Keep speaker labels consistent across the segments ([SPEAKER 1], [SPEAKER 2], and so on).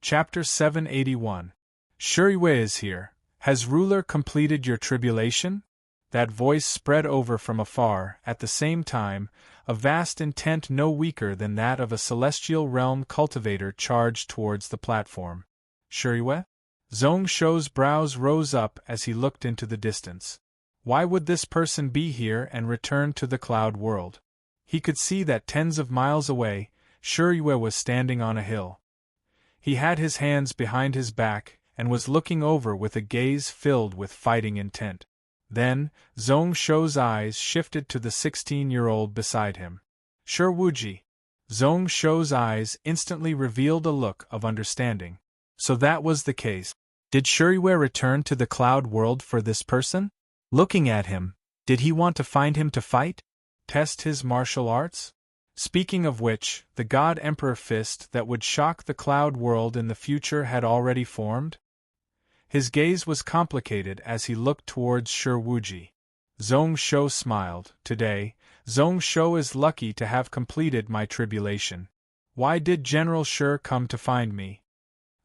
[SPEAKER 1] Chapter 781. Shuriwe is here. Has ruler completed your tribulation? That voice spread over from afar, at the same time, a vast intent no weaker than that of a celestial realm cultivator charged towards the platform. Shuriwe? Zhong Shou's brows rose up as he looked into the distance. Why would this person be here and return to the cloud world? He could see that tens of miles away, Shuriwe was standing on a hill. He had his hands behind his back and was looking over with a gaze filled with fighting intent. Then, Zhong Shou's eyes shifted to the 16-year-old beside him. Shurwuji. Zhong Shou's eyes instantly revealed a look of understanding. So that was the case. Did Shuriwe return to the cloud world for this person? Looking at him, did he want to find him to fight? Test his martial arts? Speaking of which, the God Emperor fist that would shock the cloud world in the future had already formed? His gaze was complicated as he looked towards Shurwuji. Zhong Shou smiled. Today, Zhong Shou is lucky to have completed my tribulation. Why did General Shur come to find me?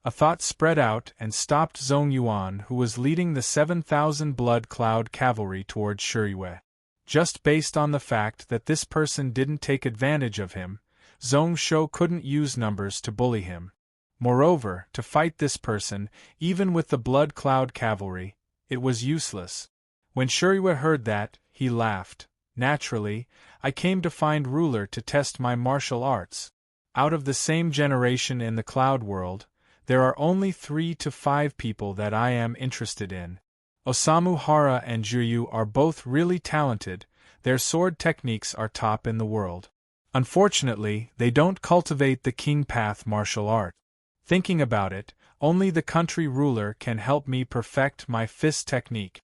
[SPEAKER 1] A thought spread out and stopped Zhong Yuan, who was leading the 7,000 Blood Cloud cavalry towards Shuriwe. Just based on the fact that this person didn't take advantage of him, Zhong Shou couldn't use numbers to bully him. Moreover, to fight this person, even with the Blood Cloud cavalry, it was useless. When Shuriwe heard that, he laughed. Naturally, I came to find ruler to test my martial arts. Out of the same generation in the cloud world, there are only 3 to 5 people that I am interested in. Osamu Hara and Juyu are both really talented, their sword techniques are top in the world. Unfortunately, they don't cultivate the King Path martial art. Thinking about it, only the country ruler can help me perfect my fist technique.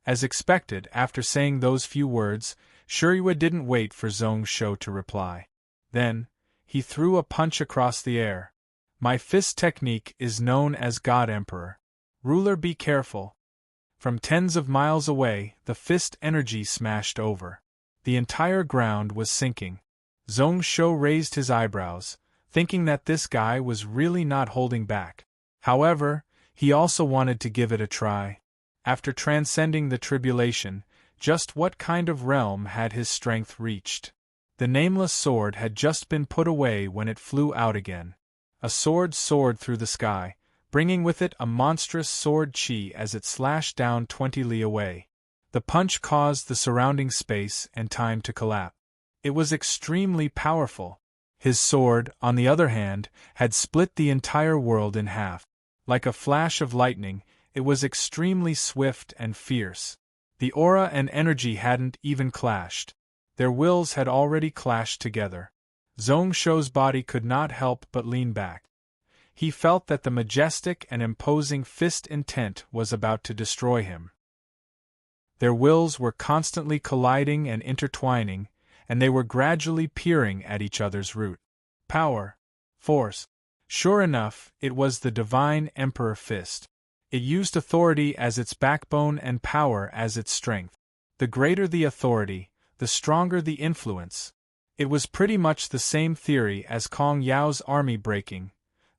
[SPEAKER 1] As expected, after saying those few words, Shuriwe didn't wait for Zhong Shou to reply. Then, he threw a punch across the air. My fist technique is known as God Emperor. Ruler, be careful. From tens of miles away, the fist energy smashed over. The entire ground was sinking. Zhong Shou raised his eyebrows, thinking that this guy was really not holding back. However, he also wanted to give it a try. After transcending the tribulation, just what kind of realm had his strength reached? The nameless sword had just been put away when it flew out again. A sword soared through the sky, bringing with it a monstrous sword chi as it slashed down 20 li away. The punch caused the surrounding space and time to collapse. It was extremely powerful. His sword, on the other hand, had split the entire world in half. Like a flash of lightning, it was extremely swift and fierce. The aura and energy hadn't even clashed. Their wills had already clashed together. Zhong Shou's body could not help but lean back. He felt that the majestic and imposing fist intent was about to destroy him. Their wills were constantly colliding and intertwining, and they were gradually peering at each other's root. Power. Force. Sure enough, it was the divine Emperor fist. It used authority as its backbone and power as its strength. The greater the authority, the stronger the influence. It was pretty much the same theory as Kong Yao's army breaking.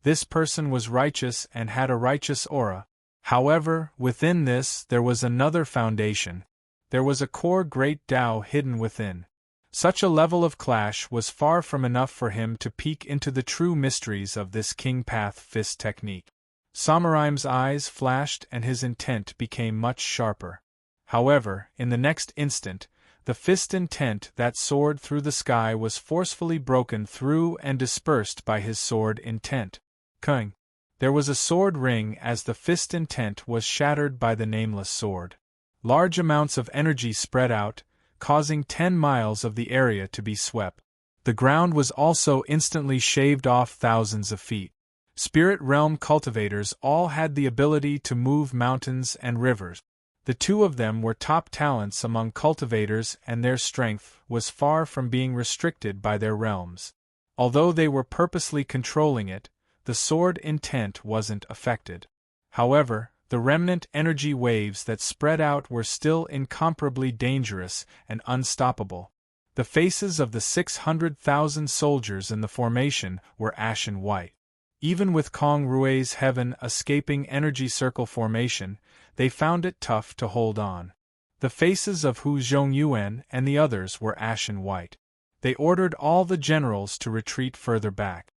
[SPEAKER 1] This person was righteous and had a righteous aura. However, within this there was another foundation. There was a core great Tao hidden within. Such a level of clash was far from enough for him to peek into the true mysteries of this King Path fist technique. Samuraim's eyes flashed and his intent became much sharper. However, in the next instant, the fist intent that soared through the sky was forcefully broken through and dispersed by his sword intent. Kung. There was a sword ring as the fist intent was shattered by the nameless sword. Large amounts of energy spread out, causing 10 miles of the area to be swept. The ground was also instantly shaved off thousands of feet. Spirit realm cultivators all had the ability to move mountains and rivers. The two of them were top talents among cultivators, and their strength was far from being restricted by their realms. Although they were purposely controlling it, the sword intent wasn't affected. However, the remnant energy waves that spread out were still incomparably dangerous and unstoppable. The faces of the 600,000 soldiers in the formation were ashen white. Even with Kong Rui's heaven escaping energy circle formation, they found it tough to hold on. The faces of Hu Zhongyuan and the others were ashen white. They ordered all the generals to retreat further back.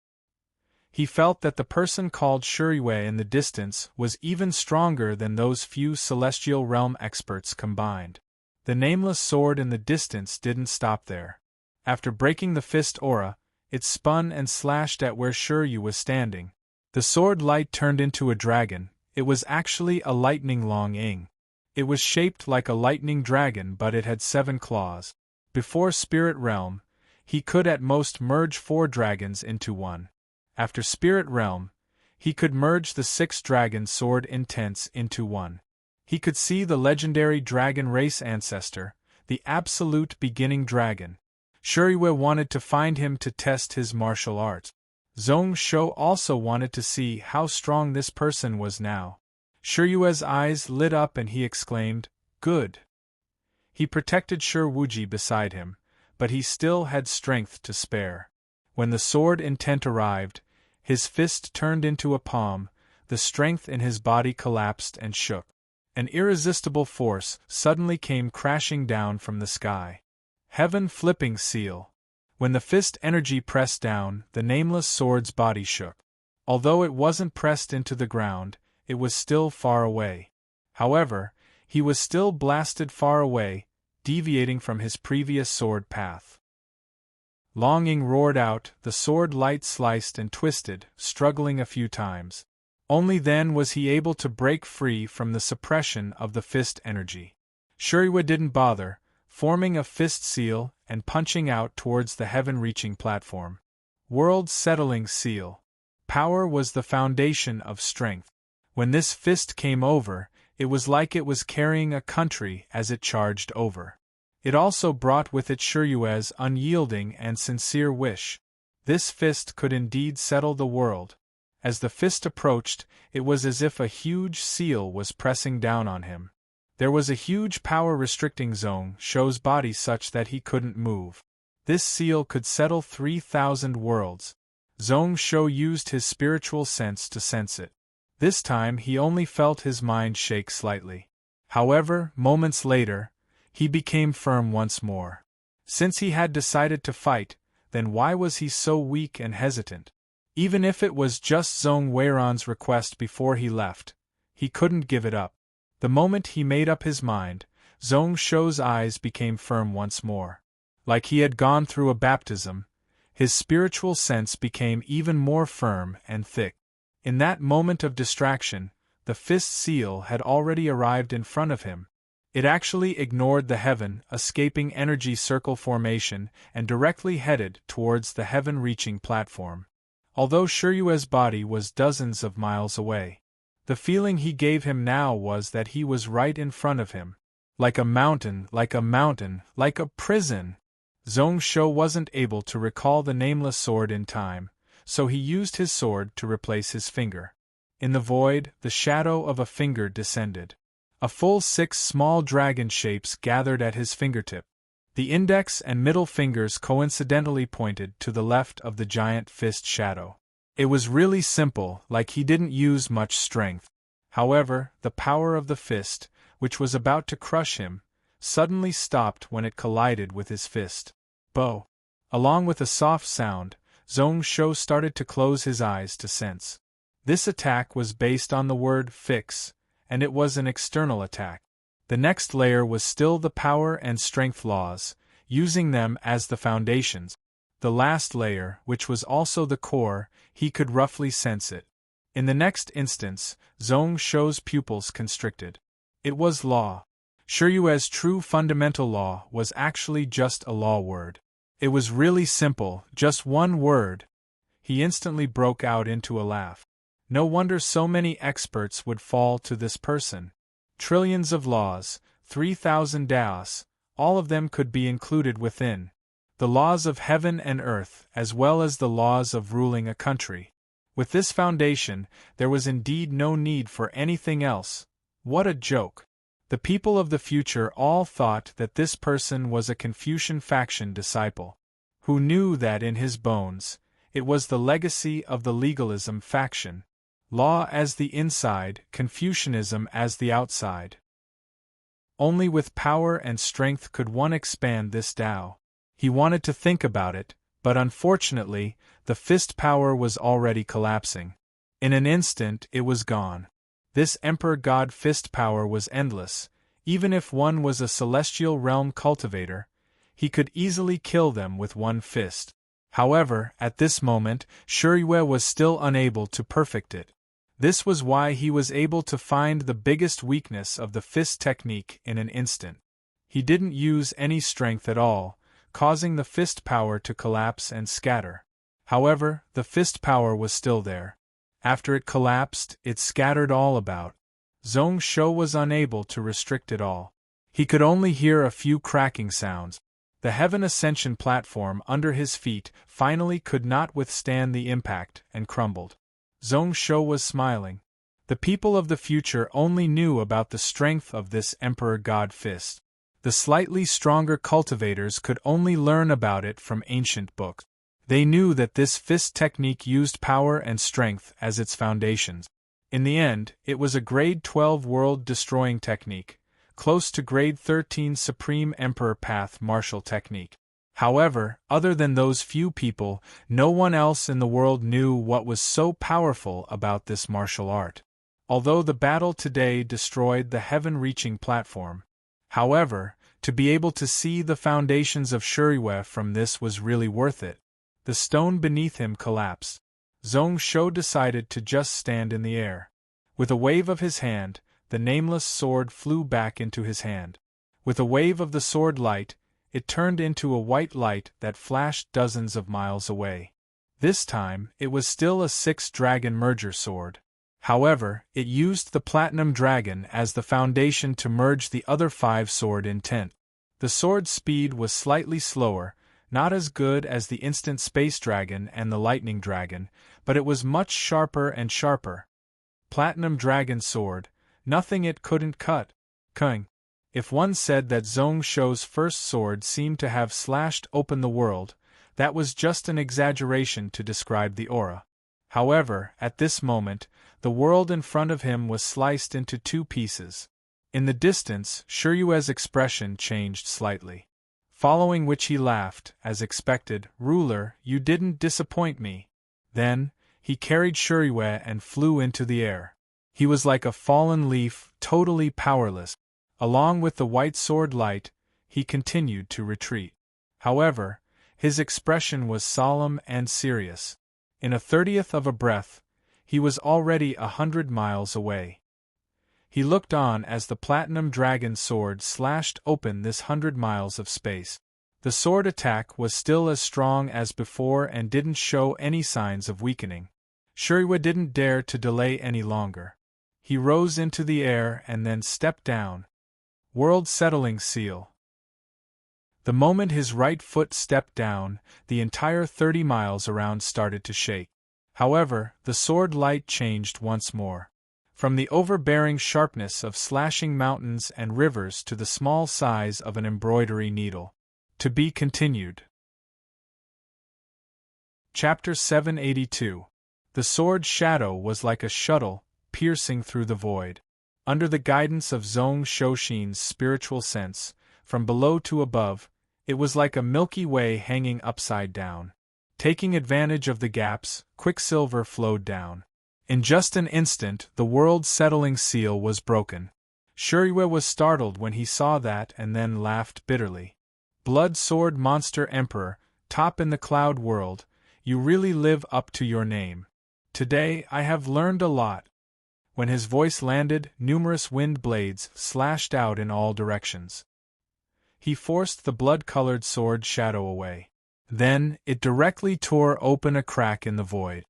[SPEAKER 1] He felt that the person called Shuriyue in the distance was even stronger than those few celestial realm experts combined. The nameless sword in the distance didn't stop there. After breaking the fist aura, it spun and slashed at where Shuryu was standing. The sword light turned into a dragon. It was actually a lightning long ing. It was shaped like a lightning dragon, but it had 7 claws. Before Spirit Realm, he could at most merge 4 dragons into one. After Spirit Realm, he could merge the 6 dragon sword intents into one. He could see the legendary dragon race ancestor, the absolute beginning dragon. Shuriyue wanted to find him to test his martial arts. Zhong Shou also wanted to see how strong this person was now. Shuriyue's eyes lit up and he exclaimed, "Good." He protected Shi Wuji beside him, but he still had strength to spare. When the sword intent arrived, his fist turned into a palm, the strength in his body collapsed and shook. An irresistible force suddenly came crashing down from the sky. Heaven flipping seal. When the fist energy pressed down, the nameless sword's body shook. Although it wasn't pressed into the ground, it was still far away. However, he was still blasted far away, deviating from his previous sword path. Longing roared out, the sword light sliced and twisted, struggling a few times. Only then was he able to break free from the suppression of the fist energy. Shuriyue didn't bother, forming a fist seal and punching out towards the heaven-reaching platform. World-settling seal. Power was the foundation of strength. When this fist came over, it was like it was carrying a country as it charged over. It also brought with it Shuriyue's unyielding and sincere wish. This fist could indeed settle the world. As the fist approached, it was as if a huge seal was pressing down on him. There was a huge power restricting Zhong Shou's body such that he couldn't move. This seal could settle 3,000 worlds. Zhong Shou used his spiritual sense to sense it. This time he only felt his mind shake slightly. However, moments later, he became firm once more. Since he had decided to fight, then why was he so weak and hesitant? Even if it was just Zhong Weiran's request before he left, he couldn't give it up. The moment he made up his mind, Zhong Shou's eyes became firm once more. Like he had gone through a baptism, his spiritual sense became even more firm and thick. In that moment of distraction, the fist seal had already arrived in front of him. It actually ignored the heaven-escaping energy circle formation and directly headed towards the heaven-reaching platform. Although Shuriyue's body was dozens of miles away, the feeling he gave him now was that he was right in front of him. Like a mountain, like a mountain, like a prison. Zhong Shou wasn't able to recall the nameless sword in time, so he used his sword to replace his finger. In the void, the shadow of a finger descended. A full 6 small dragon shapes gathered at his fingertip. The index and middle fingers coincidentally pointed to the left of the giant fist shadow. It was really simple, like he didn't use much strength. However, the power of the fist, which was about to crush him, suddenly stopped when it collided with his fist. Bo! Along with a soft sound, Zhong Shou started to close his eyes to sense. This attack was based on the word fix, and it was an external attack. The next layer was still the power and strength laws, using them as the foundations. The last layer, which was also the core, he could roughly sense it. In the next instance, Zhong Shou's pupils constricted. It was law. Shuriyue's true fundamental law was actually just a law word. It was really simple, just one word. He instantly broke out into a laugh. No wonder so many experts would fall to this person. Trillions of laws, 3,000 daos, all of them could be included within. The laws of heaven and earth, as well as the laws of ruling a country. With this foundation, there was indeed no need for anything else. What a joke! The people of the future all thought that this person was a Confucian faction disciple, who knew that in his bones, It was the legacy of the legalism faction. Law as the inside, Confucianism as the outside. Only with power and strength could one expand this Tao. He wanted to think about it, but unfortunately, the fist power was already collapsing. In an instant it was gone. This Emperor God fist power was endless. Even if one was a celestial realm cultivator, he could easily kill them with one fist. However, at this moment, Shuriwe was still unable to perfect it. This was why he was able to find the biggest weakness of the fist technique in an instant. He didn't use any strength at all, causing the fist power to collapse and scatter. However, the fist power was still there. After it collapsed, it scattered all about. Zhong Shou was unable to restrict it all. He could only hear a few cracking sounds. The heaven ascension platform under his feet finally could not withstand the impact and crumbled. Zhong Shou was smiling. The people of the future only knew about the strength of this Emperor God fist. The slightly stronger cultivators could only learn about it from ancient books. They knew that this fist technique used power and strength as its foundations. In the end, it was a grade 12 world-destroying technique, close to grade 13 Supreme Emperor Path martial technique. However, other than those few people, no one else in the world knew what was so powerful about this martial art. Although the battle today destroyed the heaven-reaching platform, however, to be able to see the foundations of Shuriwe from this was really worth it. The stone beneath him collapsed. Zhong Shou decided to just stand in the air. With a wave of his hand, the nameless sword flew back into his hand. With a wave of the sword light, it turned into a white light that flashed dozens of miles away. This time, it was still a 6-dragon merger sword. However, it used the platinum dragon as the foundation to merge the other 5 sword intent. The sword's speed was slightly slower, not as good as the instant space dragon and the lightning dragon, but it was much sharper and sharper. Platinum dragon sword, nothing it couldn't cut. Kung. If one said that Zhong Shou's first sword seemed to have slashed open the world, that was just an exaggeration to describe the aura. However, at this moment, the world in front of him was sliced into 2 pieces. In the distance, Shuriwe's expression changed slightly. Following which he laughed, as expected, "Ruler, you didn't disappoint me." Then, he carried Shuriwe and flew into the air. He was like a fallen leaf, totally powerless. Along with the white sword light, he continued to retreat. However, his expression was solemn and serious. In a 30th of a breath, he was already 100 miles away. He looked on as the platinum dragon sword slashed open this 100 miles of space. The sword attack was still as strong as before and didn't show any signs of weakening. Shuriwe didn't dare to delay any longer. He rose into the air and then stepped down. World Settling Seal. The moment his right foot stepped down, the entire 30 miles around started to shake. However, the sword light changed once more. From the overbearing sharpness of slashing mountains and rivers to the small size of an embroidery needle. To be continued. Chapter 782. The sword's shadow was like a shuttle, piercing through the void. Under the guidance of Zhong Shoushin's spiritual sense, from below to above, it was like a Milky Way hanging upside down. Taking advantage of the gaps, quicksilver flowed down. In just an instant, the world settling seal was broken. Shuriwe was startled when he saw that and then laughed bitterly. Blood Sword Monster Emperor, top in the cloud world, you really live up to your name. Today I have learned a lot. When his voice landed, numerous wind blades slashed out in all directions. He forced the blood-colored sword shadow away. Then, it directly tore open a crack in the void.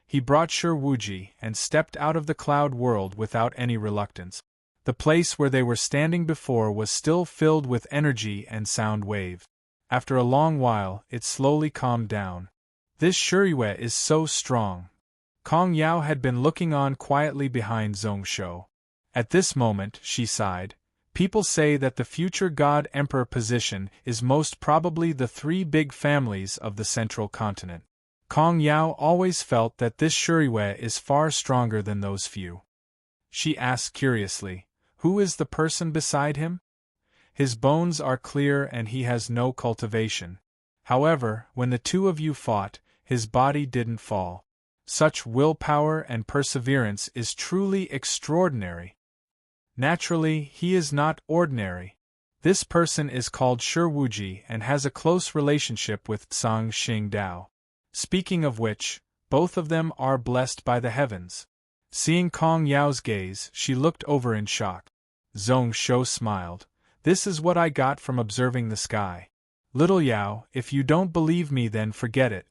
[SPEAKER 1] He brought Shi Wuji and stepped out of the cloud world without any reluctance. The place where they were standing before was still filled with energy and sound waves. After a long while, it slowly calmed down. This Shuriwe is so strong. Kong Yao had been looking on quietly behind Zhong Shou. At this moment, she sighed. People say that the future God Emperor position is most probably the 3 big families of the central continent. Kong Yao always felt that this Shuriwei is far stronger than those few. She asked curiously, "Who is the person beside him?" "His bones are clear and he has no cultivation. However, when the two of you fought, his body didn't fall. Such willpower and perseverance is truly extraordinary. Naturally, he is not ordinary. This person is called Shi Wuji and has a close relationship with Tsang Xing Dao. Speaking of which, both of them are blessed by the heavens." Seeing Kong Yao's gaze, she looked over in shock. Zhong Shou smiled. "This is what I got from observing the sky. Little Yao, if you don't believe me then forget it."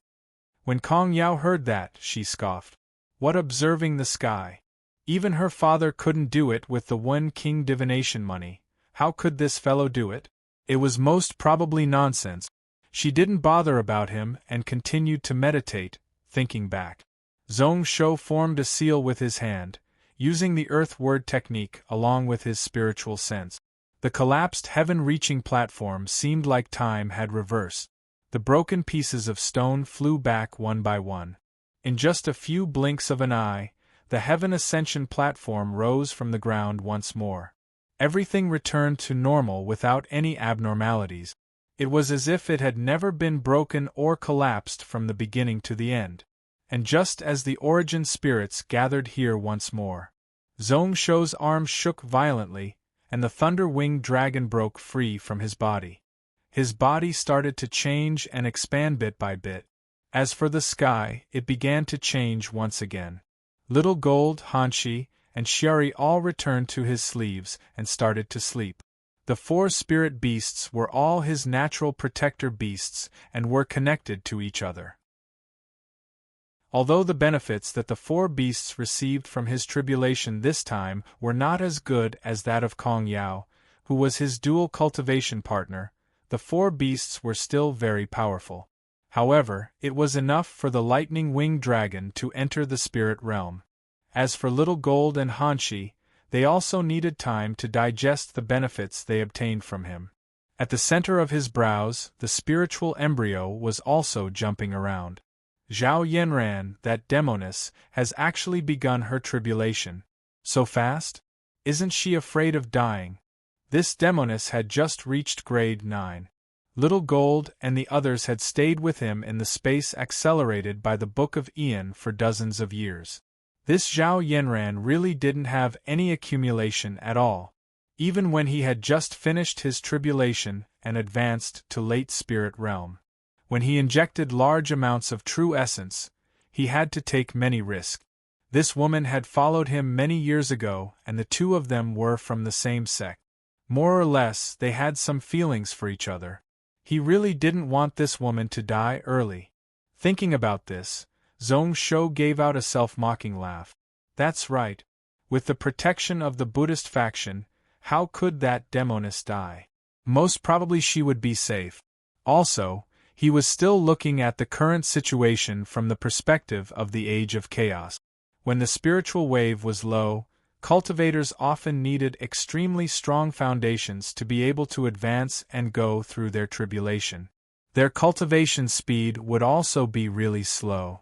[SPEAKER 1] When Kong Yao heard that, she scoffed. What observing the sky? Even her father couldn't do it with the Wen King divination money. How could this fellow do it? It was most probably nonsense. She didn't bother about him and continued to meditate, thinking back. Zhong Shou formed a seal with his hand, using the earth word technique along with his spiritual sense. The collapsed heaven-reaching platform seemed like time had reversed. The broken pieces of stone flew back one by one. In just a few blinks of an eye, the heaven ascension platform rose from the ground once more. Everything returned to normal without any abnormalities. It was as if it had never been broken or collapsed from the beginning to the end. And just as the origin spirits gathered here once more, Zhong Shou's arms shook violently, and the thunder-winged dragon broke free from his body. His body started to change and expand bit by bit. As for the sky, it began to change once again. Little Gold, Hanshi, and Xiari all returned to his sleeves and started to sleep. The four spirit beasts were all his natural protector beasts and were connected to each other. Although the benefits that the four beasts received from his tribulation this time were not as good as that of Kong Yao, who was his dual cultivation partner, the four beasts were still very powerful. However, it was enough for the lightning-winged dragon to enter the spirit realm. As for Little Gold and Hanshi, they also needed time to digest the benefits they obtained from him. At the center of his brows, the spiritual embryo was also jumping around. Zhao Yanran, that demoness, has actually begun her tribulation. So fast? Isn't she afraid of dying? This demoness had just reached grade 9. Little Gold and the others had stayed with him in the space accelerated by the Book of Ian for dozens of years. This Zhao Yanran really didn't have any accumulation at all, even when he had just finished his tribulation and advanced to late spirit realm. When he injected large amounts of true essence, he had to take many risks. This woman had followed him many years ago, and the two of them were from the same sect. More or less, they had some feelings for each other. He really didn't want this woman to die early. Thinking about this, Zhong Shou gave out a self-mocking laugh. That's right. With the protection of the Buddhist faction, how could that demoness die? Most probably she would be safe. Also, he was still looking at the current situation from the perspective of the Age of Chaos. When the spiritual wave was low, cultivators often needed extremely strong foundations to be able to advance and go through their tribulation. Their cultivation speed would also be really slow.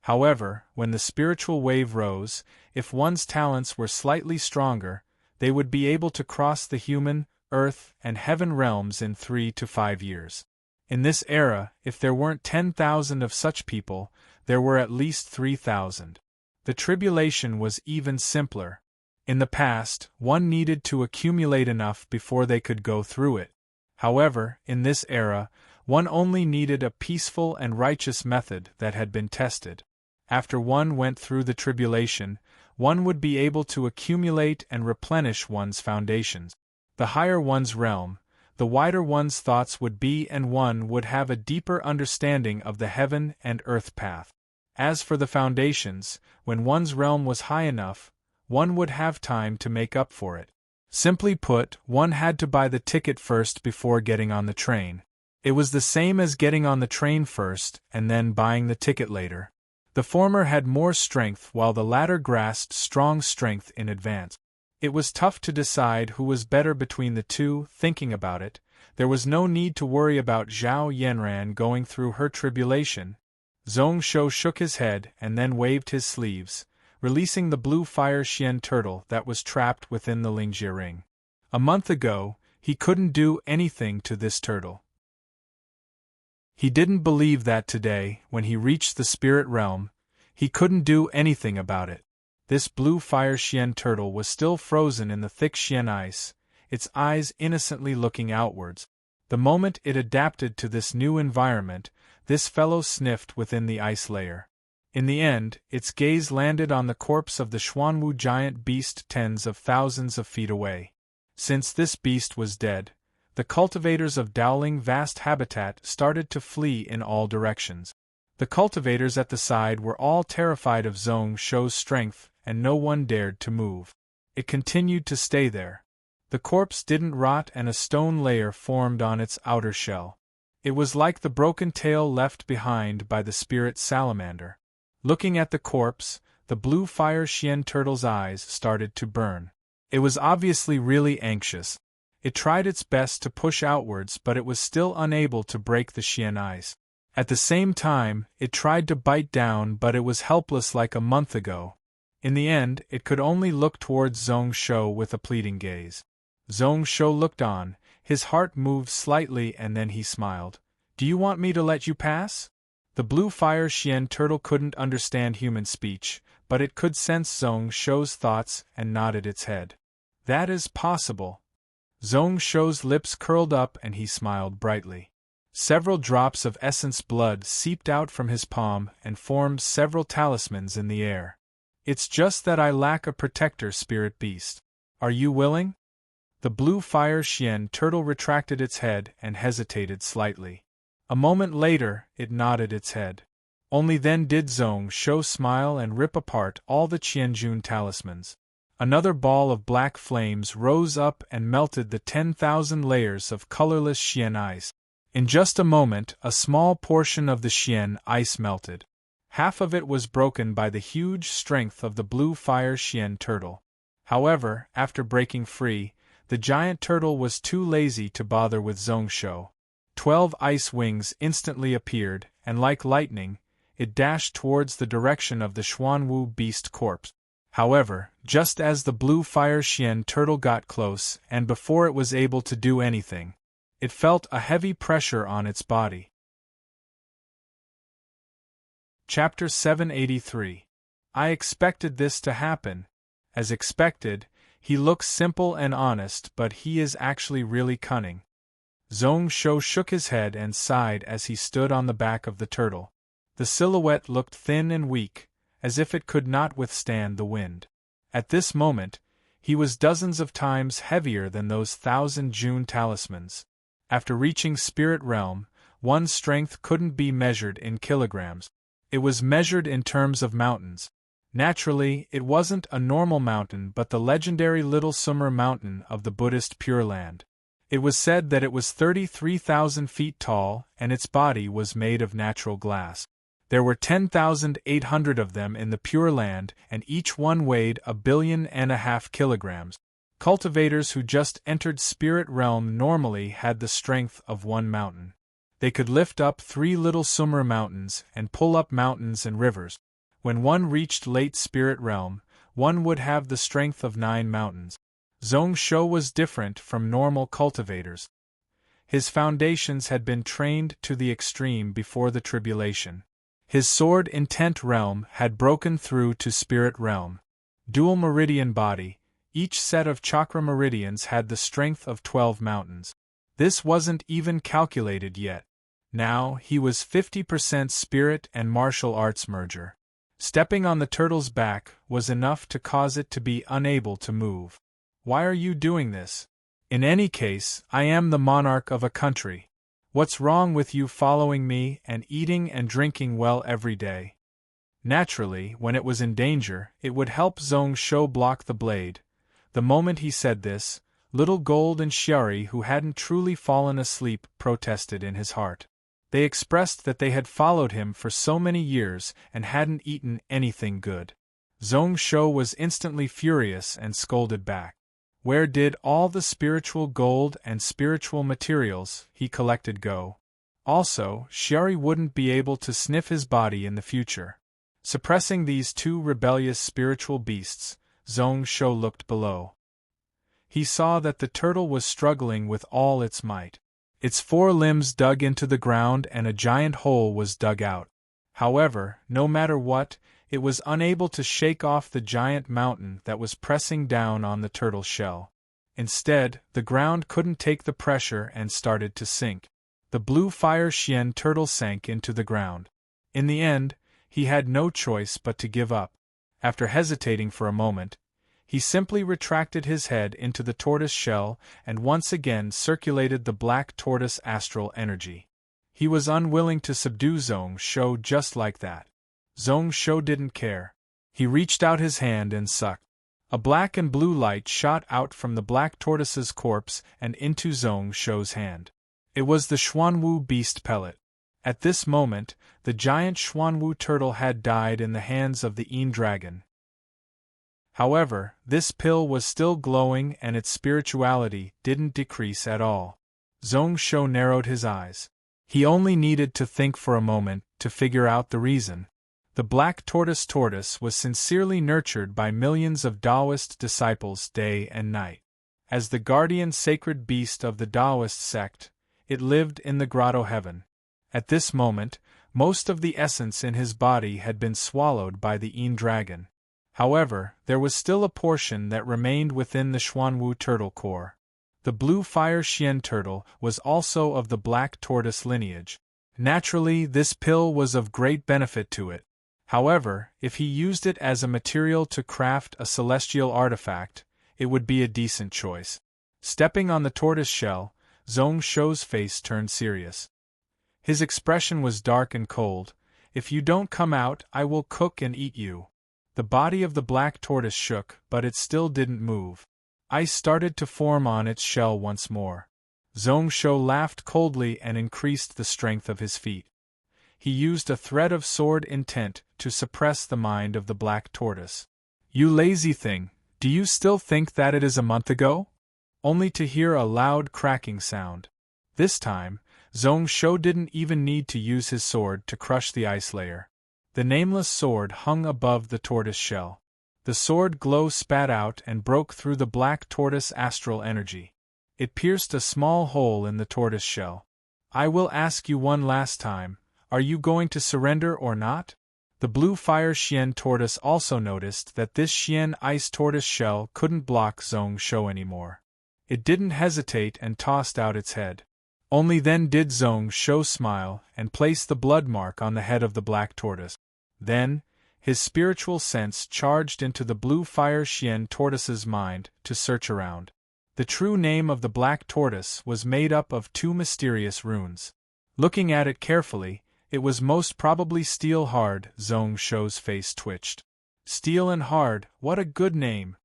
[SPEAKER 1] However, when the spiritual wave rose, if one's talents were slightly stronger, they would be able to cross the human, earth, and heaven realms in 3 to 5 years. In this era, if there weren't 10,000 of such people, there were at least 3,000. The tribulation was even simpler. In the past, one needed to accumulate enough before they could go through it. However, in this era, one only needed a peaceful and righteous method that had been tested. After one went through the tribulation, one would be able to accumulate and replenish one's foundations. The higher one's realm, the wider one's thoughts would be, and one would have a deeper understanding of the heaven and earth path. As for the foundations, when one's realm was high enough, one would have time to make up for it. Simply put, one had to buy the ticket first before getting on the train. It was the same as getting on the train first and then buying the ticket later. The former had more strength while the latter grasped strong strength in advance. It was tough to decide who was better between the two. Thinking about it, there was no need to worry about Zhao Yanran going through her tribulation. Zhong Shou shook his head and then waved his sleeves, releasing the blue fire Xian turtle that was trapped within the Lingjie ring. A month ago, he couldn't do anything to this turtle. He didn't believe that today, when he reached the spirit realm, he couldn't do anything about it. This blue fire Xian turtle was still frozen in the thick Xian ice, its eyes innocently looking outwards. The moment it adapted to this new environment, this fellow sniffed within the ice layer. In the end, its gaze landed on the corpse of the Xuanwu giant beast tens of thousands of feet away. Since this beast was dead, the cultivators of Dowling vast habitat started to flee in all directions. The cultivators at the side were all terrified of Zhong Shou's strength, and no one dared to move. It continued to stay there. The corpse didn't rot and a stone layer formed on its outer shell. It was like the broken tail left behind by the spirit salamander. Looking at the corpse, the blue fire Xian turtle's eyes started to burn. It was obviously really anxious. It tried its best to push outwards, but it was still unable to break the Xian ice. At the same time, it tried to bite down, but it was helpless like a month ago. In the end, it could only look towards Zhong Shou with a pleading gaze. Zhong Shou looked on, his heart moved slightly and then he smiled. "Do you want me to let you pass?" The blue fire Xian turtle couldn't understand human speech, but it could sense Zhong Shou's thoughts and nodded its head. "That is possible." Zhong Shou's lips curled up and he smiled brightly. Several drops of essence blood seeped out from his palm and formed several talismans in the air. "It's just that I lack a protector, spirit beast. Are you willing?" The blue fire Xian turtle retracted its head and hesitated slightly. A moment later, it nodded its head. Only then did Zhong Shou smile and rip apart all the Qianjun talismans. Another ball of black flames rose up and melted the 10,000 layers of colorless Xian ice. In just a moment, a small portion of the Xian ice melted. Half of it was broken by the huge strength of the blue fire Xian turtle. However, after breaking free, the giant turtle was too lazy to bother with Zhong Shou. 12 ice wings instantly appeared, and like lightning, it dashed towards the direction of the Xuanwu beast corpse. However, just as the blue fire Xian turtle got close, and before it was able to do anything, it felt a heavy pressure on its body. Chapter 783. I expected this to happen. As expected, he looks simple and honest, but he is actually really cunning. Zhong Shou shook his head and sighed as he stood on the back of the turtle. The silhouette looked thin and weak, as if it could not withstand the wind. At this moment, he was dozens of times heavier than those 1,000 June talismans. After reaching spirit realm, one's strength couldn't be measured in kilograms. It was measured in terms of mountains. Naturally, it wasn't a normal mountain but the legendary Little Sumer Mountain of the Buddhist Pure Land. It was said that it was 33,000 feet tall and its body was made of natural glass. There were 10,800 of them in the Pure Land, and each one weighed 1.5 billion kilograms. Cultivators who just entered spirit realm normally had the strength of one mountain. They could lift up 3 Little Sumer mountains and pull up mountains and rivers. When one reached late spirit realm, one would have the strength of 9 mountains. Zhong Shou was different from normal cultivators. His foundations had been trained to the extreme before the tribulation. His sword intent realm had broken through to spirit realm. Dual meridian body, each set of chakra meridians had the strength of 12 mountains. This wasn't even calculated yet. Now he was 50% spirit and martial arts merger. Stepping on the turtle's back was enough to cause it to be unable to move. Why are you doing this? In any case, I am the monarch of a country. What's wrong with you following me and eating and drinking well every day? Naturally, when it was in danger, it would help Zhong Shou block the blade. The moment he said this, Little Gold and Xiari, who hadn't truly fallen asleep, protested in his heart. They expressed that they had followed him for so many years and hadn't eaten anything good. Zhong Shou was instantly furious and scolded back. Where did all the spiritual gold and spiritual materials he collected go? Also, Xiari wouldn't be able to sniff his body in the future. Suppressing these two rebellious spiritual beasts, Zhong Shou looked below. He saw that the turtle was struggling with all its might. Its four limbs dug into the ground and a giant hole was dug out. However, no matter what, it was unable to shake off the giant mountain that was pressing down on the turtle's shell. Instead, the ground couldn't take the pressure and started to sink. The blue fire Xian turtle sank into the ground. In the end, he had no choice but to give up. After hesitating for a moment, he simply retracted his head into the tortoise shell and once again circulated the black tortoise astral energy. He was unwilling to subdue Zhong Shou just like that. Zhong Shou didn't care. He reached out his hand and sucked. A black and blue light shot out from the black tortoise's corpse and into Zhong Shou's hand. It was the Xuanwu beast pellet. At this moment, the giant Xuanwu turtle had died in the hands of the Yin dragon. However, this pill was still glowing and its spirituality didn't decrease at all. Zhong Shou narrowed his eyes. He only needed to think for a moment to figure out the reason. The black tortoise was sincerely nurtured by millions of Taoist disciples day and night. As the guardian sacred beast of the Taoist sect, it lived in the grotto heaven. At this moment, most of the essence in his body had been swallowed by the Yin dragon. However, there was still a portion that remained within the Xuanwu turtle core. The blue fire Xian turtle was also of the black tortoise lineage. Naturally, this pill was of great benefit to it. However, if he used it as a material to craft a celestial artifact, it would be a decent choice. Stepping on the tortoise shell, Zhong Shou's face turned serious. His expression was dark and cold. "If you don't come out, I will cook and eat you." The body of the black tortoise shook, but it still didn't move. Ice started to form on its shell once more. Zhong Shou laughed coldly and increased the strength of his feet. He used a thread of sword intent to suppress the mind of the black tortoise. "You lazy thing, do you still think that it is a month ago?" Only to hear a loud cracking sound. This time, Zhong Shou didn't even need to use his sword to crush the ice layer. The nameless sword hung above the tortoise shell. The sword glow spat out and broke through the black tortoise astral energy. It pierced a small hole in the tortoise shell. "I will ask you one last time, are you going to surrender or not?" The blue fire Xian tortoise also noticed that this Xian ice tortoise shell couldn't block Zhong Shou anymore. It didn't hesitate and tossed out its head. Only then did Zhong Shou smile and place the blood mark on the head of the black tortoise. Then, his spiritual sense charged into the blue fire Xian tortoise's mind to search around. The true name of the black tortoise was made up of two mysterious runes. Looking at it carefully, it was most probably Steel Hard. Zhong Shou's face twitched. Steel and Hard, what a good name!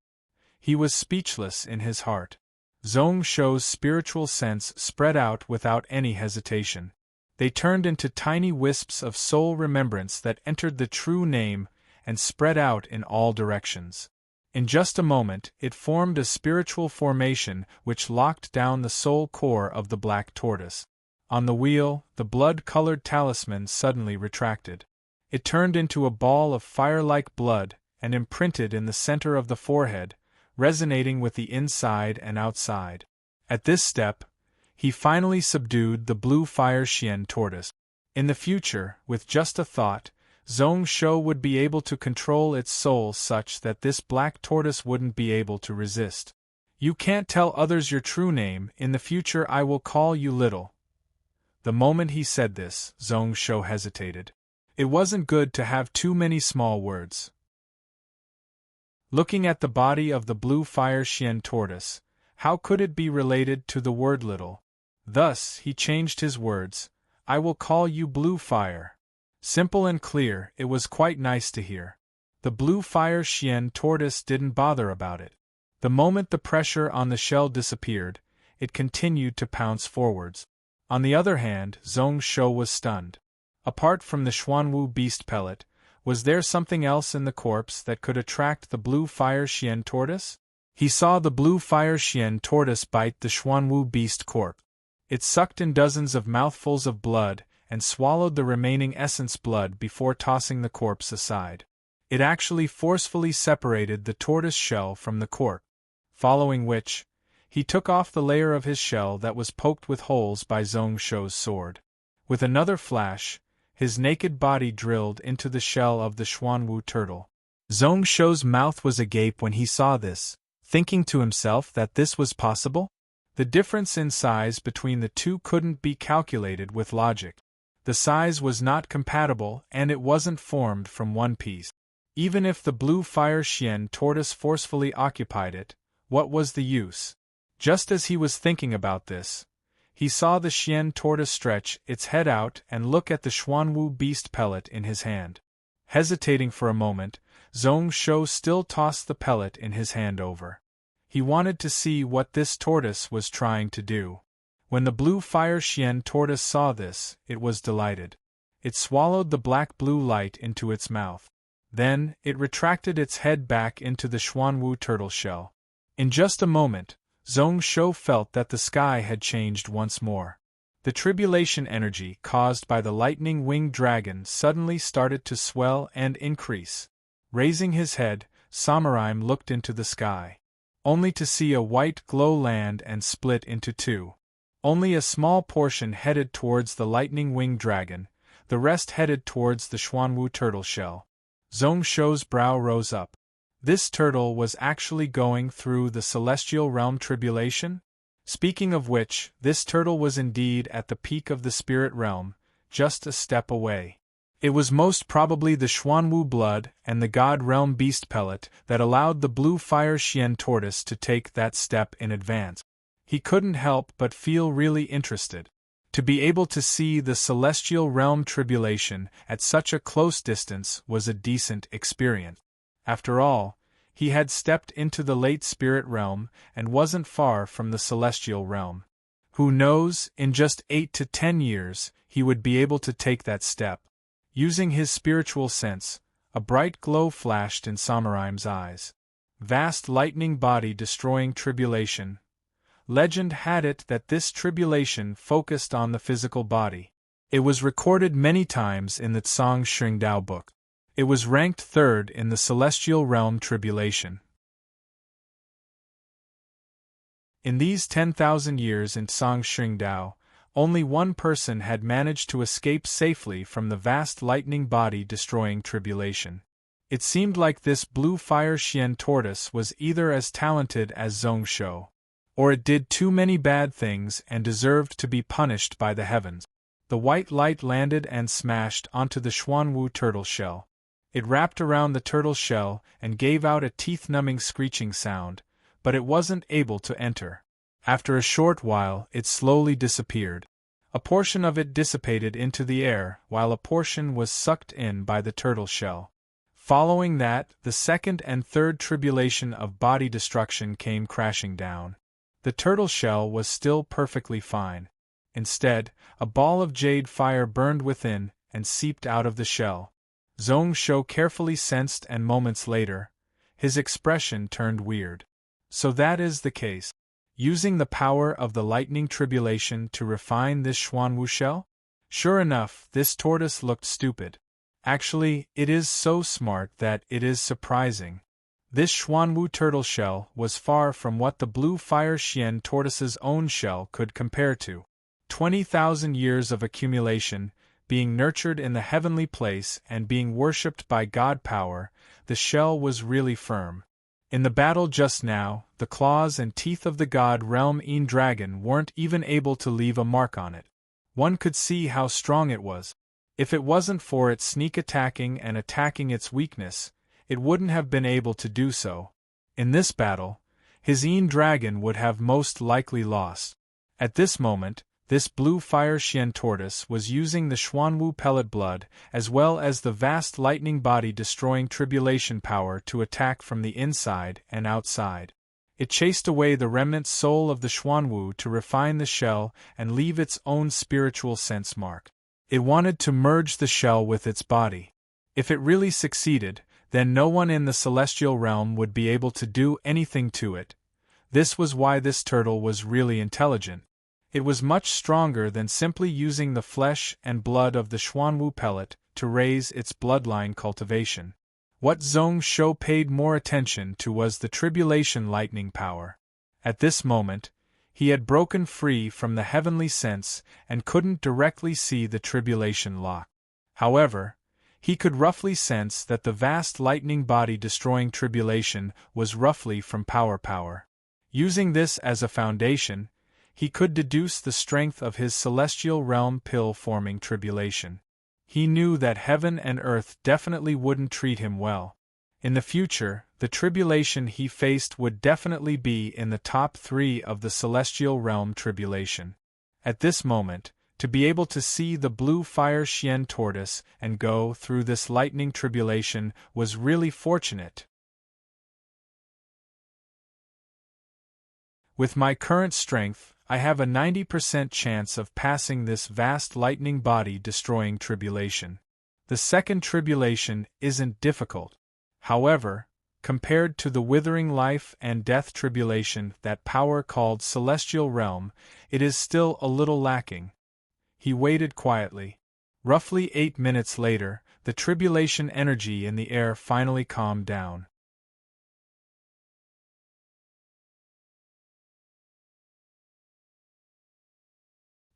[SPEAKER 1] He was speechless in his heart. Zhong Shou's spiritual sense spread out without any hesitation. They turned into tiny wisps of soul remembrance that entered the true name and spread out in all directions. In just a moment, it formed a spiritual formation which locked down the soul core of the black tortoise. On the wheel, the blood-colored talisman suddenly retracted. It turned into a ball of fire-like blood and imprinted in the center of the forehead, resonating with the inside and outside. At this step, he finally subdued the blue fire Xian tortoise. In the future, with just a thought, Zhong Shou would be able to control its soul such that this black tortoise wouldn't be able to resist. "You can't tell others your true name. In the future I will call you Little." The moment he said this, Zhong Shou hesitated. It wasn't good to have too many small words. Looking at the body of the blue fire Xian tortoise, how could it be related to the word little? Thus, he changed his words. "I will call you Blue Fire." Simple and clear, it was quite nice to hear. The blue fire Xian tortoise didn't bother about it. The moment the pressure on the shell disappeared, it continued to pounce forwards. On the other hand, Zhong Shou was stunned. Apart from the Xuanwu beast pellet, was there something else in the corpse that could attract the blue fire Xian tortoise? He saw the blue fire Xian tortoise bite the Xuanwu beast corpse. It sucked in dozens of mouthfuls of blood and swallowed the remaining essence blood before tossing the corpse aside. It actually forcefully separated the tortoise shell from the corpse, following which, he took off the layer of his shell that was poked with holes by Zhong Shou's sword. With another flash, his naked body drilled into the shell of the Xuanwu turtle. Zhong Shou's mouth was agape when he saw this, thinking to himself that this was possible. The difference in size between the two couldn't be calculated with logic. The size was not compatible and it wasn't formed from one piece. Even if the blue fire Xian tortoise forcefully occupied it, what was the use? Just as he was thinking about this, he saw the Xian tortoise stretch its head out and look at the Xuanwu beast pellet in his hand. Hesitating for a moment, Zhong Shou still tossed the pellet in his hand over. He wanted to see what this tortoise was trying to do. When the blue fire Xian tortoise saw this, it was delighted. It swallowed the black-blue light into its mouth. Then, it retracted its head back into the Xuanwu turtle shell. In just a moment, Zhong Shou felt that the sky had changed once more. The tribulation energy caused by the lightning-winged dragon suddenly started to swell and increase. Raising his head, Samurai looked into the sky, only to see a white glow land and split into two. Only a small portion headed towards the lightning-winged dragon, the rest headed towards the Xuanwu turtle shell. Zhong Shou's brow rose up. This turtle was actually going through the celestial realm tribulation? Speaking of which, this turtle was indeed at the peak of the spirit realm, just a step away. It was most probably the Xuanwu blood and the God realm beast pellet that allowed the blue fire Xian tortoise to take that step in advance. He couldn't help but feel really interested. To be able to see the celestial realm tribulation at such a close distance was a decent experience. After all, he had stepped into the late spirit realm and wasn't far from the celestial realm. Who knows, in just 8 to 10 years, he would be able to take that step. Using his spiritual sense, a bright glow flashed in Samurai's eyes. Vast lightning body destroying tribulation. Legend had it that this tribulation focused on the physical body. It was recorded many times in the Tsang Xingdao book. It was ranked third in the celestial realm tribulation. In these 10,000 years in Tsang Xingdao, only one person had managed to escape safely from the vast lightning body destroying tribulation. It seemed like this blue fire Xian tortoise was either as talented as Zhong Shou, or it did too many bad things and deserved to be punished by the heavens. The white light landed and smashed onto the Xuanwu turtle shell. It wrapped around the turtle shell and gave out a teeth-numbing screeching sound, but it wasn't able to enter. After a short while, it slowly disappeared. A portion of it dissipated into the air, while a portion was sucked in by the turtle shell. Following that, the second and third tribulation of body destruction came crashing down. The turtle shell was still perfectly fine. Instead, a ball of jade fire burned within and seeped out of the shell. Zhong Shou carefully sensed, and moments later, his expression turned weird. So that is the case. Using the power of the lightning tribulation to refine this Xuanwu shell? Sure enough, this tortoise looked stupid. Actually, it is so smart that it is surprising. This Xuanwu turtle shell was far from what the blue fire Xian tortoise's own shell could compare to. 20,000 years of accumulation, being nurtured in the heavenly place and being worshipped by God power, the shell was really firm. In the battle just now, the claws and teeth of the God realm dragon weren't even able to leave a mark on it. One could see how strong it was. If it wasn't for its sneak attacking and attacking its weakness, it wouldn't have been able to do so. In this battle, his dragon would have most likely lost. At this moment, this blue fire Xian tortoise was using the Xuanwu pellet blood as well as the vast lightning body destroying tribulation power to attack from the inside and outside. It chased away the remnant soul of the Xuanwu to refine the shell and leave its own spiritual sense mark. It wanted to merge the shell with its body. If it really succeeded, then no one in the celestial realm would be able to do anything to it. This was why this turtle was really intelligent. It was much stronger than simply using the flesh and blood of the Xuanwu pellet to raise its bloodline cultivation. What Zhong Shou paid more attention to was the tribulation lightning power. At this moment, he had broken free from the heavenly sense and couldn't directly see the tribulation lock. However, he could roughly sense that the vast lightning body destroying tribulation was roughly from power. Using this as a foundation, he could deduce the strength of his celestial realm pill-forming tribulation. He knew that heaven and earth definitely wouldn't treat him well. In the future, the tribulation he faced would definitely be in the top 3 of the celestial realm tribulation. At this moment, to be able to see the blue fire Xian tortoise and go through this lightning tribulation was really fortunate. With my current strength, I have a 90% chance of passing this vast lightning body destroying tribulation. The second tribulation isn't difficult. However, compared to the withering life and death tribulation, that power called celestial realm, it is still a little lacking. He waited quietly. Roughly 8 minutes later, the tribulation energy in the air finally calmed down.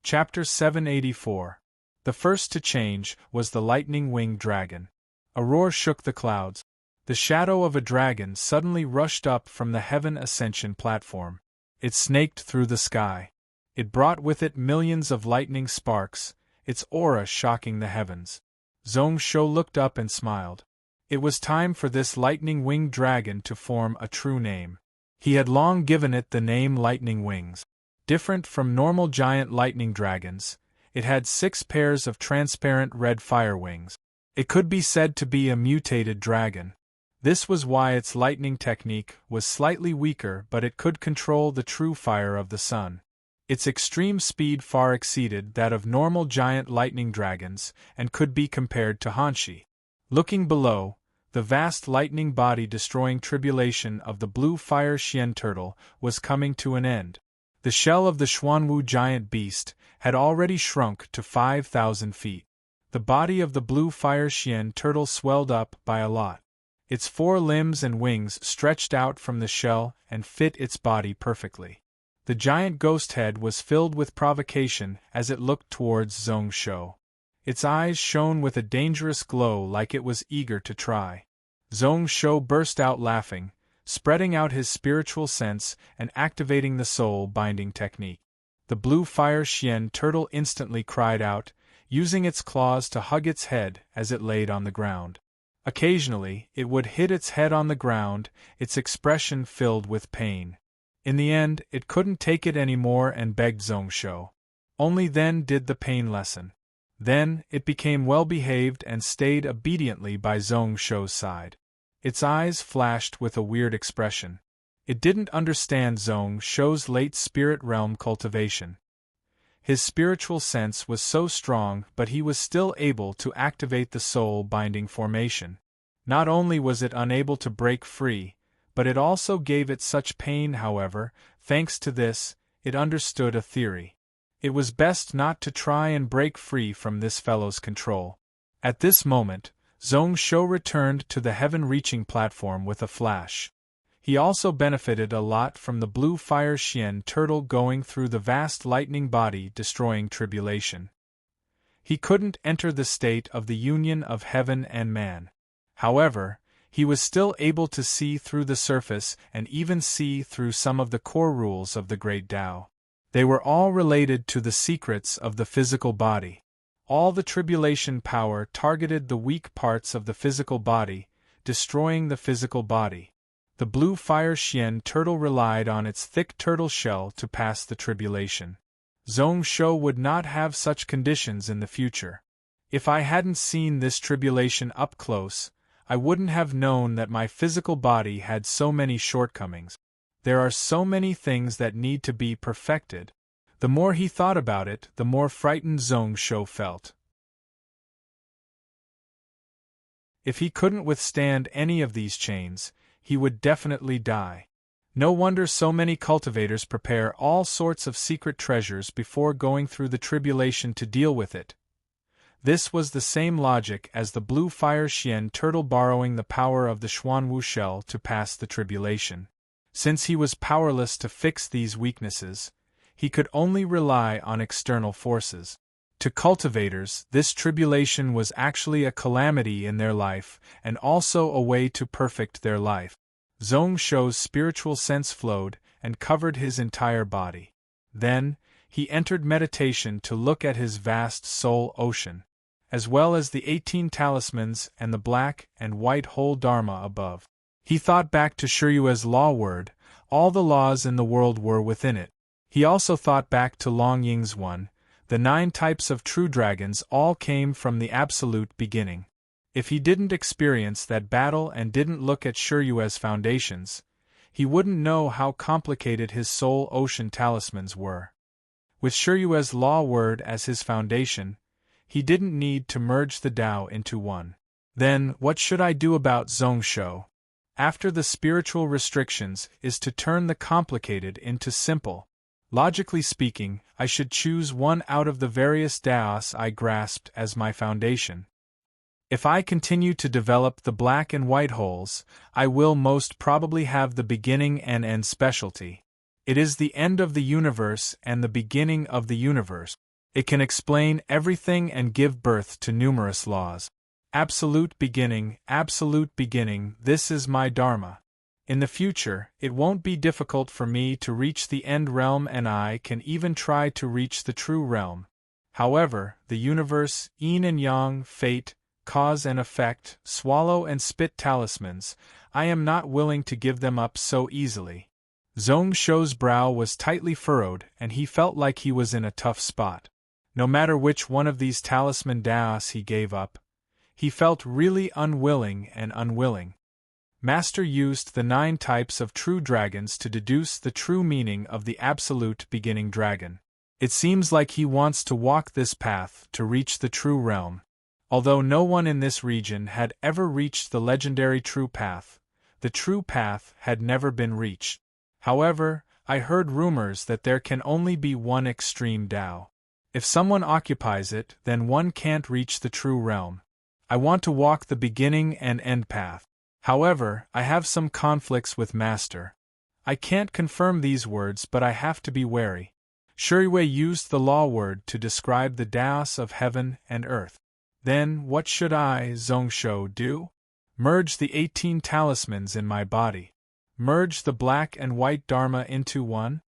[SPEAKER 1] Chapter 784. The first to change was the lightning-winged dragon. A roar shook the clouds. The shadow of a dragon suddenly rushed up from the heaven ascension platform. It snaked through the sky. It brought with it millions of lightning sparks, its aura shocking the heavens. Zhong Shou looked up and smiled. It was time for this lightning-winged dragon to form a true name. He had long given it the name Lightning Wings. Different from normal giant lightning dragons, it had 6 pairs of transparent red fire wings. It could be said to be a mutated dragon. This was why its lightning technique was slightly weaker, but it could control the true fire of the sun. Its extreme speed far exceeded that of normal giant lightning dragons and could be compared to Hanshi. Looking below, the vast lightning body destroying tribulation of the blue fire Xian turtle was coming to an end. The shell of the Xuanwu giant beast had already shrunk to 5,000 feet. The body of the blue fire Xian turtle swelled up by a lot. Its 4 limbs and wings stretched out from the shell and fit its body perfectly. The giant ghost head was filled with provocation as it looked towards Zhong Shou. Its eyes shone with a dangerous glow like it was eager to try. Zhong Shou burst out laughing, spreading out his spiritual sense and activating the soul-binding technique. The blue fire Xian turtle instantly cried out, using its claws to hug its head as it laid on the ground. Occasionally, it would hit its head on the ground, its expression filled with pain. In the end, it couldn't take it anymore and begged Zhong Shou. Only then did the pain lessen. Then, it became well-behaved and stayed obediently by Zhong Shou's side. Its eyes flashed with a weird expression. It didn't understand Zhong Shou's late spirit realm cultivation. His spiritual sense was so strong, but he was still able to activate the soul-binding formation. Not only was it unable to break free, but it also gave it such pain. However, thanks to this, it understood a theory. It was best not to try and break free from this fellow's control. At this moment, Zhong Shou returned to the heaven-reaching platform with a flash. He also benefited a lot from the blue fire Xian turtle going through the vast lightning body destroying tribulation. He couldn't enter the state of the union of heaven and man. However, he was still able to see through the surface and even see through some of the core rules of the Great Tao. They were all related to the secrets of the physical body. All the tribulation power targeted the weak parts of the physical body, destroying the physical body. The blue fire Xian turtle relied on its thick turtle shell to pass the tribulation. Zhong Shou would not have such conditions in the future. If I hadn't seen this tribulation up close, I wouldn't have known that my physical body had so many shortcomings. There are so many things that need to be perfected. The more he thought about it, the more frightened Zhong Shou felt. If he couldn't withstand any of these chains, he would definitely die. No wonder so many cultivators prepare all sorts of secret treasures before going through the tribulation to deal with it. This was the same logic as the blue fire Xian turtle borrowing the power of the Xuanwu shell to pass the tribulation. Since he was powerless to fix these weaknesses, he could only rely on external forces. To cultivators, this tribulation was actually a calamity in their life and also a way to perfect their life. Zhong Shou's spiritual sense flowed and covered his entire body. Then, he entered meditation to look at his vast soul ocean, as well as the 18 talismans and the black and white whole Dharma above. He thought back to Shiryue's law word, all the laws in the world were within it. He also thought back to Long Ying's one, the 9 types of true dragons all came from the absolute beginning. If he didn't experience that battle and didn't look at Shiryue's foundations, he wouldn't know how complicated his soul ocean talismans were. With Shiryue's law word as his foundation, he didn't need to merge the Tao into one. Then, what should I do about Zhong Shou? After the spiritual restrictions is to turn the complicated into simple. Logically speaking, I should choose one out of the various Daos I grasped as my foundation. If I continue to develop the black and white holes, I will most probably have the beginning and end specialty. It is the end of the universe and the beginning of the universe. It can explain everything and give birth to numerous laws. Absolute beginning, this is my Dharma. In the future, it won't be difficult for me to reach the end realm and I can even try to reach the true realm. However, the universe, yin and yang, fate, cause and effect, swallow and spit talismans, I am not willing to give them up so easily. Zhong Shou's brow was tightly furrowed and he felt like he was in a tough spot. No matter which one of these talisman Daos he gave up, he felt really unwilling and unwilling. Master used the 9 types of true dragons to deduce the true meaning of the absolute beginning dragon. It seems like he wants to walk this path to reach the true realm. Although no one in this region had ever reached the legendary true path, the true path had never been reached. However, I heard rumors that there can only be one extreme Tao. If someone occupies it, then one can't reach the true realm. I want to walk the beginning and end path. However, I have some conflicts with Master. I can't confirm these words but I have to be wary. Shiryue used the law word to describe the Daos of heaven and earth. Then, what should I, Zhong Shou, do? Merge the 18 talismans in my body. Merge the black and white Dharma into one?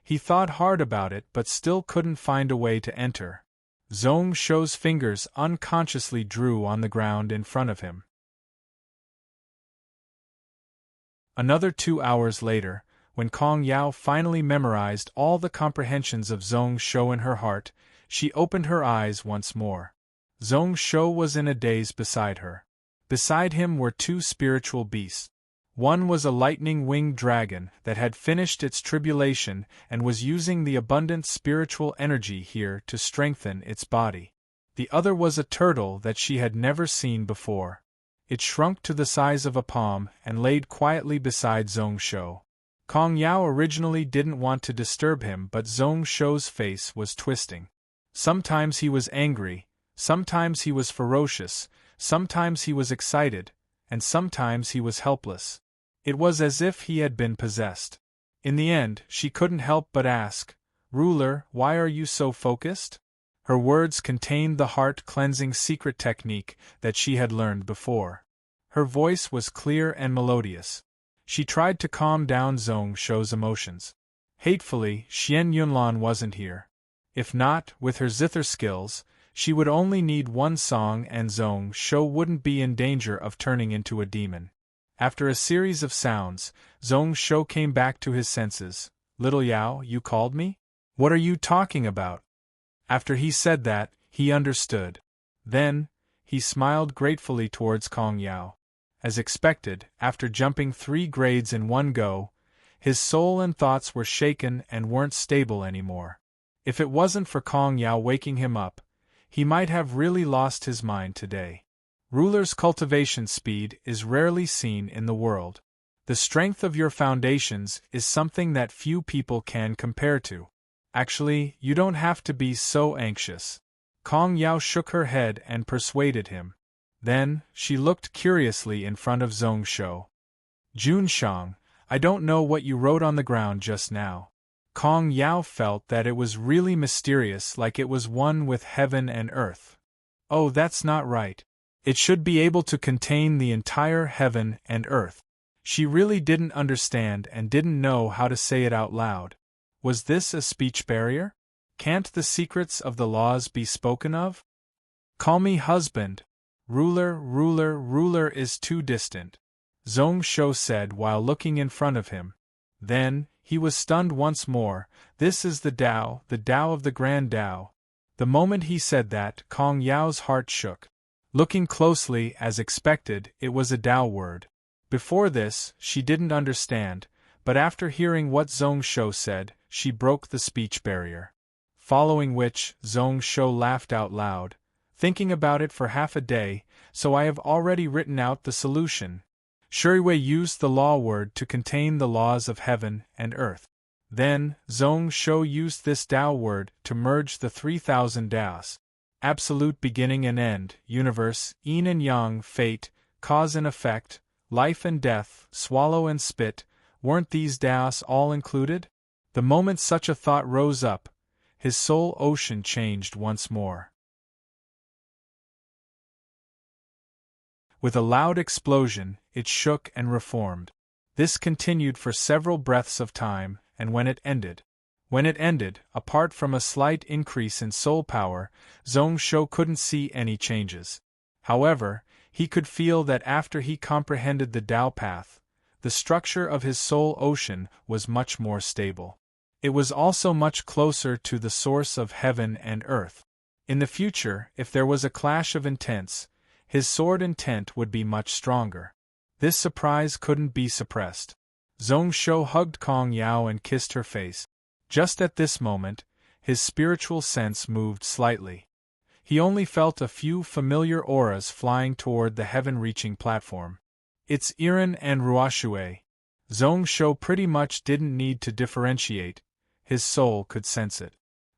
[SPEAKER 1] He thought hard about it but still couldn't find a way to enter. Zhong Shou's fingers unconsciously drew on the ground in front of him. Another 2 hours later, when Kong Yao finally memorized all the comprehensions of Zhong Shou in her heart, she opened her eyes once more. Zhong Shou was in a daze beside her. Beside him were 2 spiritual beasts. One was a lightning-winged dragon that had finished its tribulation and was using the abundant spiritual energy here to strengthen its body. The other was a turtle that she had never seen before. It shrunk to the size of a palm and laid quietly beside Zhong Shou. Kong Yao originally didn't want to disturb him but Zhong Shou's face was twisting. Sometimes he was angry, sometimes he was ferocious, sometimes he was excited, and sometimes he was helpless. It was as if he had been possessed. In the end, she couldn't help but ask, "Ruler, why are you so focused?" Her words contained the heart-cleansing secret technique that she had learned before. Her voice was clear and melodious. She tried to calm down Zhong Shou's emotions. Hatefully, Xian Yunlan wasn't here. If not, with her zither skills, she would only need one song and Zhong Shou wouldn't be in danger of turning into a demon. After a series of sounds, Zhong Shou came back to his senses. "Little Yao, you called me? What are you talking about?" After he said that, he understood. Then, he smiled gratefully towards Kong Yao. As expected, after jumping 3 grades in one go, his soul and thoughts were shaken and weren't stable anymore. If it wasn't for Kong Yao waking him up, he might have really lost his mind today. Ruler's cultivation speed is rarely seen in the world. The strength of your foundations is something that few people can compare to. Actually, you don't have to be so anxious. Kong Yao shook her head and persuaded him. Then, she looked curiously in front of Zhong Shou. Jun Shang, I don't know what you wrote on the ground just now. Kong Yao felt that it was really mysterious, like it was one with heaven and earth. Oh, that's not right. It should be able to contain the entire heaven and earth. She really didn't understand and didn't know how to say it out loud. Was this a speech barrier? Can't the secrets of the laws be spoken of? Call me husband. Ruler is too distant, Zhong Shou said while looking in front of him. Then, he was stunned once more. This is the Tao of the Grand Tao. The moment he said that, Kong Yao's heart shook. Looking closely, as expected, it was a Tao word. Before this, she didn't understand, but after hearing what Zhong Shou said, she broke the speech barrier. Following which, Zhong Shou laughed out loud. Thinking about it for half a day, so I have already written out the solution. Shuiwei used the law word to contain the laws of heaven and earth. Then, Zhong Shou used this Tao word to merge the 3,000 Taos. Absolute beginning and end, universe, yin and yang, fate, cause and effect, life and death, swallow and spit, weren't these Taos all included? The moment such a thought rose up, his soul ocean changed once more. With a loud explosion, it shook and reformed. This continued for several breaths of time, and when it ended, apart from a slight increase in soul power, Zhong Shou couldn't see any changes. However, he could feel that after he comprehended the Tao path, the structure of his soul ocean was much more stable. It was also much closer to the source of heaven and earth. In the future, if there was a clash of intents, his sword intent would be much stronger. This surprise couldn't be suppressed. Zhong Shou hugged Kong Yao and kissed her face. Just at this moment, his spiritual sense moved slightly. He only felt a few familiar auras flying toward the heaven-reaching platform. It's Iran and Ruoshui. Zhong Shou pretty much didn't need to differentiate. His soul could sense it.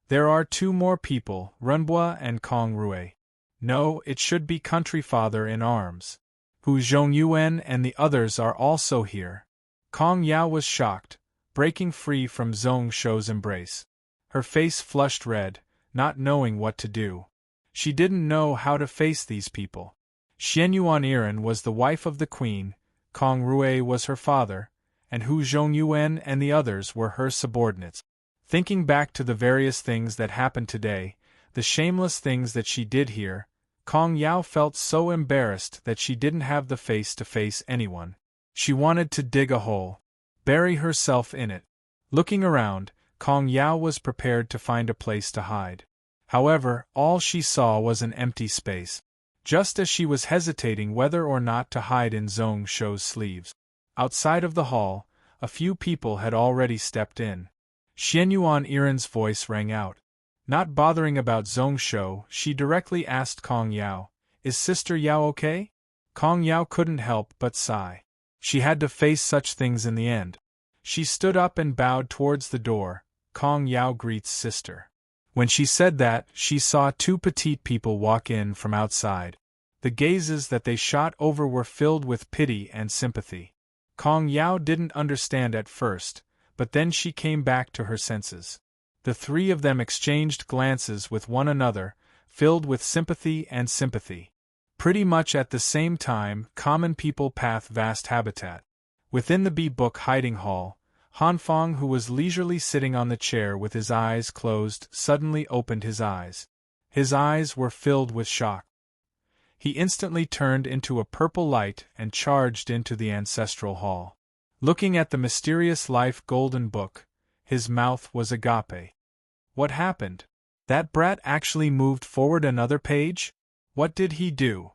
[SPEAKER 1] There are two more people, Renbua and Kong Rui. No, it should be Country Father in arms. Hu Zhongyuan and the others are also here. Kong Yao was shocked, breaking free from Zhong Shou's embrace. Her face flushed red, not knowing what to do. She didn't know how to face these people. Xianyuan Iran was the wife of the queen, Kong Rui was her father, and Hu Zhongyuan and the others were her subordinates. Thinking back to the various things that happened today, the shameless things that she did here, Kong Yao felt so embarrassed that she didn't have the face to face anyone. She wanted to dig a hole, bury herself in it. Looking around, Kong Yao was prepared to find a place to hide. However, all she saw was an empty space. Just as she was hesitating whether or not to hide in Zhong Shou's sleeves. Outside of the hall, a few people had already stepped in. Xianyuan Iran's voice rang out. Not bothering about Zhong Shou, she directly asked Kong Yao, "Is Sister Yao okay?" Kong Yao couldn't help but sigh. She had to face such things in the end. She stood up and bowed towards the door. Kong Yao greets sister. When she said that, she saw two petite people walk in from outside. The gazes that they shot over were filled with pity and sympathy. Kong Yao didn't understand at first, but then she came back to her senses. The three of them exchanged glances with one another, filled with sympathy and sympathy. Pretty much at the same time, common people path vast habitat. Within the B-book hiding hall, Hanfang, who was leisurely sitting on the chair with his eyes closed, suddenly opened his eyes. His eyes were filled with shock. He instantly turned into a purple light and charged into the ancestral hall. Looking at the mysterious life golden book, his mouth was agape. What happened? That brat actually moved forward another page? What did he do?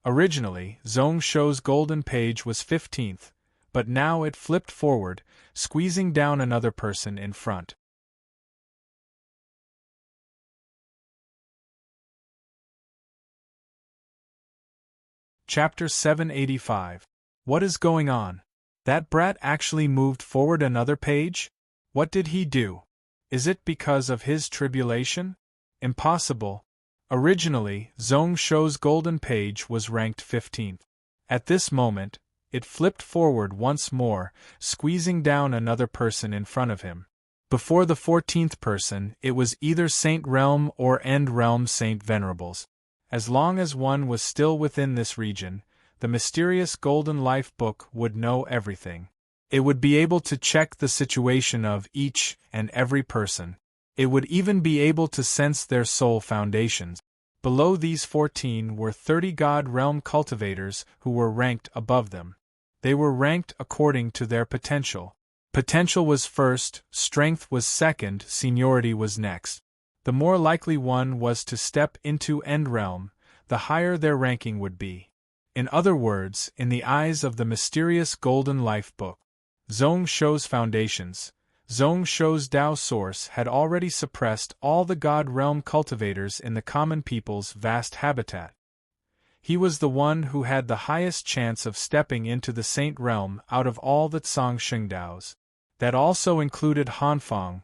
[SPEAKER 1] Originally, Zhong Shou's golden page was 15th, but now it flipped forward, squeezing down another person in front. Chapter 785. What is going on? That brat actually moved forward another page? What did he do? Is it because of his tribulation? Impossible. Originally, Zhong Shou's golden page was ranked 15th. At this moment, it flipped forward once more, squeezing down another person in front of him. Before the 14th person, it was either Saint Realm or End Realm Saint Venerables. As long as one was still within this region, the mysterious Golden Life book would know everything. It would be able to check the situation of each and every person. It would even be able to sense their soul foundations. Below these 14 were 30 God Realm cultivators who were ranked above them. They were ranked according to their potential. Potential was first, strength was second, seniority was next. The more likely one was to step into End Realm, the higher their ranking would be. In other words, in the eyes of the mysterious Golden Life book, Zhong Shou's foundations, Zhong Shou's Tao source had already suppressed all the God Realm cultivators in the common people's vast habitat. He was the one who had the highest chance of stepping into the Saint Realm out of all the Tsang Daos. That also included Hanfang.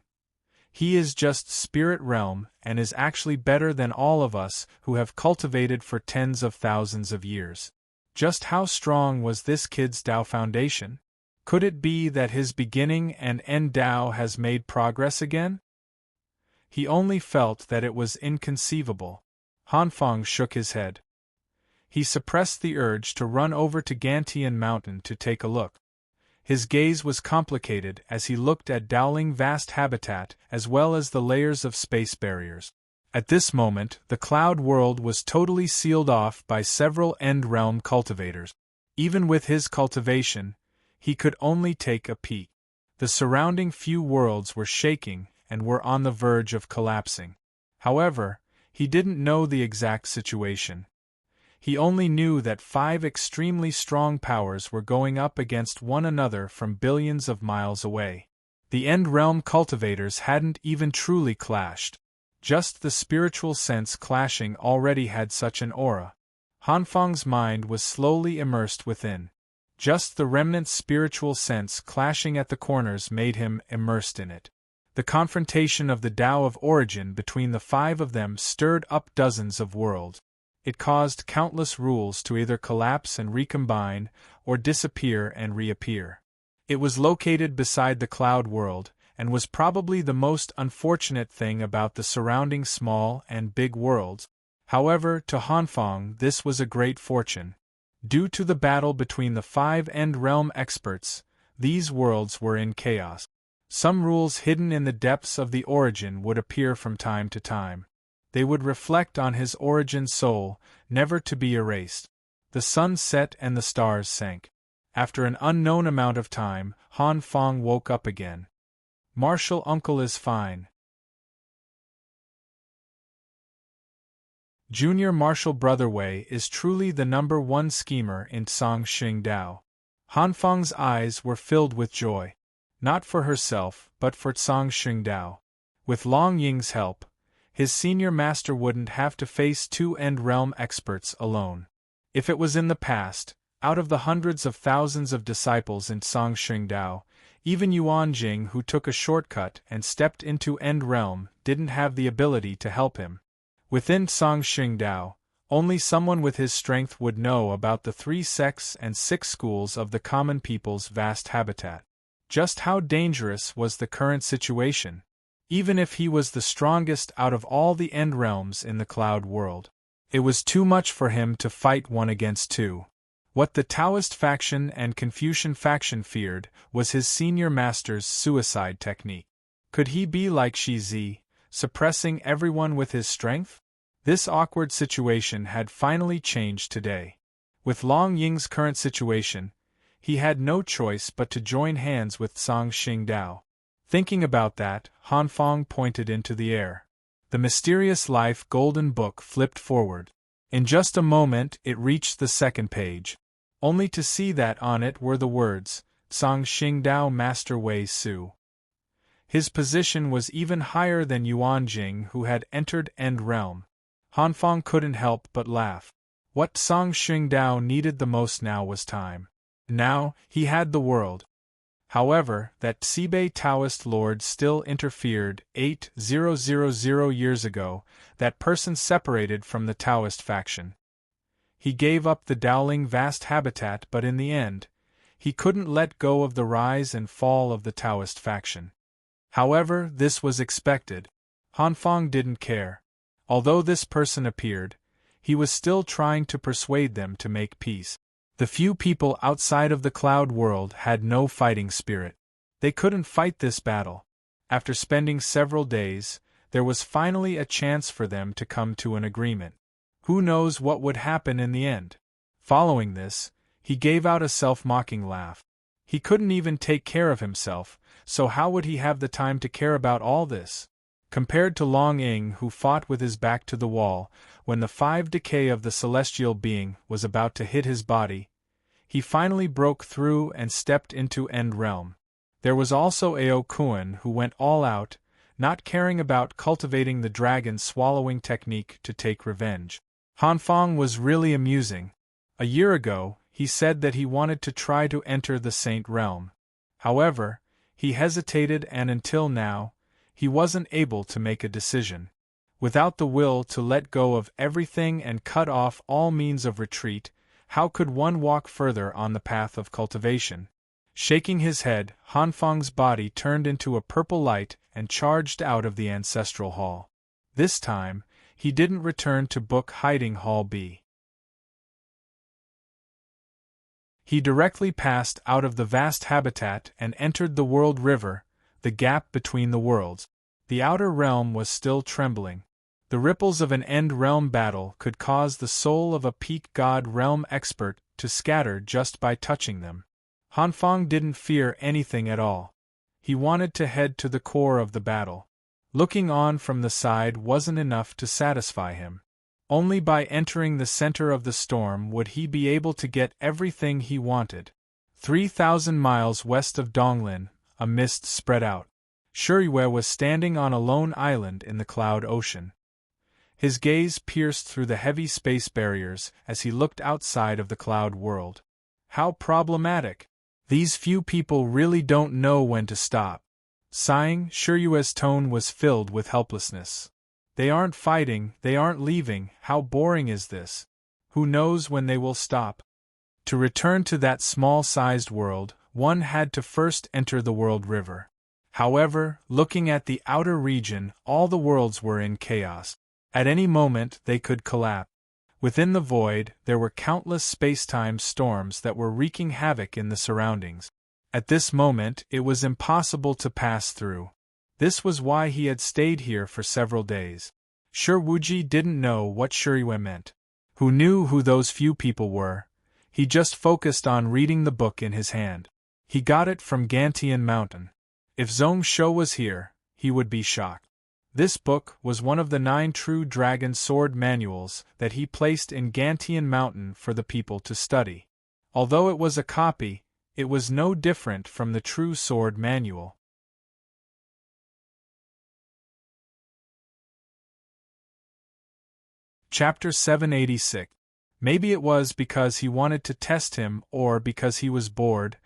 [SPEAKER 1] He is just Spirit Realm and is actually better than all of us who have cultivated for tens of thousands of years. Just how strong was this kid's Tao foundation? Could it be that his beginning and end Tao has made progress again? He only felt that it was inconceivable. Hanfang shook his head. He suppressed the urge to run over to Gantian Mountain to take a look. His gaze was complicated as he looked at Dowling vast habitat as well as the layers of space barriers. At this moment, the cloud world was totally sealed off by several End Realm cultivators. Even with his cultivation, he could only take a peek. The surrounding few worlds were shaking and were on the verge of collapsing. However, he didn't know the exact situation. He only knew that 5 extremely strong powers were going up against one another from billions of miles away. The End Realm cultivators hadn't even truly clashed. Just the spiritual sense clashing already had such an aura. Hanfang's mind was slowly immersed within. Just the remnant spiritual sense clashing at the corners made him immersed in it. The confrontation of the Tao of origin between the 5 of them stirred up dozens of worlds. It caused countless rules to either collapse and recombine, or disappear and reappear. It was located beside the cloud world, and was probably the most unfortunate thing about the surrounding small and big worlds. However, to Hanfang this was a great fortune. Due to the battle between the 5 End Realm experts, these worlds were in chaos. Some rules hidden in the depths of the origin would appear from time to time. They would reflect on his origin soul, never to be erased. The sun set and the stars sank. After an unknown amount of time, Hanfang woke up again. Martial uncle is fine. Junior Martial Brother Wei is truly the #1 schemer in Tsang Dao. Hanfang's eyes were filled with joy. Not for herself, but for Tsang Dao. With Long Ying's help, his senior master wouldn't have to face 2 End Realm experts alone. If it was in the past, out of the hundreds of thousands of disciples in Tsang Dao, even Yuan Jing, who took a shortcut and stepped into End Realm, didn't have the ability to help him. Within Tsang Dao, only someone with his strength would know about the 3 sects and 6 schools of the common people's vast habitat. Just how dangerous was the current situation? Even if he was the strongest out of all the End Realms in the cloud world, it was too much for him to fight 1 against 2. What the Taoist faction and Confucian faction feared was his senior master's suicide technique. Could he be like Shi Zi, suppressing everyone with his strength? This awkward situation had finally changed today. With Long Ying's current situation, he had no choice but to join hands with Tsang Dao. Thinking about that, Hanfang pointed into the air. The Mysterious Life Golden Book flipped forward. In just a moment it reached the 2nd page, only to see that on it were the words, Tsang Dao Master Wei Su. His position was even higher than Yuan Jing, who had entered End Realm. Hanfang couldn't help but laugh. What Tsang Dao needed the most now was time. Now, he had the world. However, that Tsibe Taoist lord still interfered. 8,000 years ago, that person separated from the Taoist faction. He gave up the Dowling vast habitat, but in the end, he couldn't let go of the rise and fall of the Taoist faction. However, this was expected. Hanfang didn't care. Although this person appeared, he was still trying to persuade them to make peace. The few people outside of the cloud world had no fighting spirit. They couldn't fight this battle. After spending several days, there was finally a chance for them to come to an agreement. Who knows what would happen in the end? Following this, he gave out a self-mocking laugh. He couldn't even take care of himself, so how would he have the time to care about all this? Compared to Long Ing, who fought with his back to the wall, when the 5 decay of the celestial being was about to hit his body, he finally broke through and stepped into End Realm. There was also Ao Kuan, who went all out, not caring about cultivating the dragon swallowing technique to take revenge. Hanfang was really amusing. A year ago, he said that he wanted to try to enter the Saint Realm. However, he hesitated, and until now, he wasn't able to make a decision. Without the will to let go of everything and cut off all means of retreat, how could one walk further on the path of cultivation? Shaking his head, Hanfang's body turned into a purple light and charged out of the ancestral hall. This time, he didn't return to Book Hiding Hall B. He directly passed out of the vast habitat and entered the World River, the gap between the worlds. The outer realm was still trembling. The ripples of an end realm battle could cause the soul of a peak god realm expert to scatter just by touching them. Hanfang didn't fear anything at all. He wanted to head to the core of the battle. Looking on from the side wasn't enough to satisfy him. Only by entering the center of the storm would he be able to get everything he wanted. 3,000 miles west of Donglin, a mist spread out. Shuriwe was standing on a lone island in the cloud ocean. His gaze pierced through the heavy space barriers as he looked outside of the cloud world. How problematic! These few people really don't know when to stop. Sighing, Shuriwe's tone was filled with helplessness. They aren't fighting, they aren't leaving, how boring is this? Who knows when they will stop? To return to that small-sized world, one had to first enter the World River. However, looking at the outer region, all the worlds were in chaos. At any moment they could collapse. Within the void, there were countless space-time storms that were wreaking havoc in the surroundings. At this moment, it was impossible to pass through. This was why he had stayed here for several days. Wuji didn't know what Shuriwe meant. Who knew who those few people were? He just focused on reading the book in his hand. He got it from Gantian Mountain. If Zhong Shou was here, he would be shocked. This book was one of the 9 true dragon sword manuals that he placed in Gantian Mountain for the people to study. Although it was a copy, it was no different from the true sword manual. Chapter 786. Maybe it was because he wanted to test him or because he was bored.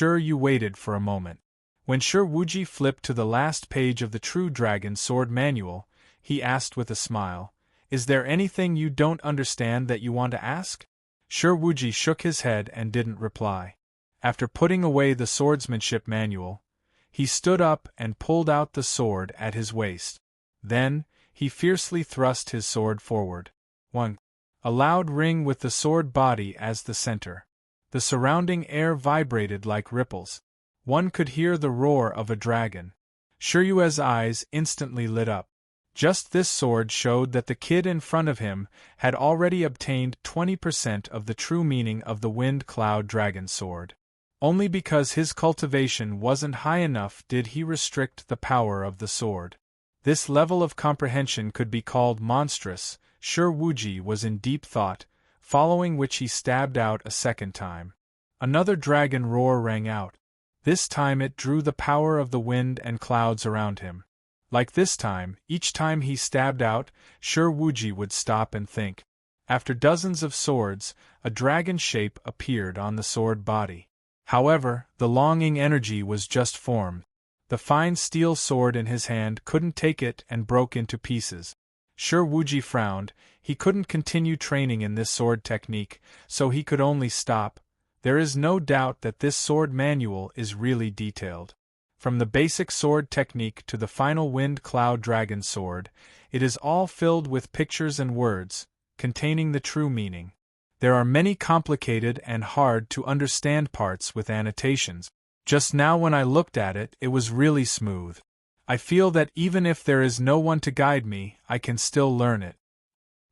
[SPEAKER 1] You waited for a moment. When Wuji flipped to the last page of the True Dragon Sword Manual, he asked with a smile, "Is there anything you don't understand that you want to ask?" Wuji shook his head and didn't reply. After putting away the swordsmanship manual, he stood up and pulled out the sword at his waist. Then, he fiercely thrust his sword forward. 1. A loud ring with the sword body as the center. The surrounding air vibrated like ripples. One could hear the roar of a dragon. Shuriwe's eyes instantly lit up. Just this sword showed that the kid in front of him had already obtained 20% of the true meaning of the Wind Cloud Dragon Sword. Only because his cultivation wasn't high enough did he restrict the power of the sword. This level of comprehension could be called monstrous. Wuji was in deep thought, following which he stabbed out a second time. Another dragon roar rang out. This time it drew the power of the wind and clouds around him. Like this time, each time he stabbed out, Wuji would stop and think. After dozens of swords, a dragon shape appeared on the sword body. However, the longing energy was just formed. The fine steel sword in his hand couldn't take it and broke into pieces. Shi Wuji frowned. He couldn't continue training in this sword technique, so he could only stop. There is no doubt that this sword manual is really detailed. From the basic sword technique to the final wind cloud dragon sword, it is all filled with pictures and words, containing the true meaning. There are many complicated and hard to understand parts with annotations. Just now when I looked at it, it was really smooth. I feel that even if there is no one to guide me, I can still learn it.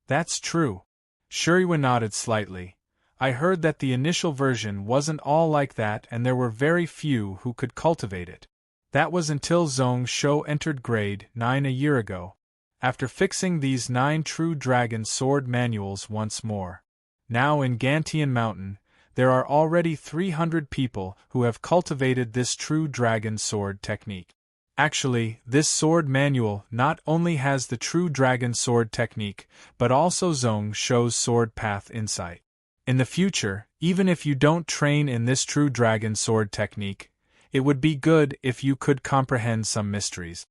[SPEAKER 1] That's true. Shuriwa nodded slightly. I heard that the initial version wasn't all like that and there were very few who could cultivate it. That was until Zhong Shou entered grade 9 a year ago. After fixing these 9 true dragon sword manuals once more. Now in Gantian Mountain, there are already 300 people who have cultivated this true dragon sword technique. Actually, this sword manual not only has the true dragon sword technique, but also Zhong Shou's sword path insight. In the future, even if you don't train in this true dragon sword technique, it would be good if you could comprehend some mysteries.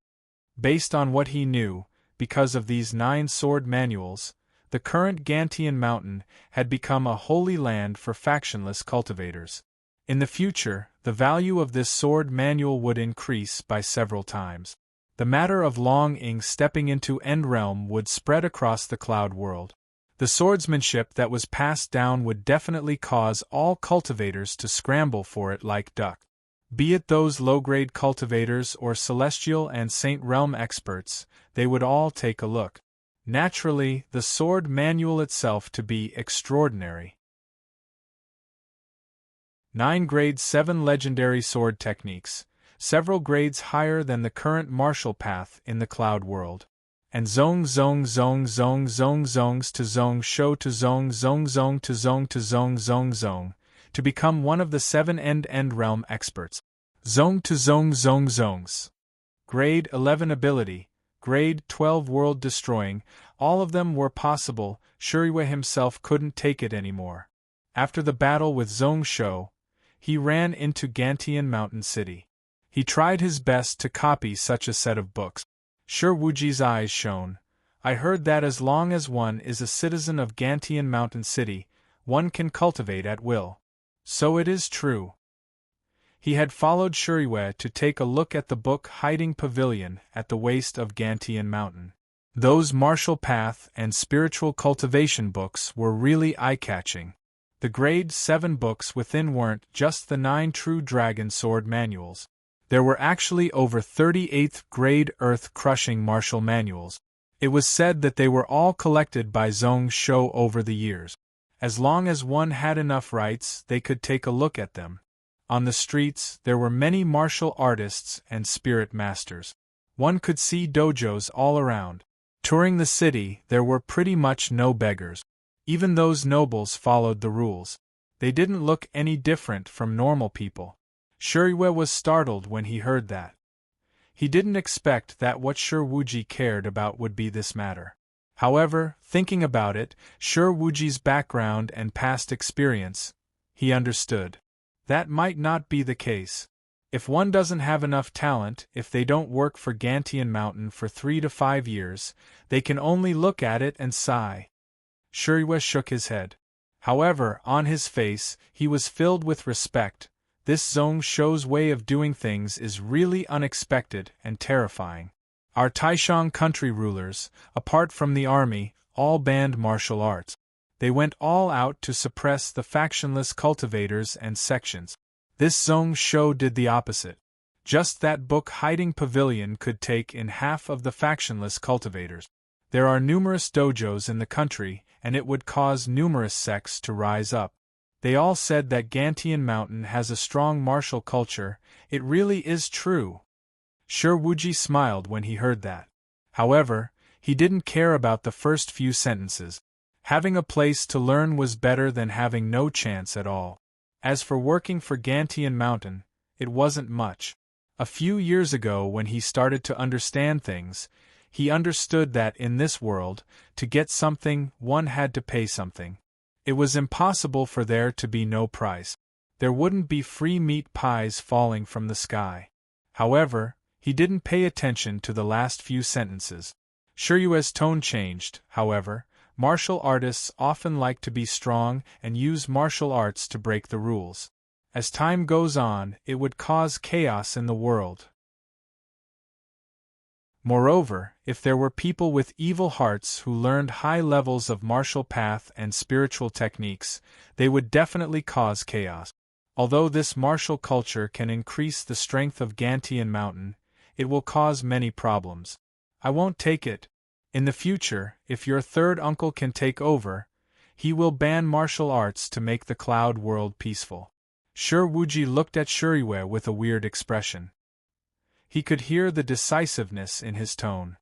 [SPEAKER 1] Based on what he knew, because of these 9 sword manuals, the current Gantian Mountain had become a holy land for factionless cultivators. In the future, the value of this sword manual would increase by several times. The matter of Long Ying stepping into End Realm would spread across the cloud world. The swordsmanship that was passed down would definitely cause all cultivators to scramble for it like duck. Be it those low-grade cultivators or celestial and saint realm experts, they would all take a look. Naturally, the sword manual itself to be extraordinary. 9 Grade 7 Legendary Sword Techniques, several grades higher than the current martial path in the cloud world. And Zong Zongs to Zong Shou to Zong Zong, to become one of the 7 End Realm experts. Zong to Zongs. Grade 11 Ability, Grade 12 World Destroying, all of them were possible. Shuriwa himself couldn't take it anymore. After the battle with Zong Shou, he ran into Gantian Mountain City. He tried his best to copy such a set of books. Shi Wuji's eyes shone. I heard that as long as one is a citizen of Gantian Mountain City, one can cultivate at will. So it is true. He had followed Shuriwa to take a look at the book Hiding Pavilion at the waist of Gantian Mountain. Those martial path and spiritual cultivation books were really eye-catching. The grade 7 books within weren't just the 9 true dragon sword manuals. There were actually over 38th grade earth-crushing martial manuals. It was said that they were all collected by Zong Shou over the years. As long as one had enough rights, they could take a look at them. On the streets, there were many martial artists and spirit masters. One could see dojos all around. Touring the city, there were pretty much no beggars. Even those nobles followed the rules. They didn't look any different from normal people. Shuriwa was startled when he heard that. He didn't expect that what Shi Wuji cared about would be this matter. However, thinking about it, Shi Wuji's background and past experience, he understood. That might not be the case. If one doesn't have enough talent, if they don't work for Gantian Mountain for 3 to 5 years, they can only look at it and sigh. Shuriwa shook his head. However, on his face, he was filled with respect. This Zong Shou's way of doing things is really unexpected and terrifying. Our Taishang country rulers, apart from the army, all banned martial arts. They went all out to suppress the factionless cultivators and sections. This Zong Shou did the opposite. Just that book Hiding Pavilion could take in half of the factionless cultivators. There are numerous dojos in the country, and it would cause numerous sects to rise up. They all said that Gantian Mountain has a strong martial culture. It really is true. Shi Wuji smiled when he heard that. However, he didn't care about the first few sentences. Having a place to learn was better than having no chance at all. As for working for Gantian Mountain, it wasn't much. A few years ago when he started to understand things, he understood that in this world, to get something, one had to pay something. It was impossible for there to be no price. there wouldn't be free meat pies falling from the sky. However, he didn't pay attention to the last few sentences. Shiryue's tone changed, however. Martial artists often like to be strong and use martial arts to break the rules. As time goes on, it would cause chaos in the world. Moreover, if there were people with evil hearts who learned high levels of martial path and spiritual techniques, they would definitely cause chaos. Although this martial culture can increase the strength of Gantian Mountain, it will cause many problems. I won't take it. In the future, if your third uncle can take over, he will ban martial arts to make the cloud world peaceful. Wuji looked at Shiryue with a weird expression. He could hear the decisiveness in his tone.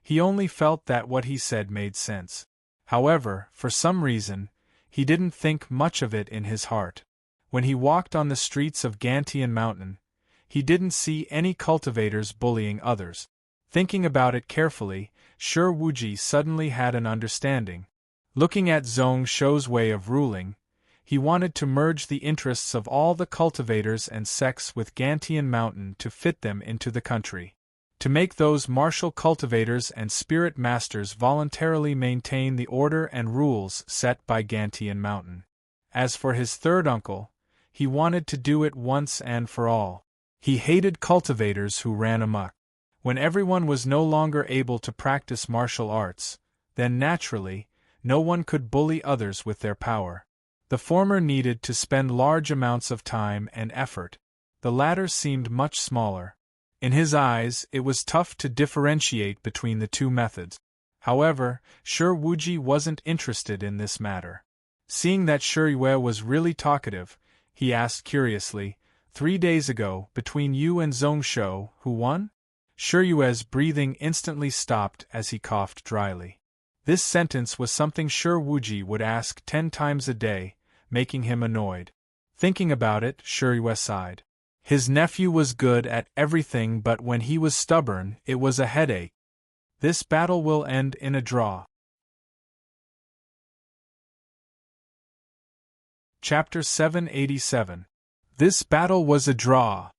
[SPEAKER 1] He only felt that what he said made sense. However, for some reason, he didn't think much of it in his heart. When he walked on the streets of Gantian Mountain, he didn't see any cultivators bullying others. Thinking about it carefully, Wuji suddenly had an understanding. Looking at Zhong Shou's way of ruling, he wanted to merge the interests of all the cultivators and sects with Gantian Mountain to fit them into the country. To make those martial cultivators and spirit masters voluntarily maintain the order and rules set by Gantian Mountain. As for his third uncle, he wanted to do it once and for all. He hated cultivators who ran amok. When everyone was no longer able to practice martial arts, then naturally, no one could bully others with their power. The former needed to spend large amounts of time and effort. The latter seemed much smaller. In his eyes, it was tough to differentiate between the two methods. However, Wuji wasn't interested in this matter. Seeing that Shiryue was really talkative, he asked curiously, 3 days ago, between you and Zhong Shou, who won? Shiryue's breathing instantly stopped as he coughed dryly. This sentence was something Wuji would ask 10 times a day, making him annoyed. Thinking about it, Shiryue sighed. His nephew was good at everything, but when he was stubborn, it was a headache. This battle will end in a draw. Chapter 787. This battle was a draw.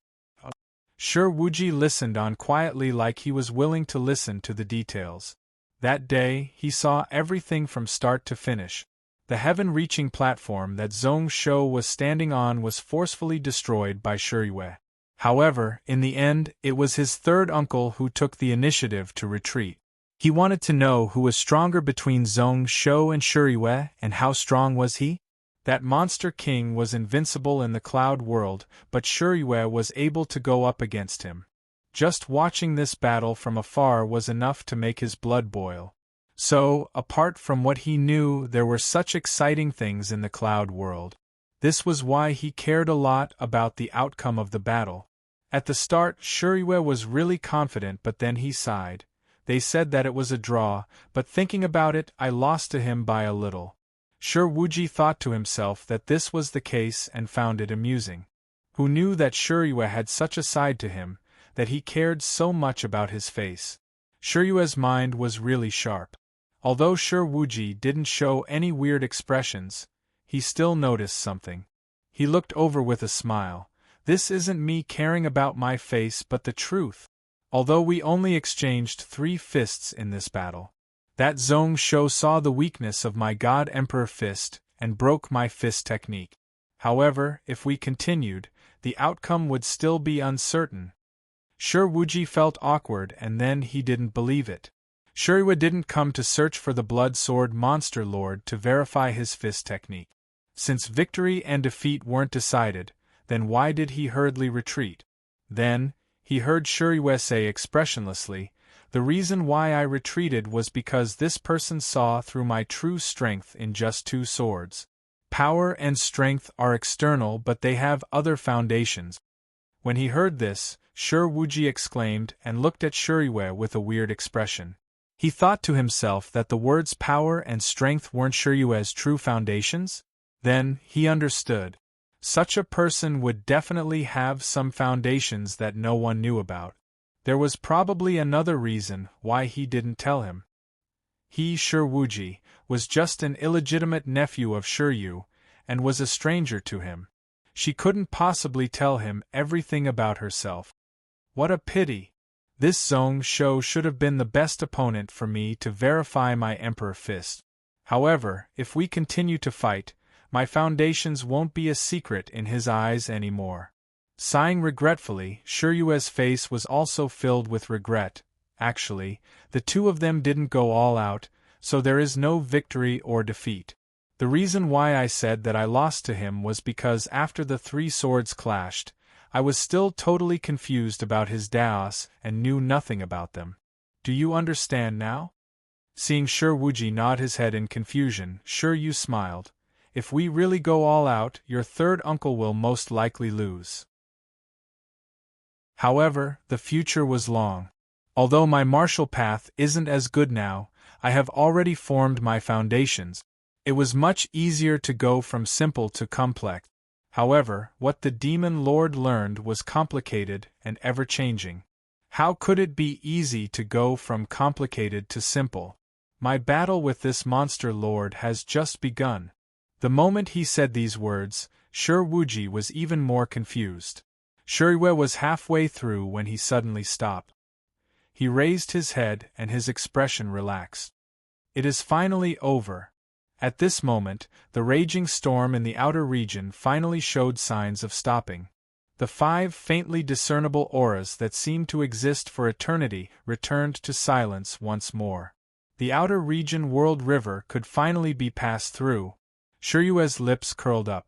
[SPEAKER 1] Wuji listened on quietly like he was willing to listen to the details. That day, he saw everything from start to finish. The heaven-reaching platform that Zhong Shou was standing on was forcefully destroyed by Shiryue. However, in the end, it was his third uncle who took the initiative to retreat. He wanted to know who was stronger between Zhong Shou and Shiryue, and how strong was he? That monster king was invincible in the cloud world, but Shiryue was able to go up against him. Just watching this battle from afar was enough to make his blood boil. So, apart from what he knew, there were such exciting things in the cloud world. This was why he cared a lot about the outcome of the battle. At the start, Shiryue was really confident, but then he sighed. They said that it was a draw, but thinking about it, I lost to him by a little. Wuji thought to himself that this was the case and found it amusing. Who knew that Shiryue had such a side to him, that he cared so much about his face? Shiryue's mind was really sharp. Although Wuji didn't show any weird expressions, he still noticed something. He looked over with a smile. This isn't me caring about my face but the truth. Although we only exchanged 3 fists in this battle, that Zhong Shou saw the weakness of my God Emperor fist and broke my fist technique. However, if we continued, the outcome would still be uncertain. Wuji felt awkward and then he didn't believe it. Shiryue didn't come to search for the Blood Sword Monster Lord to verify his fist technique. Since victory and defeat weren't decided, then why did he hurriedly retreat? Then, he heard Shiryue say expressionlessly, the reason why I retreated was because this person saw through my true strength in just 2 swords. Power and strength are external, but they have other foundations. When he heard this, Wuji exclaimed and looked at Shiryue with a weird expression. He thought to himself that the words power and strength weren't Shiryue's true foundations? Then, he understood. Such a person would definitely have some foundations that no one knew about. There was probably another reason why he didn't tell him. He, Wuji, was just an illegitimate nephew of Shiryu, and was a stranger to him. She couldn't possibly tell him everything about herself. What a pity! This Zhong Shou should have been the best opponent for me to verify my Emperor Fist. However, if we continue to fight, my foundations won't be a secret in his eyes anymore. Sighing regretfully, Shiyue's face was also filled with regret. Actually, the two of them didn't go all out, so there is no victory or defeat. The reason why I said that I lost to him was because after the three swords clashed, I was still totally confused about his Daos and knew nothing about them. Do you understand now? Seeing Shi Wuji nod his head in confusion, Shi smiled. If we really go all out, your third uncle will most likely lose. However, the future was long. Although my martial path isn't as good now, I have already formed my foundations. It was much easier to go from simple to complex. However, what the Demon Lord learned was complicated and ever-changing. How could it be easy to go from complicated to simple? My battle with this monster lord has just begun. The moment he said these words, Shi Wuji was even more confused. Shiyue was halfway through when he suddenly stopped. He raised his head and his expression relaxed. It is finally over. At this moment, the raging storm in the outer region finally showed signs of stopping. The 5 faintly discernible auras that seemed to exist for eternity returned to silence once more. The outer region world river could finally be passed through. Shiyue's lips curled up.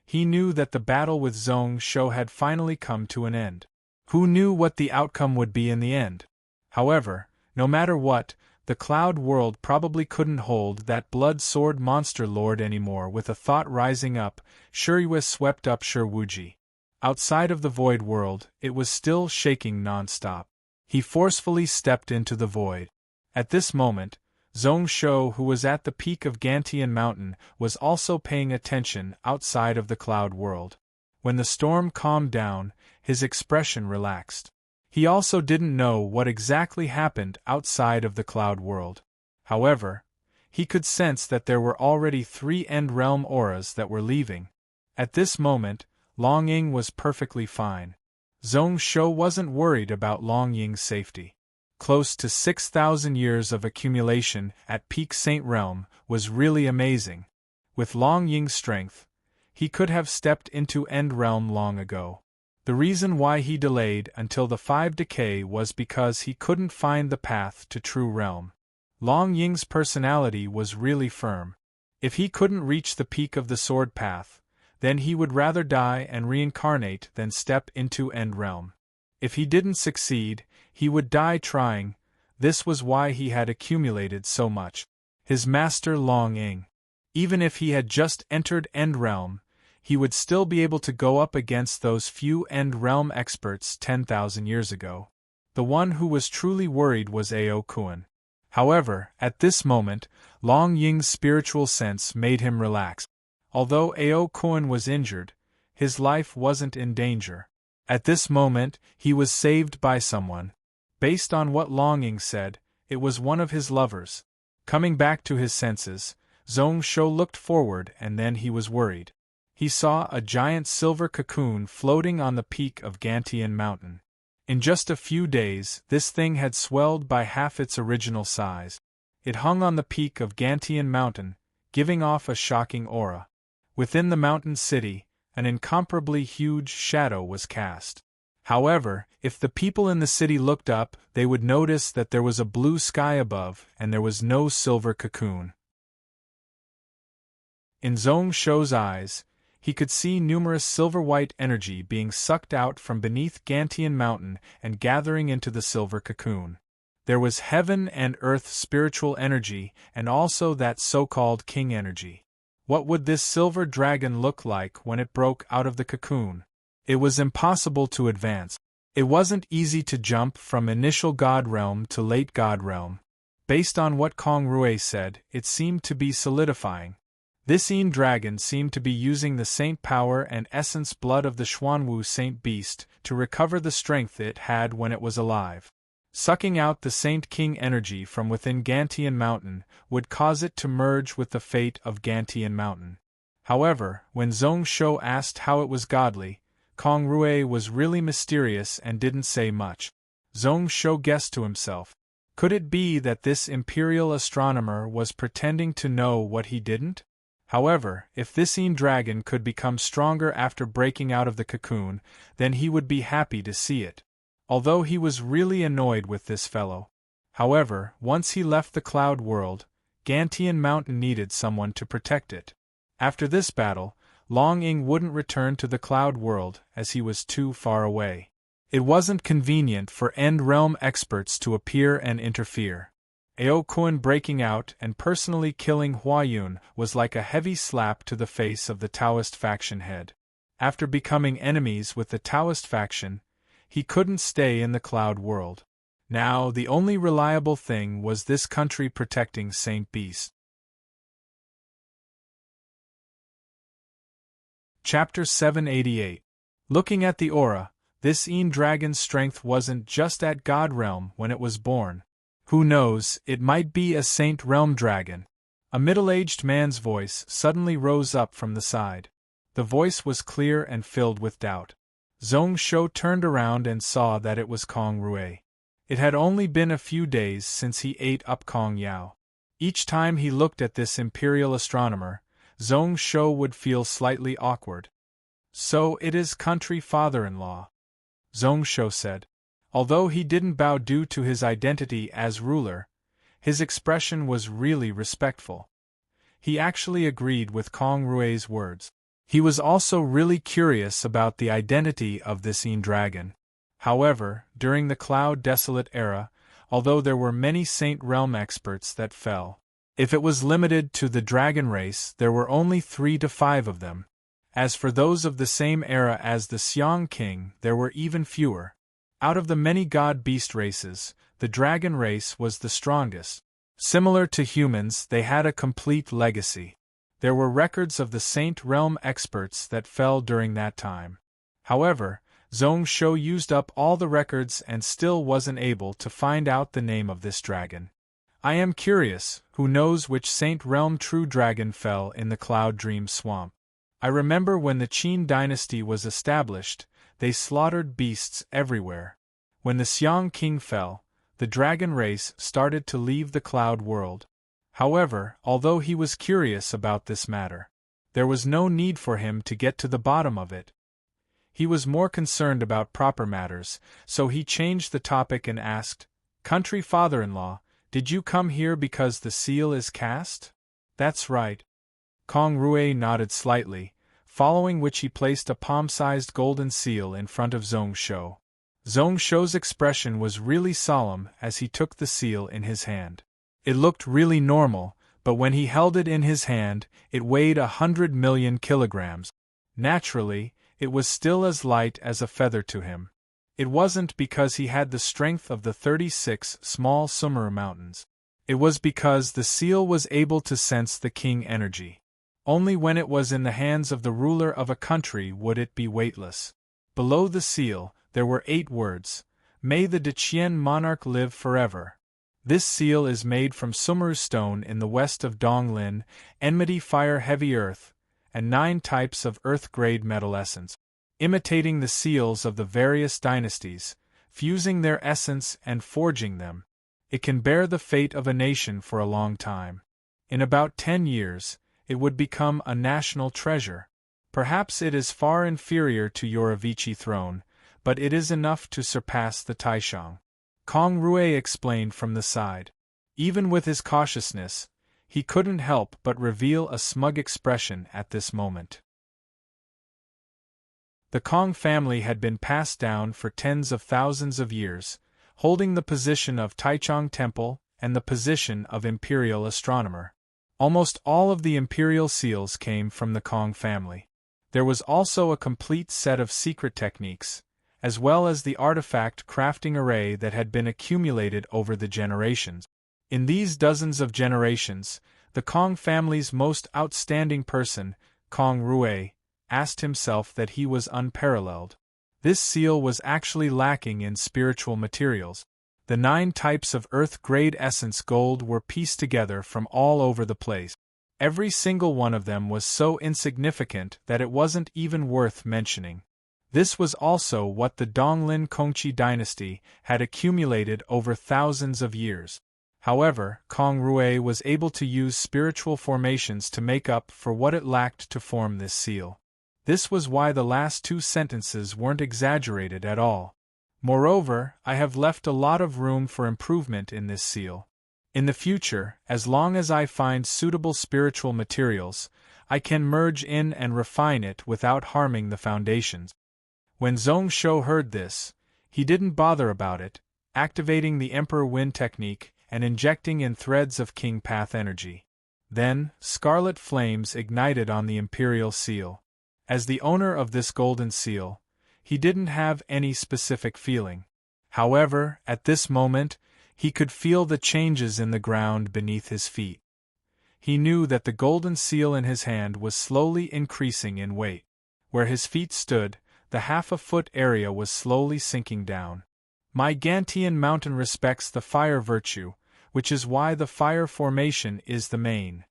[SPEAKER 1] He knew that the battle with Zhong Shou had finally come to an end. Who knew what the outcome would be in the end? However, no matter what, the Cloud World probably couldn't hold that blood sword monster lord anymore. With a thought rising up, Shiyue swept up Shi Wuji. Outside of the void world, it was still shaking non-stop. He forcefully stepped into the void. At this moment, Zhong Shou, who was at the peak of Gantian Mountain, was also paying attention outside of the Cloud World. When the storm calmed down, his expression relaxed. He also didn't know what exactly happened outside of the Cloud World. However, he could sense that there were already 3 End Realm auras that were leaving. At this moment, Long Ying was perfectly fine. Zhong Shou wasn't worried about Long Ying's safety. Close to 6,000 years of accumulation at peak Saint Realm was really amazing. With Long Ying's strength, he could have stepped into End Realm long ago. The reason why he delayed until the 5 decay was because he couldn't find the path to True Realm. Long Ying's personality was really firm. If he couldn't reach the peak of the sword path, then he would rather die and reincarnate than step into End Realm. If he didn't succeed, he would die trying. This was why he had accumulated so much. His master Long Ying. Even if he had just entered End Realm, he would still be able to go up against those few End Realm experts 10,000 years ago. The one who was truly worried was Ao Kuan. However, at this moment, Long Ying's spiritual sense made him relax. Although Ao Kuan was injured, his life wasn't in danger. At this moment, he was saved by someone. Based on what Long Ying said, it was one of his lovers. Coming back to his senses, Zhong Shou looked forward and then he was worried. He saw a giant silver cocoon floating on the peak of Gantian Mountain. In just a few days, this thing had swelled by half its original size. It hung on the peak of Gantian Mountain, giving off a shocking aura. Within the mountain city, an incomparably huge shadow was cast. However, if the people in the city looked up, they would notice that there was a blue sky above and there was no silver cocoon. In Zhong Shou's eyes, he could see numerous silver-white energy being sucked out from beneath Gantian Mountain and gathering into the silver cocoon. There was heaven and earth spiritual energy and also that so-called king energy. What would this silver dragon look like when it broke out of the cocoon? It was impossible to advance. It wasn't easy to jump from initial God Realm to late God Realm. Based on what Kong Rui said, it seemed to be solidifying. This Yin dragon seemed to be using the saint power and essence blood of the Xuanwu saint beast to recover the strength it had when it was alive. Sucking out the Saint King energy from within Gantian Mountain would cause it to merge with the fate of Gantian Mountain. However, when Zhong Shou asked how it was godly, Kong Rui was really mysterious and didn't say much. Zhong Shou guessed to himself. Could it be that this imperial astronomer was pretending to know what he didn't? However, if this dragon could become stronger after breaking out of the cocoon, then he would be happy to see it. Although he was really annoyed with this fellow. However, once he left the cloud world, Gantian Mountain needed someone to protect it. After this battle, Long Ying wouldn't return to the cloud world as he was too far away. It wasn't convenient for End Realm experts to appear and interfere. Ao Kun breaking out and personally killing Hua Yun was like a heavy slap to the face of the Taoist faction head. After becoming enemies with the Taoist faction, he couldn't stay in the cloud world. Now the only reliable thing was this country protecting Saint Beast. Chapter 788. Looking at the aura, this dragon's strength wasn't just at God Realm when it was born. Who knows, it might be a Saint Realm dragon. A middle-aged man's voice suddenly rose up from the side. The voice was clear and filled with doubt. Zhong Shou turned around and saw that it was Kong Rui. It had only been a few days since he ate up Kong Yao. Each time he looked at this imperial astronomer, Zhong Shou would feel slightly awkward. So it is country father-in-law, Zhong Shou said. Although he didn't bow due to his identity as ruler, his expression was really respectful. He actually agreed with Kong Rui's words. He was also really curious about the identity of this dragon. However, during the Cloud Desolate era, although there were many Saint Realm experts that fell, if it was limited to the dragon race, there were only 3 to 5 of them. As for those of the same era as the Xiang King, there were even fewer. Out of the many god-beast races, the dragon race was the strongest. Similar to humans, they had a complete legacy. There were records of the Saint Realm experts that fell during that time. However, Zhong Shou used up all the records and still wasn't able to find out the name of this dragon. I am curious, who knows which Saint Realm true dragon fell in the Cloud Dream Swamp? I remember when the Qin dynasty was established, they slaughtered beasts everywhere. When the Xiang King fell, the dragon race started to leave the cloud world. However, although he was curious about this matter, there was no need for him to get to the bottom of it. He was more concerned about proper matters, so he changed the topic and asked, "Country father-in-law, did you come here because the seal is cast?" "That's right." Kong Rui nodded slightly, following which he placed a palm-sized golden seal in front of Zhong Shou. Zhong Shou's expression was really solemn as he took the seal in his hand. It looked really normal, but when he held it in his hand, it weighed 100 million kilograms. Naturally, it was still as light as a feather to him. It wasn't because he had the strength of the 36 small Sumeru mountains. It was because the seal was able to sense the king energy. Only when it was in the hands of the ruler of a country would it be weightless. Below the seal, there were 8 words, "May the Deqian monarch live forever." This seal is made from Sumeru stone in the west of Donglin, enmity fire heavy earth, and 9 types of earth-grade metal essence. Imitating the seals of the various dynasties, fusing their essence and forging them, it can bear the fate of a nation for a long time. In about 10 years, it would become a national treasure. Perhaps it is far inferior to your Avicii throne, but it is enough to surpass the Taishang. Kong Rui explained from the side. Even with his cautiousness, he couldn't help but reveal a smug expression at this moment. The Kong family had been passed down for tens of thousands of years, holding the position of Taichung Temple and the position of Imperial Astronomer. Almost all of the Imperial seals came from the Kong family. There was also a complete set of secret techniques, as well as the artifact crafting array that had been accumulated over the generations. In these dozens of generations, the Kong family's most outstanding person, Kong Rui, asked himself that he was unparalleled. This seal was actually lacking in spiritual materials. The 9 types of earth-grade essence gold were pieced together from all over the place. Every single one of them was so insignificant that it wasn't even worth mentioning. This was also what the Donglin Kongqi dynasty had accumulated over thousands of years. However, Kong Rui was able to use spiritual formations to make up for what it lacked to form this seal. This was why the last two sentences weren't exaggerated at all. Moreover, I have left a lot of room for improvement in this seal. In the future, as long as I find suitable spiritual materials, I can merge in and refine it without harming the foundations. When Zhongshou heard this, he didn't bother about it, activating the Emperor Wind technique and injecting in threads of King Path energy. Then, scarlet flames ignited on the Imperial Seal. As the owner of this golden seal, he didn't have any specific feeling. However, at this moment, he could feel the changes in the ground beneath his feet. He knew that the golden seal in his hand was slowly increasing in weight. Where his feet stood, the half-a-foot area was slowly sinking down. My Gantian mountain respects the fire virtue, which is why the fire formation is the main.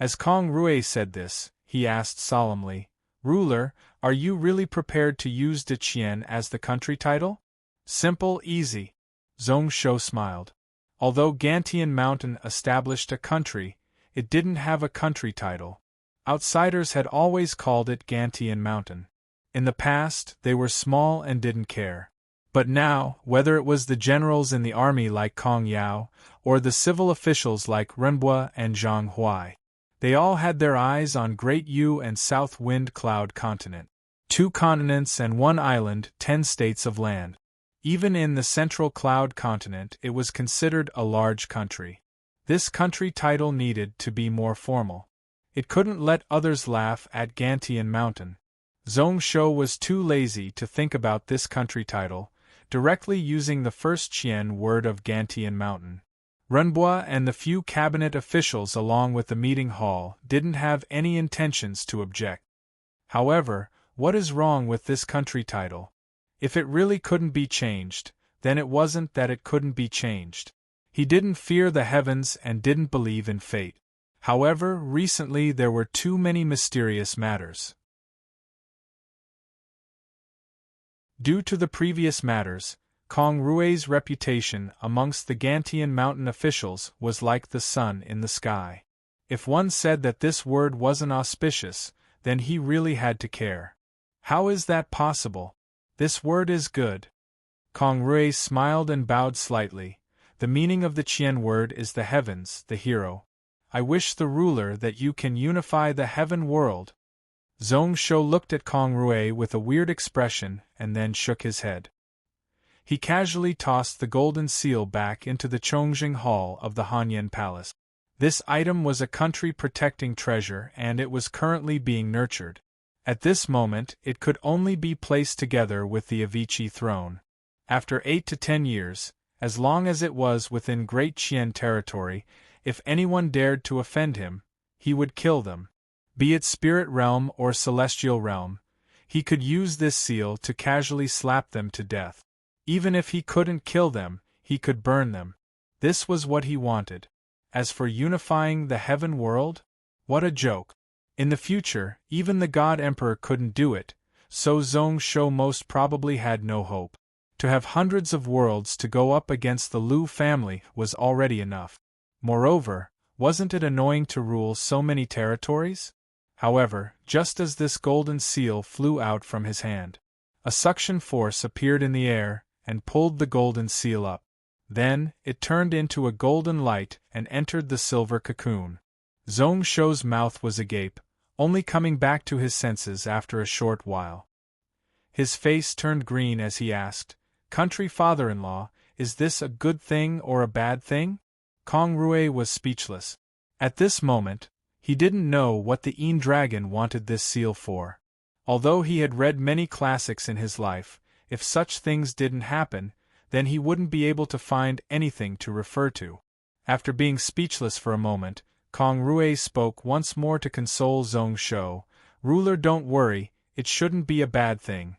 [SPEAKER 1] As Kong Rui said this, he asked solemnly, "Ruler, are you really prepared to use De Qian as the country title?" "Simple, easy." Zhongshou smiled. Although Gantian Mountain established a country, it didn't have a country title. Outsiders had always called it Gantian Mountain. In the past, they were small and didn't care. But now, whether it was the generals in the army like Kong Yao, or the civil officials like Renbua and Zhang Huai, they all had their eyes on Great Yu and South Wind Cloud Continent. 2 continents and 1 island, 10 states of land. Even in the Central Cloud Continent it was considered a large country. This country title needed to be more formal. It couldn't let others laugh at Gantian Mountain. Zhongshou was too lazy to think about this country title, directly using the first Qian word of Gantian Mountain. Renbua and the few cabinet officials along with the meeting hall didn't have any intentions to object. However, what is wrong with this country title? If it really couldn't be changed, then it wasn't that it couldn't be changed. He didn't fear the heavens and didn't believe in fate. However, recently there were too many mysterious matters. Due to the previous matters, Kong Rui's reputation amongst the Gantian Mountain officials was like the sun in the sky. If one said that this word wasn't auspicious, then he really had to care. How is that possible? This word is good. Kong Rui smiled and bowed slightly. The meaning of the Qian word is the heavens, the hero. I wish the ruler that you can unify the heaven world. Zhongshou looked at Kong Rui with a weird expression and then shook his head. He casually tossed the golden seal back into the Chongqing Hall of the Hanyan Palace. This item was a country-protecting treasure and it was currently being nurtured. At this moment, it could only be placed together with the Avici throne. After 8 to 10 years, as long as it was within Great Qian territory, if anyone dared to offend him, he would kill them. Be it spirit realm or celestial realm, he could use this seal to casually slap them to death. Even if he couldn't kill them, he could burn them. This was what he wanted. As for unifying the heaven world, what a joke. In the future, even the God Emperor couldn't do it, so Zhongshou most probably had no hope. To have hundreds of worlds to go up against the Liu family was already enough. Moreover, wasn't it annoying to rule so many territories? However, just as this golden seal flew out from his hand, a suction force appeared in the air and pulled the golden seal up. Then, it turned into a golden light and entered the silver cocoon. Zhongshou's mouth was agape, only coming back to his senses after a short while. His face turned green as he asked, "Country father-in-law, is this a good thing or a bad thing?" Kong Rui was speechless. At this moment, he didn't know what the Een Dragon wanted this seal for. Although he had read many classics in his life, if such things didn't happen, then he wouldn't be able to find anything to refer to. After being speechless for a moment, Kong Rui spoke once more to console Zhongshou. "Ruler, don't worry, it shouldn't be a bad thing.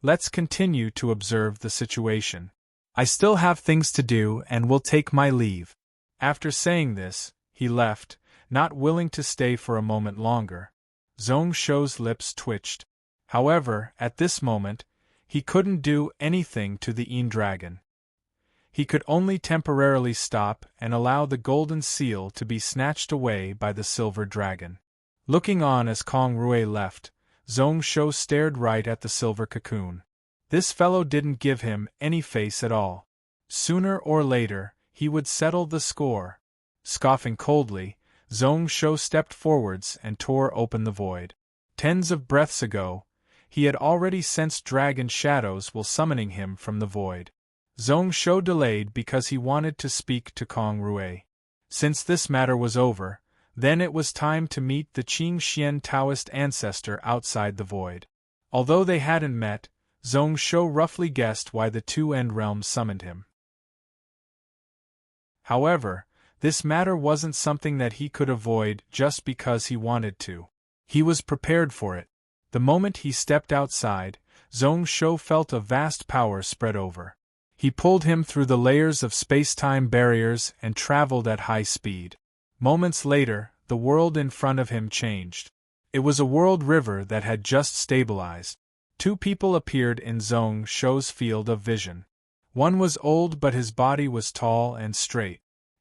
[SPEAKER 1] Let's continue to observe the situation. I still have things to do and will take my leave." After saying this, he left, not willing to stay for a moment longer. Zhong Shou's lips twitched. However, at this moment, he couldn't do anything to the Yin dragon. He could only temporarily stop and allow the golden seal to be snatched away by the silver dragon. Looking on as Kong Rui left, Zhong Shou stared right at the silver cocoon. This fellow didn't give him any face at all. Sooner or later, he would settle the score. Scoffing coldly, Zhong Shou stepped forwards and tore open the void. Tens of breaths ago, he had already sensed dragon shadows while summoning him from the void. Zhong Shou delayed because he wanted to speak to Kong Rui. Since this matter was over, then it was time to meet the Qing Xian Taoist ancestor outside the void. Although they hadn't met, Zhong Shou roughly guessed why the two End Realms summoned him. However, this matter wasn't something that he could avoid just because he wanted to. He was prepared for it. The moment he stepped outside, Zhong Shou felt a vast power spread over. He pulled him through the layers of space-time barriers and traveled at high speed. Moments later, the world in front of him changed. It was a world river that had just stabilized. Two people appeared in Zhong Shou's field of vision. One was old, but his body was tall and straight.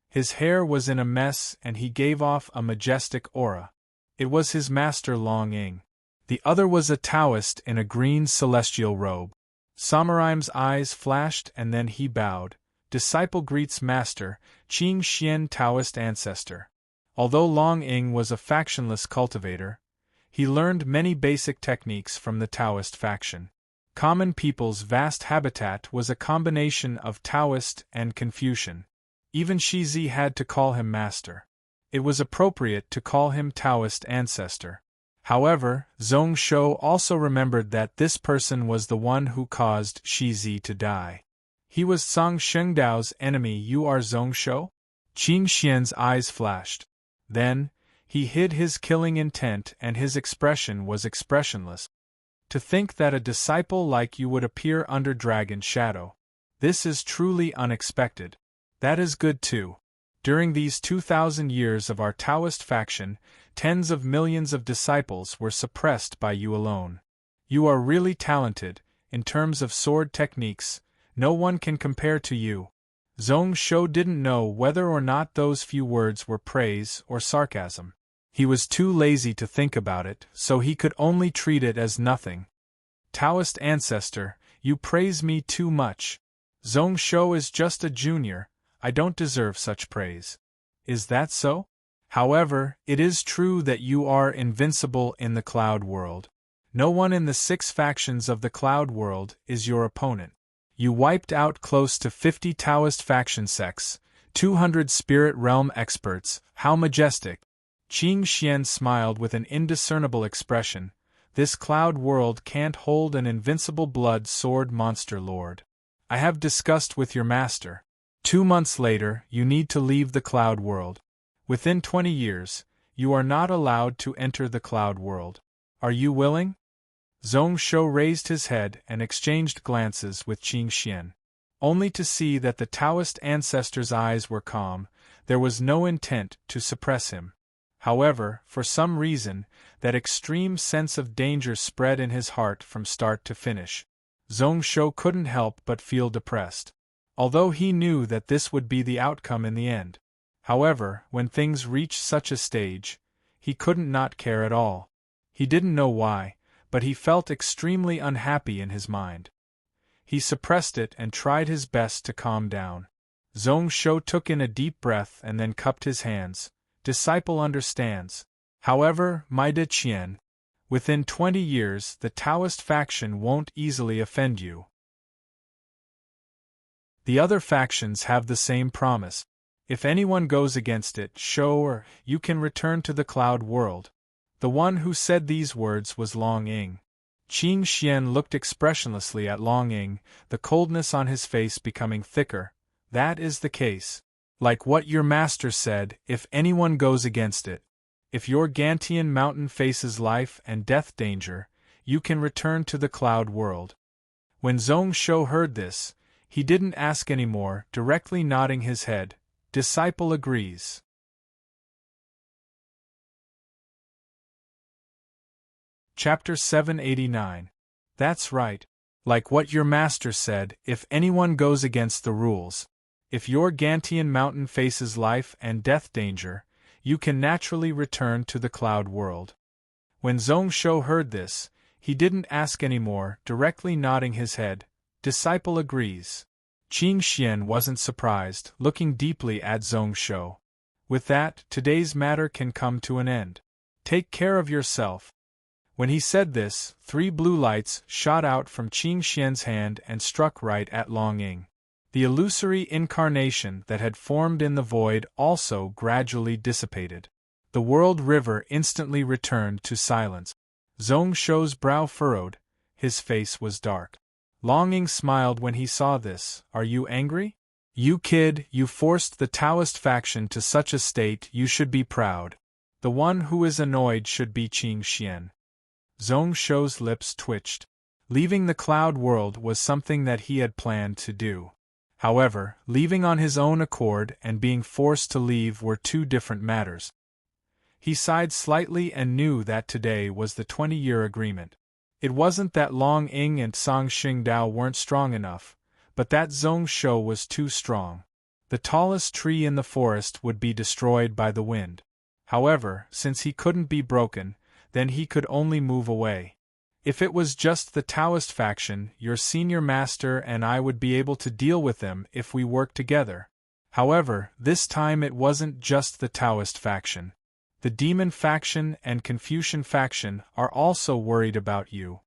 [SPEAKER 1] His hair was in a mess and he gave off a majestic aura. It was his master Long Ying. The other was a Taoist in a green celestial robe. Samuraim's eyes flashed and then he bowed. Disciple greets master, Qing Xian Taoist ancestor. Although Long Ying was a factionless cultivator, he learned many basic techniques from the Taoist faction. Common people's vast habitat was a combination of Taoist and Confucian. Even Shizi had to call him master. It was appropriate to call him Taoist ancestor. However, Zhong Shou also remembered that this person was the one who caused Shizi to die. He was Song Shengdao's enemy. You are Zhong Shou? Qing Xian's eyes flashed. Then, he hid his killing intent and his expression was expressionless. To think that a disciple like you would appear under dragon shadow. This is truly unexpected. That is good too. During these 2,000 years of our Taoist faction, tens of millions of disciples were suppressed by you alone. You are really talented. In terms of sword techniques, no one can compare to you. Zhong Shou didn't know whether or not those few words were praise or sarcasm. He was too lazy to think about it, so he could only treat it as nothing. Taoist ancestor, you praise me too much. Zhong Shou is just a junior. I don't deserve such praise. Is that so? However, it is true that you are invincible in the Cloud World. No one in the 6 factions of the Cloud World is your opponent. You wiped out close to 50 Taoist faction sects, 200 Spirit Realm experts. How majestic! Qing Xian smiled with an indiscernible expression. This Cloud World can't hold an invincible blood sword monster lord. I have discussed with your master. 2 months later, you need to leave the Cloud World. Within 20 years, you are not allowed to enter the Cloud World. Are you willing? Zhong Shou raised his head and exchanged glances with Qing Xian. Only to see that the Taoist ancestor's eyes were calm, there was no intent to suppress him. However, for some reason, that extreme sense of danger spread in his heart from start to finish. Zhong Shou couldn't help but feel depressed. Although he knew that this would be the outcome in the end. However, when things reached such a stage, he couldn't not care at all. He didn't know why, but he felt extremely unhappy in his mind. He suppressed it and tried his best to calm down. Zhong Shou took in a deep breath and then cupped his hands. Disciple understands. However, my De Qian, within 20 years the Taoist faction won't easily offend you. The other factions have the same promise. If anyone goes against it, you can return to the Cloud World. The one who said these words was Long Ying. Qing Xian looked expressionlessly at Long Ying, the coldness on his face becoming thicker. That is the case. Like what your master said, if anyone goes against it. If your Gantian mountain faces life and death danger, you can return to the Cloud World. When Zhong Shou heard this, he didn't ask any more, directly nodding his head. Disciple agrees. Chapter 789. That's right. Like what your master said, if anyone goes against the rules, if your Gantian mountain faces life and death danger, you can naturally return to the cloud world. When Zhongsho heard this, he didn't ask any more, directly nodding his head. Disciple agrees. Qing Xian wasn't surprised, looking deeply at Zhongsho. With that, today's matter can come to an end. Take care of yourself. When he said this, 3 blue lights shot out from Qing Xian's hand and struck right at Long Ying. The illusory incarnation that had formed in the void also gradually dissipated. The world river instantly returned to silence. Zhongsho's brow furrowed, his face was dark. Long Ying smiled when he saw this. Are you angry? You kid, you forced the Taoist faction to such a state, you should be proud. The one who is annoyed should be Qing Xian. Zhongsho's lips twitched. Leaving the cloud world was something that he had planned to do. However, leaving on his own accord and being forced to leave were 2 different matters. He sighed slightly and knew that today was the 20-year agreement. It wasn't that Long Ying and Song Xingdao weren't strong enough, but that Zhongsho was too strong. The tallest tree in the forest would be destroyed by the wind. However, since he couldn't be broken, then he could only move away. If it was just the Taoist faction, your senior master and I would be able to deal with them if we worked together. However, this time it wasn't just the Taoist faction. The Demon faction and Confucian faction are also worried about you.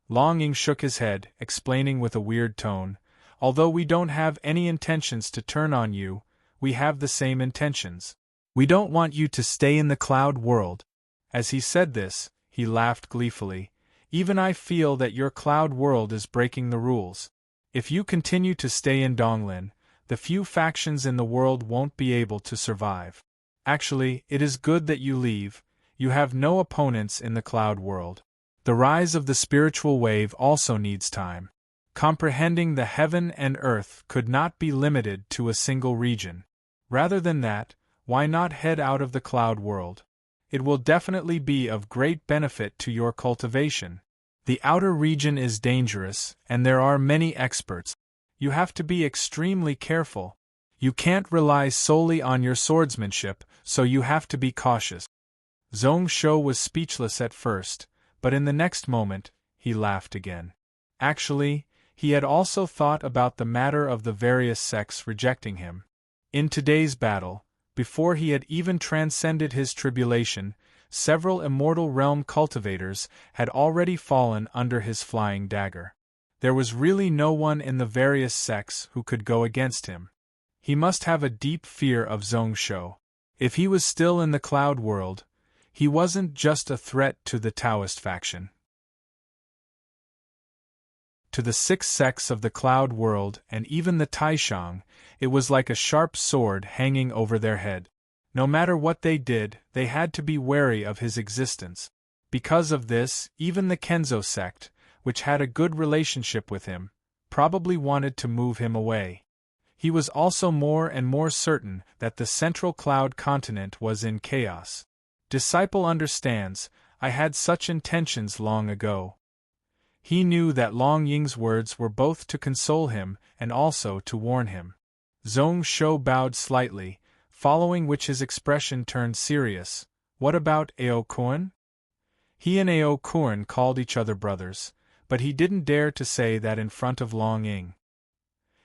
[SPEAKER 1] Long Ying shook his head, explaining with a weird tone, although we don't have any intentions to turn on you, we have the same intentions. We don't want you to stay in the cloud world. As he said this, he laughed gleefully. Even I feel that your cloud world is breaking the rules. If you continue to stay in Donglin, the few factions in the world won't be able to survive. Actually, it is good that you leave. You have no opponents in the cloud world. The rise of the spiritual wave also needs time. Comprehending the heaven and earth could not be limited to a single region. Rather than that, why not head out of the cloud world? It will definitely be of great benefit to your cultivation. The outer region is dangerous, and there are many experts. You have to be extremely careful. You can't rely solely on your swordsmanship, so you have to be cautious. Zhongsho was speechless at first, but in the next moment, he laughed again. Actually, he had also thought about the matter of the various sects rejecting him. In today's battle, before he had even transcended his tribulation, several immortal realm cultivators had already fallen under his flying dagger. There was really no one in the various sects who could go against him. He must have a deep fear of Zhongsho. If he was still in the cloud world, he wasn't just a threat to the Taoist faction. To the 6 sects of the cloud world and even the Taishang, it was like a sharp sword hanging over their head. No matter what they did, they had to be wary of his existence. Because of this, even the Kenzo sect, which had a good relationship with him, probably wanted to move him away. He was also more and more certain that the central cloud continent was in chaos. Disciple understands, I had such intentions long ago. He knew that Long Ying's words were both to console him and also to warn him. Zhongsho bowed slightly, following which his expression turned serious. What about Ao Kuan? He and Ao Kuan called each other brothers, but he didn't dare to say that in front of Long Ying.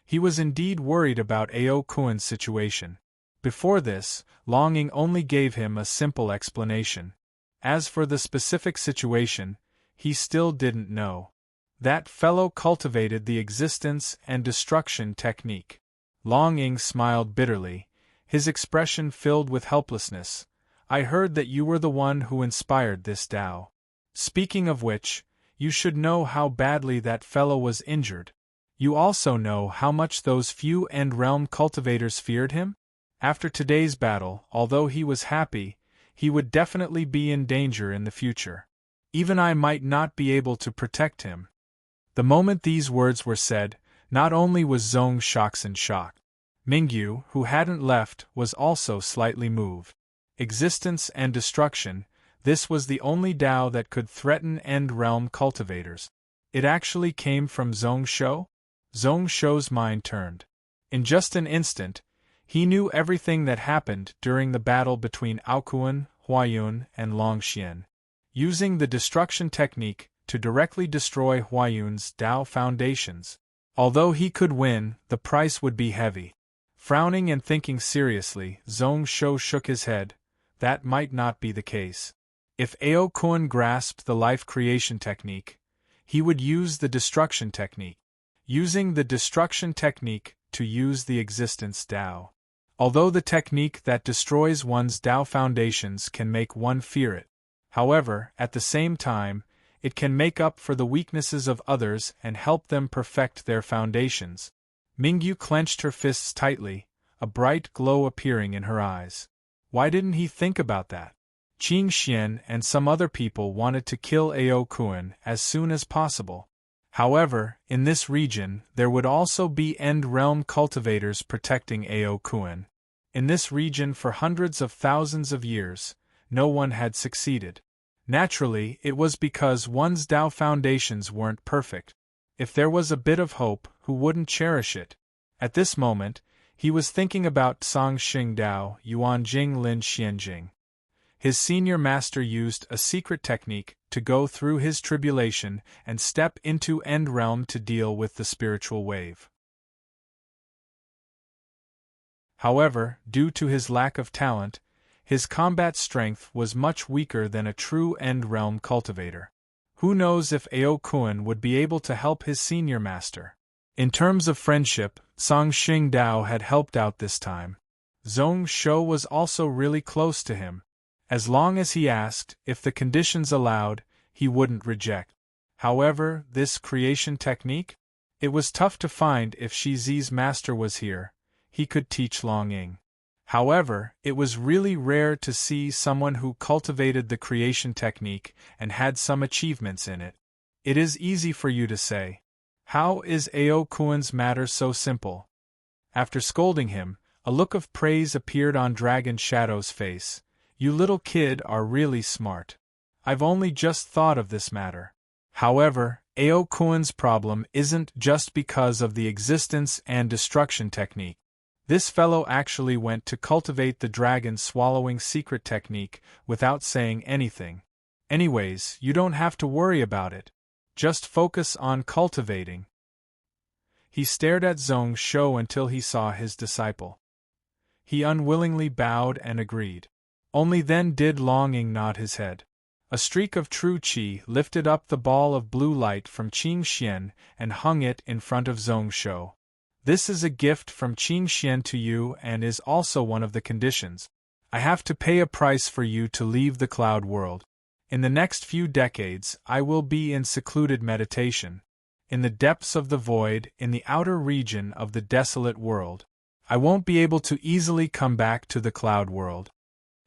[SPEAKER 1] He was indeed worried about Ao Kuan's situation. Before this, Long Ying only gave him a simple explanation. As for the specific situation, he still didn't know. That fellow cultivated the existence and destruction technique. Long Ying smiled bitterly, his expression filled with helplessness. I heard that you were the one who inspired this Tao. Speaking of which, you should know how badly that fellow was injured. You also know how much those few end-realm cultivators feared him? After today's battle, although he was happy, he would definitely be in danger in the future. Even I might not be able to protect him. The moment these words were said, not only was Zhongsho shocked. Mingyu, who hadn't left, was also slightly moved. Existence and destruction, This was the only Tao that could threaten End Realm cultivators. It actually came from Zhong Shou? Zhong Shou's mind turned. In just an instant, he knew everything that happened during the battle between Aokuan, Huayun, and Longxian. Using the destruction technique to directly destroy Huayun's Tao foundations. Although he could win, the price would be heavy. Frowning and thinking seriously, Zhong Shou shook his head. That might not be the case. If Aokuan grasped the life creation technique, he would use the destruction technique. Using the destruction technique to use the existence Tao. Although the technique that destroys one's Tao foundations can make one fear it. However, at the same time, it can make up for the weaknesses of others and help them perfect their foundations. Mingyu clenched her fists tightly, a bright glow appearing in her eyes. Why didn't he think about that? Qing Xian and some other people wanted to kill Aokuan as soon as possible. However, in this region, there would also be End Realm cultivators protecting Aokuan. In this region for hundreds of thousands of years, no one had succeeded. Naturally, it was because one's Tao foundations weren't perfect. If there was a bit of hope, who wouldn't cherish it? At this moment, he was thinking about Song Xing Dao Yuanjing Lin Xianjing. His senior master used a secret technique to go through his tribulation and step into End Realm to deal with the spiritual wave. However, due to his lack of talent, his combat strength was much weaker than a true End Realm cultivator. Who knows if Aokuan would be able to help his senior master? In terms of friendship, Song Xing Dao had helped out this time. Zhong Shou was also really close to him. As long as he asked, if the conditions allowed, he wouldn't reject. However, this creation technique? It was tough to find if Shi Zi's master was here. He could teach Long Ying. However, it was really rare to see someone who cultivated the creation technique and had some achievements in it. It is easy for you to say. How is Aokuan's matter so simple? After scolding him, a look of praise appeared on Dragon Shadow's face. You little kid are really smart. I've only just thought of this matter. However, Aokuan's problem isn't just because of the existence and destruction technique. This fellow actually went to cultivate the dragon swallowing secret technique without saying anything. Anyways, you don't have to worry about it. Just focus on cultivating. He stared at Zhong Shou until he saw his disciple. He unwillingly bowed and agreed. Only then did Long Ying nod his head. A streak of true qi lifted up the ball of blue light from Qing Xian and hung it in front of Zhong Shou. This is a gift from Qing Xian to you and is also one of the conditions. I have to pay a price for you to leave the cloud world. In the next few decades, I will be in secluded meditation. In the depths of the void, in the outer region of the desolate world. I won't be able to easily come back to the cloud world.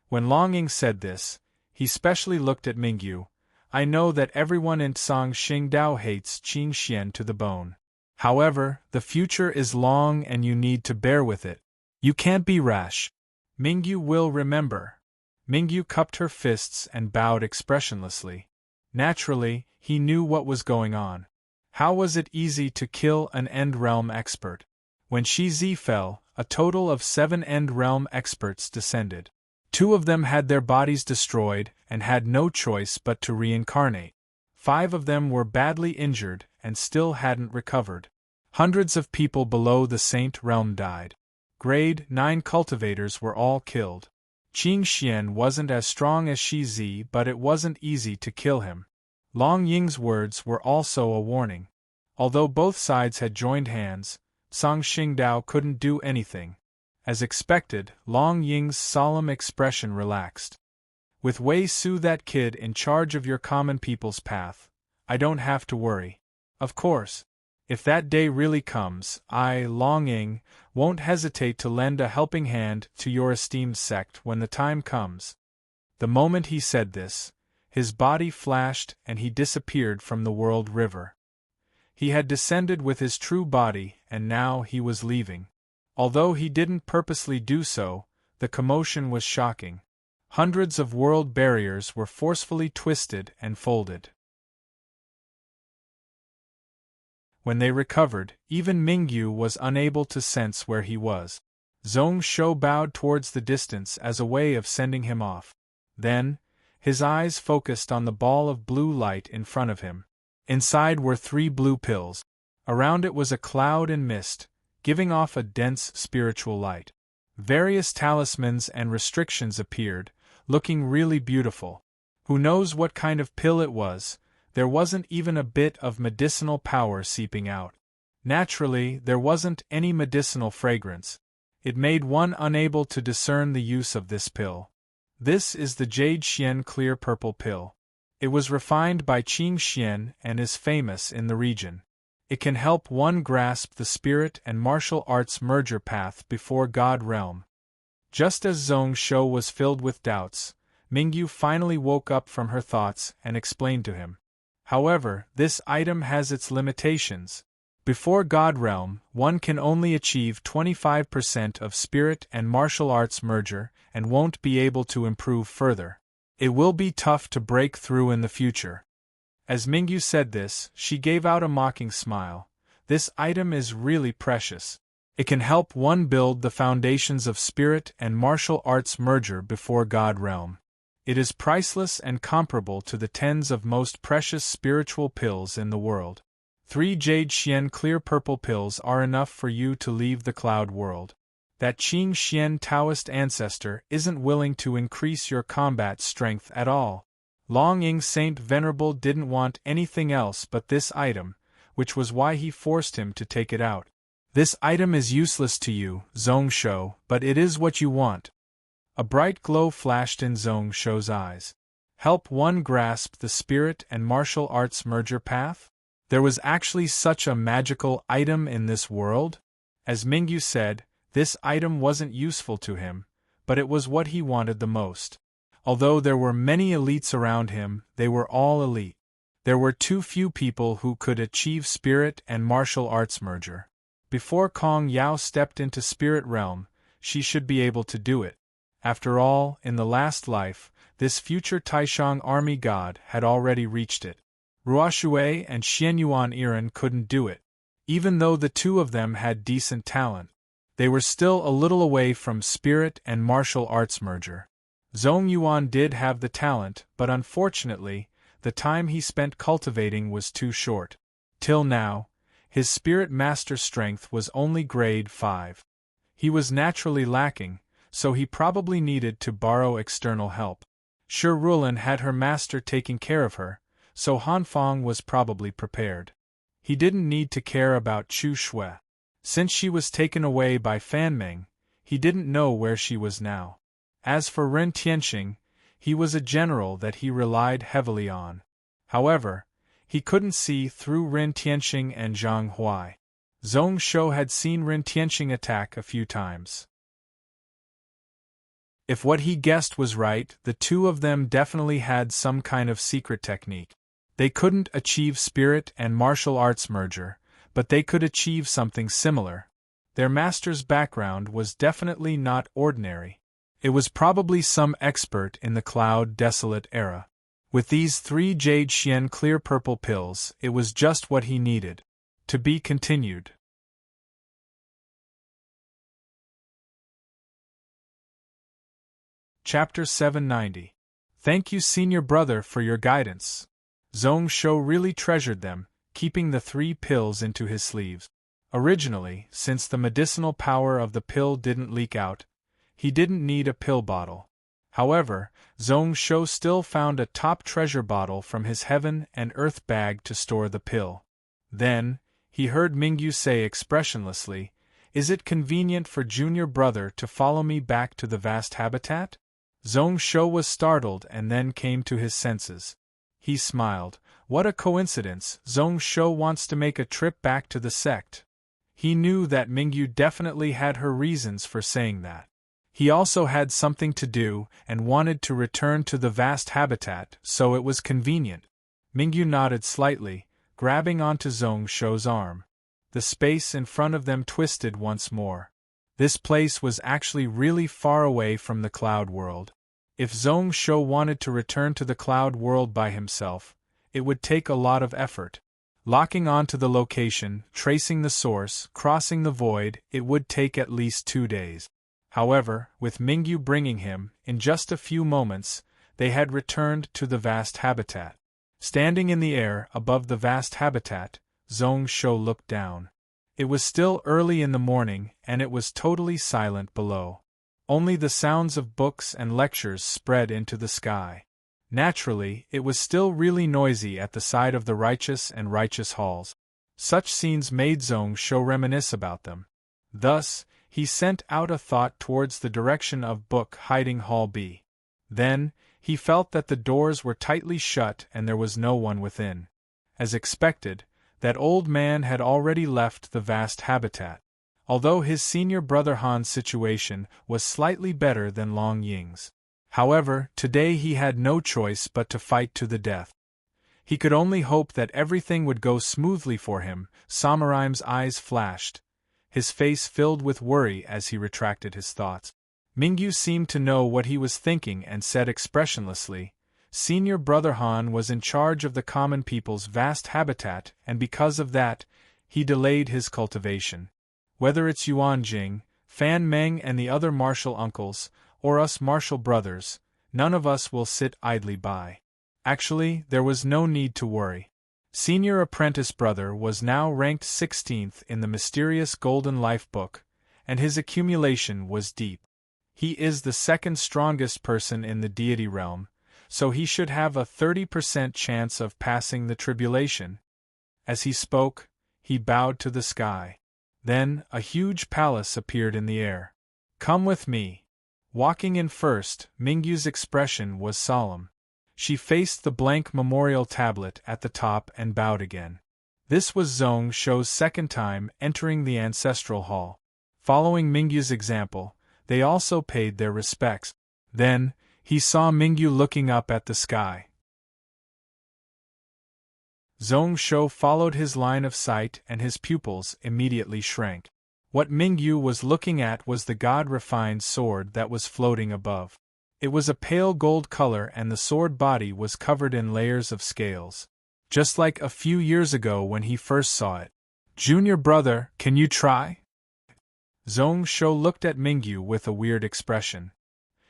[SPEAKER 1] When Long Ying said this, he specially looked at Mingyu. I know that everyone in Song Xing Dao hates Qing Xian to the bone. However, the future is long and you need to bear with it. You can't be rash. Mingyu will remember. Mingyu cupped her fists and bowed expressionlessly. Naturally, he knew what was going on. How was it easy to kill an End Realm expert? When Shi Zi fell, a total of 7 End Realm experts descended. 2 of them had their bodies destroyed and had no choice but to reincarnate. 5 of them were badly injured and still hadn't recovered. Hundreds of people below the Saint Realm died. Grade 9 cultivators were all killed. Qing Xian wasn't as strong as Shi Zi, but it wasn't easy to kill him. Long Ying's words were also a warning. Although both sides had joined hands, Song Xing Dao couldn't do anything. As expected, Long Ying's solemn expression relaxed. With Wei Su that kid in charge of your common people's path, I don't have to worry. Of course. If that day really comes, I, Long Ying, won't hesitate to lend a helping hand to your esteemed sect when the time comes. The moment he said this, his body flashed and he disappeared from the world river. He had descended with his true body and now he was leaving. Although he didn't purposely do so, the commotion was shocking. Hundreds of world barriers were forcefully twisted and folded. When they recovered, even Mingyu was unable to sense where he was. Zhong Shou bowed towards the distance as a way of sending him off. Then, his eyes focused on the ball of blue light in front of him. Inside were 3 blue pills. Around it was a cloud and mist, giving off a dense spiritual light. Various talismans and restrictions appeared, looking really beautiful. Who knows what kind of pill it was? There wasn't even a bit of medicinal power seeping out. Naturally, there wasn't any medicinal fragrance. It made one unable to discern the use of this pill. This is the Jade Xian Clear Purple Pill. It was refined by Qing Xian and is famous in the region. It can help one grasp the spirit and martial arts merger path before God realm. Just as Zhong Shou was filled with doubts, Mingyu finally woke up from her thoughts and explained to him. However, this item has its limitations. Before God realm, one can only achieve 25% of spirit and martial arts merger and won't be able to improve further. It will be tough to break through in the future. As Mingyu said this, she gave out a mocking smile. This item is really precious. It can help one build the foundations of spirit and martial arts merger before God realm. It is priceless and comparable to the tens of most precious spiritual pills in the world. 3 Jade Xian Clear Purple Pills are enough for you to leave the cloud world. That Qing Xian Taoist ancestor isn't willing to increase your combat strength at all. Long Ying Saint Venerable didn't want anything else but this item, which was why he forced him to take it out. This item is useless to you, Zhong Shou, but it is what you want. A bright glow flashed in Zhong Shou's eyes. Help one grasp the spirit and martial arts merger path? There was actually such a magical item in this world? As Mingyu said, this item wasn't useful to him, but it was what he wanted the most. Although there were many elites around him, they were all elite. There were too few people who could achieve spirit and martial arts merger. Before Kong Yao stepped into spirit realm, she should be able to do it. After all, in the last life, this future Taishang army god had already reached it. Ruoshui and Xianyuan Iran couldn't do it. Even though the two of them had decent talent, they were still a little away from spirit and martial arts merger. Zhong Yuan did have the talent, but unfortunately, the time he spent cultivating was too short. Till now, his spirit master strength was only grade 5. He was naturally lacking, so he probably needed to borrow external help. Shi Rulin had her master taking care of her, so Han Feng was probably prepared. He didn't need to care about Chu Shui. Since she was taken away by Fan Meng, he didn't know where she was now. As for Ren Tianxing, he was a general that he relied heavily on. However, he couldn't see through Ren Tianxing and Zhang Huai. Zhong Shou had seen Ren Tianxing attack a few times. If what he guessed was right, the two of them definitely had some kind of secret technique. They couldn't achieve spirit and martial arts merger, but they could achieve something similar. Their master's background was definitely not ordinary. It was probably some expert in the Cloud Desolate era. With these 3 Jade Xian Clear Purple Pills, it was just what he needed. To be continued. Chapter 790. Thank you, Senior Brother, for your guidance. Zhong Shou really treasured them, keeping the 3 pills into his sleeves. Originally, since the medicinal power of the pill didn't leak out, he didn't need a pill bottle. However, Zhong Shou still found a top treasure bottle from his heaven and earth bag to store the pill. Then, he heard Mingyu say expressionlessly, "Is it convenient for Junior Brother to follow me back to the vast habitat?" Zhong Shou was startled and then came to his senses. He smiled. What a coincidence, Zhong Shou wants to make a trip back to the sect. He knew that Mingyu definitely had her reasons for saying that. He also had something to do and wanted to return to the vast habitat, so it was convenient. Mingyu nodded slightly, grabbing onto Zhong Shou's arm. The space in front of them twisted once more. This place was actually really far away from the cloud world. If Zhong Shou wanted to return to the cloud world by himself, it would take a lot of effort. Locking onto the location, tracing the source, crossing the void, it would take at least 2 days. However, with Mingyu bringing him, in just a few moments, they had returned to the vast habitat. Standing in the air above the vast habitat, Zhong Shou looked down. It was still early in the morning, and it was totally silent below. Only the sounds of books and lectures spread into the sky. Naturally, it was still really noisy at the side of the righteous and righteous halls. Such scenes made Zhong Shou reminisce about them. Thus, he sent out a thought towards the direction of Book Hiding Hall B. Then, he felt that the doors were tightly shut and there was no one within. As expected, that old man had already left the vast habitat. Although his senior brother Han's situation was slightly better than Long Ying's. However, today he had no choice but to fight to the death. He could only hope that everything would go smoothly for him. Samuraim's eyes flashed, his face filled with worry as he retracted his thoughts. Mingyu seemed to know what he was thinking and said expressionlessly, "Senior brother Han was in charge of the common people's vast habitat, and because of that, he delayed his cultivation. Whether it's Yuan Jing, Fan Meng and the other martial uncles, or us martial brothers, none of us will sit idly by." Actually, there was no need to worry. Senior apprentice brother was now ranked 16th in the mysterious Golden Life book, and his accumulation was deep. He is the second strongest person in the deity realm, so he should have a 30% chance of passing the tribulation. As he spoke, he bowed to the sky. Then, a huge palace appeared in the air. "Come with me." Walking in first, Mingyu's expression was solemn. She faced the blank memorial tablet at the top and bowed again. This was Zhong Shou's second time entering the ancestral hall. Following Mingyu's example, they also paid their respects. Then, he saw Mingyu looking up at the sky. Zhong Shou followed his line of sight and his pupils immediately shrank. What Mingyu was looking at was the god-refined sword that was floating above. It was a pale gold color and the sword body was covered in layers of scales. Just like a few years ago when he first saw it. "Junior brother, can you try?" Zhong Shou looked at Mingyu with a weird expression.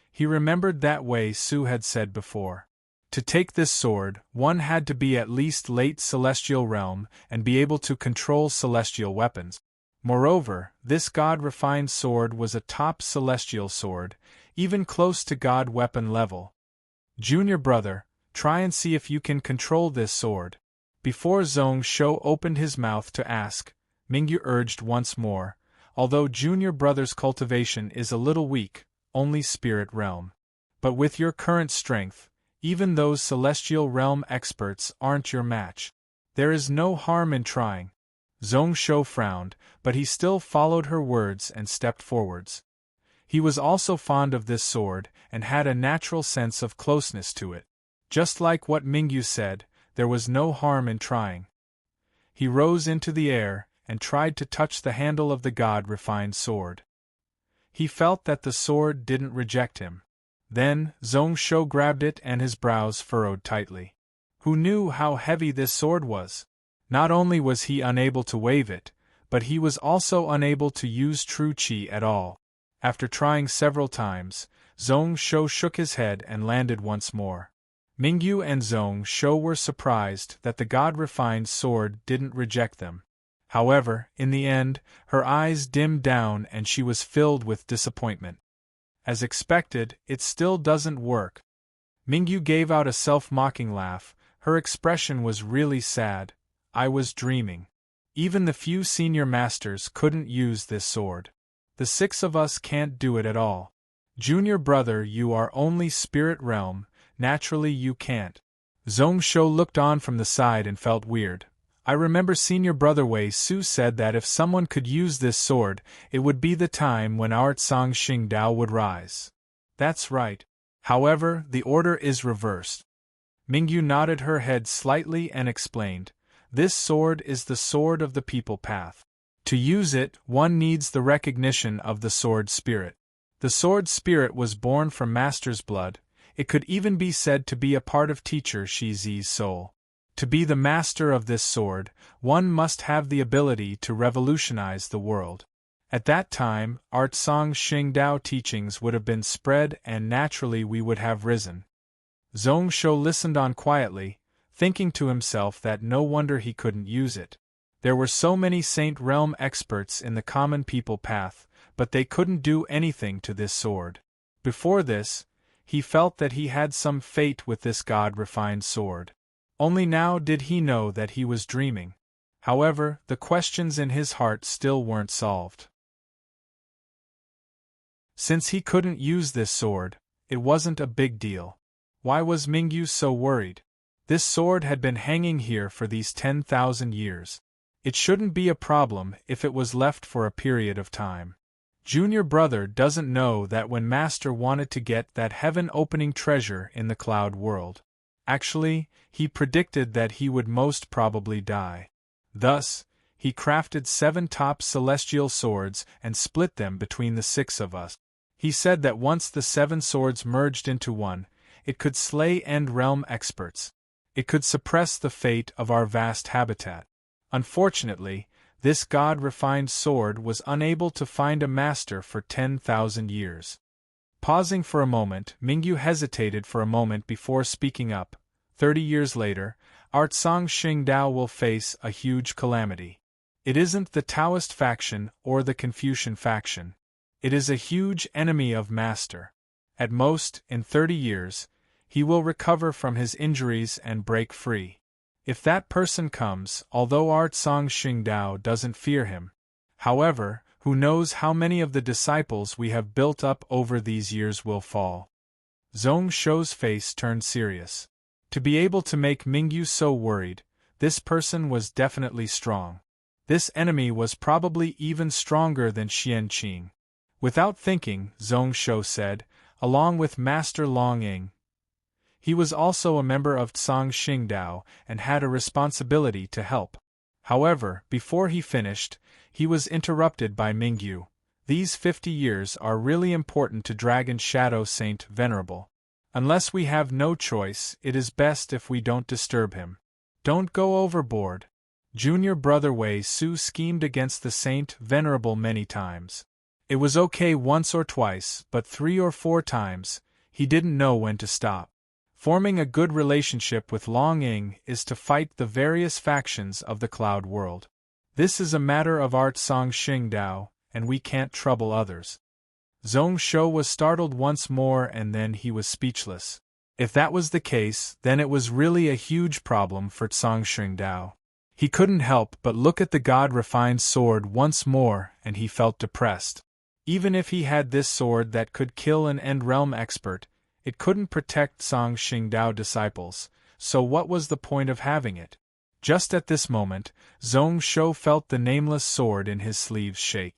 [SPEAKER 1] He remembered that Wei Su had said before. To take this sword, one had to be at least late celestial realm and be able to control celestial weapons. Moreover, this god-refined sword was a top celestial sword, even close to god weapon level. "Junior brother, try and see if you can control this sword." Before Zhong Shou opened his mouth to ask, Mingyu urged once more, "Although junior brother's cultivation is a little weak, only spirit realm. But with your current strength, even those celestial realm experts aren't your match. There is no harm in trying." Zhong Shou frowned, but he still followed her words and stepped forwards. He was also fond of this sword, and had a natural sense of closeness to it. Just like what Mingyu said, there was no harm in trying. He rose into the air, and tried to touch the handle of the god-refined sword. He felt that the sword didn't reject him. Then, Zhong Shou grabbed it and his brows furrowed tightly. Who knew how heavy this sword was? Not only was he unable to wave it, but he was also unable to use true qi at all. After trying several times, Zhong Shou shook his head and landed once more. Mingyu and Zhong Shou were surprised that the god-refined sword didn't reject them. However, in the end, her eyes dimmed down and she was filled with disappointment. As expected, it still doesn't work. Mingyu gave out a self-mocking laugh. Her expression was really sad. "I was dreaming. Even the few senior masters couldn't use this sword. The 6 of us can't do it at all. Junior brother, you are only spirit realm, naturally you can't." Zhong Shou looked on from the side and felt weird. "I remember senior brother Wei Su said that if someone could use this sword, it would be the time when our Tsang Xing Dao would rise." "That's right. However, the order is reversed." Mingyu nodded her head slightly and explained, "This sword is the sword of the people path. To use it, one needs the recognition of the sword spirit. The sword spirit was born from master's blood, It could even be said to be a part of teacher Shizi's soul. To be the master of this sword, one must have the ability to revolutionize the world. At that time, Art Song Xingdao teachings would have been spread and naturally we would have risen. Zhong Shou listened on quietly, thinking to himself that no wonder he couldn't use it. There were so many Saint Realm experts in the common people path, but they couldn't do anything to this sword. Before this, he felt that he had some fate with this God-refined sword. Only now did he know that he was dreaming. However, the questions in his heart still weren't solved. Since he couldn't use this sword, it wasn't a big deal. Why was Mingyu so worried? This sword had been hanging here for these 10,000 years. It shouldn't be a problem if it was left for a period of time. Junior brother doesn't know that when Master wanted to get that heaven-opening treasure in the cloud world. Actually, he predicted that he would most probably die. Thus, he crafted 7 top celestial swords and split them between the 6 of us. He said that once the 7 swords merged into one, it could slay end realm experts. It could suppress the fate of our vast habitat. Unfortunately, this God-refined sword was unable to find a master for 10,000 years. Pausing for a moment, Mingyu hesitated for a moment before speaking up. 30 years later, Art Song Xingdao will face a huge calamity. It isn't the Taoist faction or the Confucian faction. It is a huge enemy of Master. At most, in 30 years, he will recover from his injuries and break free. If that person comes, although Art Song Xingdao doesn't fear him. However, who knows how many of the disciples we have built up over these years will fall. Zhong Shou's face turned serious. To be able to make Mingyu so worried, this person was definitely strong. This enemy was probably even stronger than Xianqing. Without thinking, Zhong Shou said, along with Master Long Ying. He was also a member of Song Xingdao and had a responsibility to help. However, before he finished, he was interrupted by Mingyu. These 50 years are really important to Dragon Shadow Saint Venerable. Unless we have no choice, it is best if we don't disturb him. Don't go overboard. Junior brother Wei Su schemed against the Saint Venerable many times. It was okay once or twice, but 3 or 4 times, he didn't know when to stop. Forming a good relationship with Long Ying is to fight the various factions of the cloud world. This is a matter of Art Song Xingdao, and we can't trouble others. Zhong Shou was startled once more and then he was speechless. If that was the case, then it was really a huge problem for Song Xingdao. He couldn't help but look at the God-refined sword once more and he felt depressed. Even if he had this sword that could kill an end realm expert, it couldn't protect Song Xingdao disciples, so what was the point of having it? Just at this moment, Zhong Shou felt the nameless sword in his sleeves shake.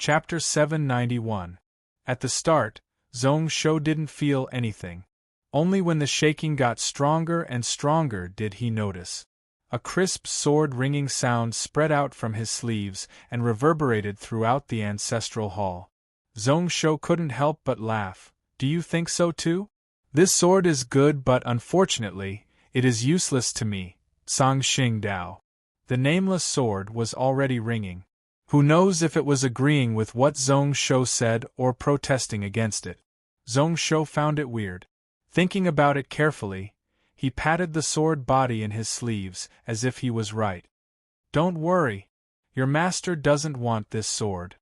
[SPEAKER 1] Chapter 791. At the start, Zhong Shou didn't feel anything. Only when the shaking got stronger and stronger did he notice. A crisp sword-ringing sound spread out from his sleeves and reverberated throughout the ancestral hall. Zhong Shou couldn't help but laugh. Do you think so too? This sword is good but unfortunately, it is useless to me, Song Xingdao. The nameless sword was already ringing. Who knows if it was agreeing with what Zhong Shou said or protesting against it. Zhong Shou found it weird. Thinking about it carefully, he patted the sword body in his sleeves as if he was right. Don't worry. Your master doesn't want this sword.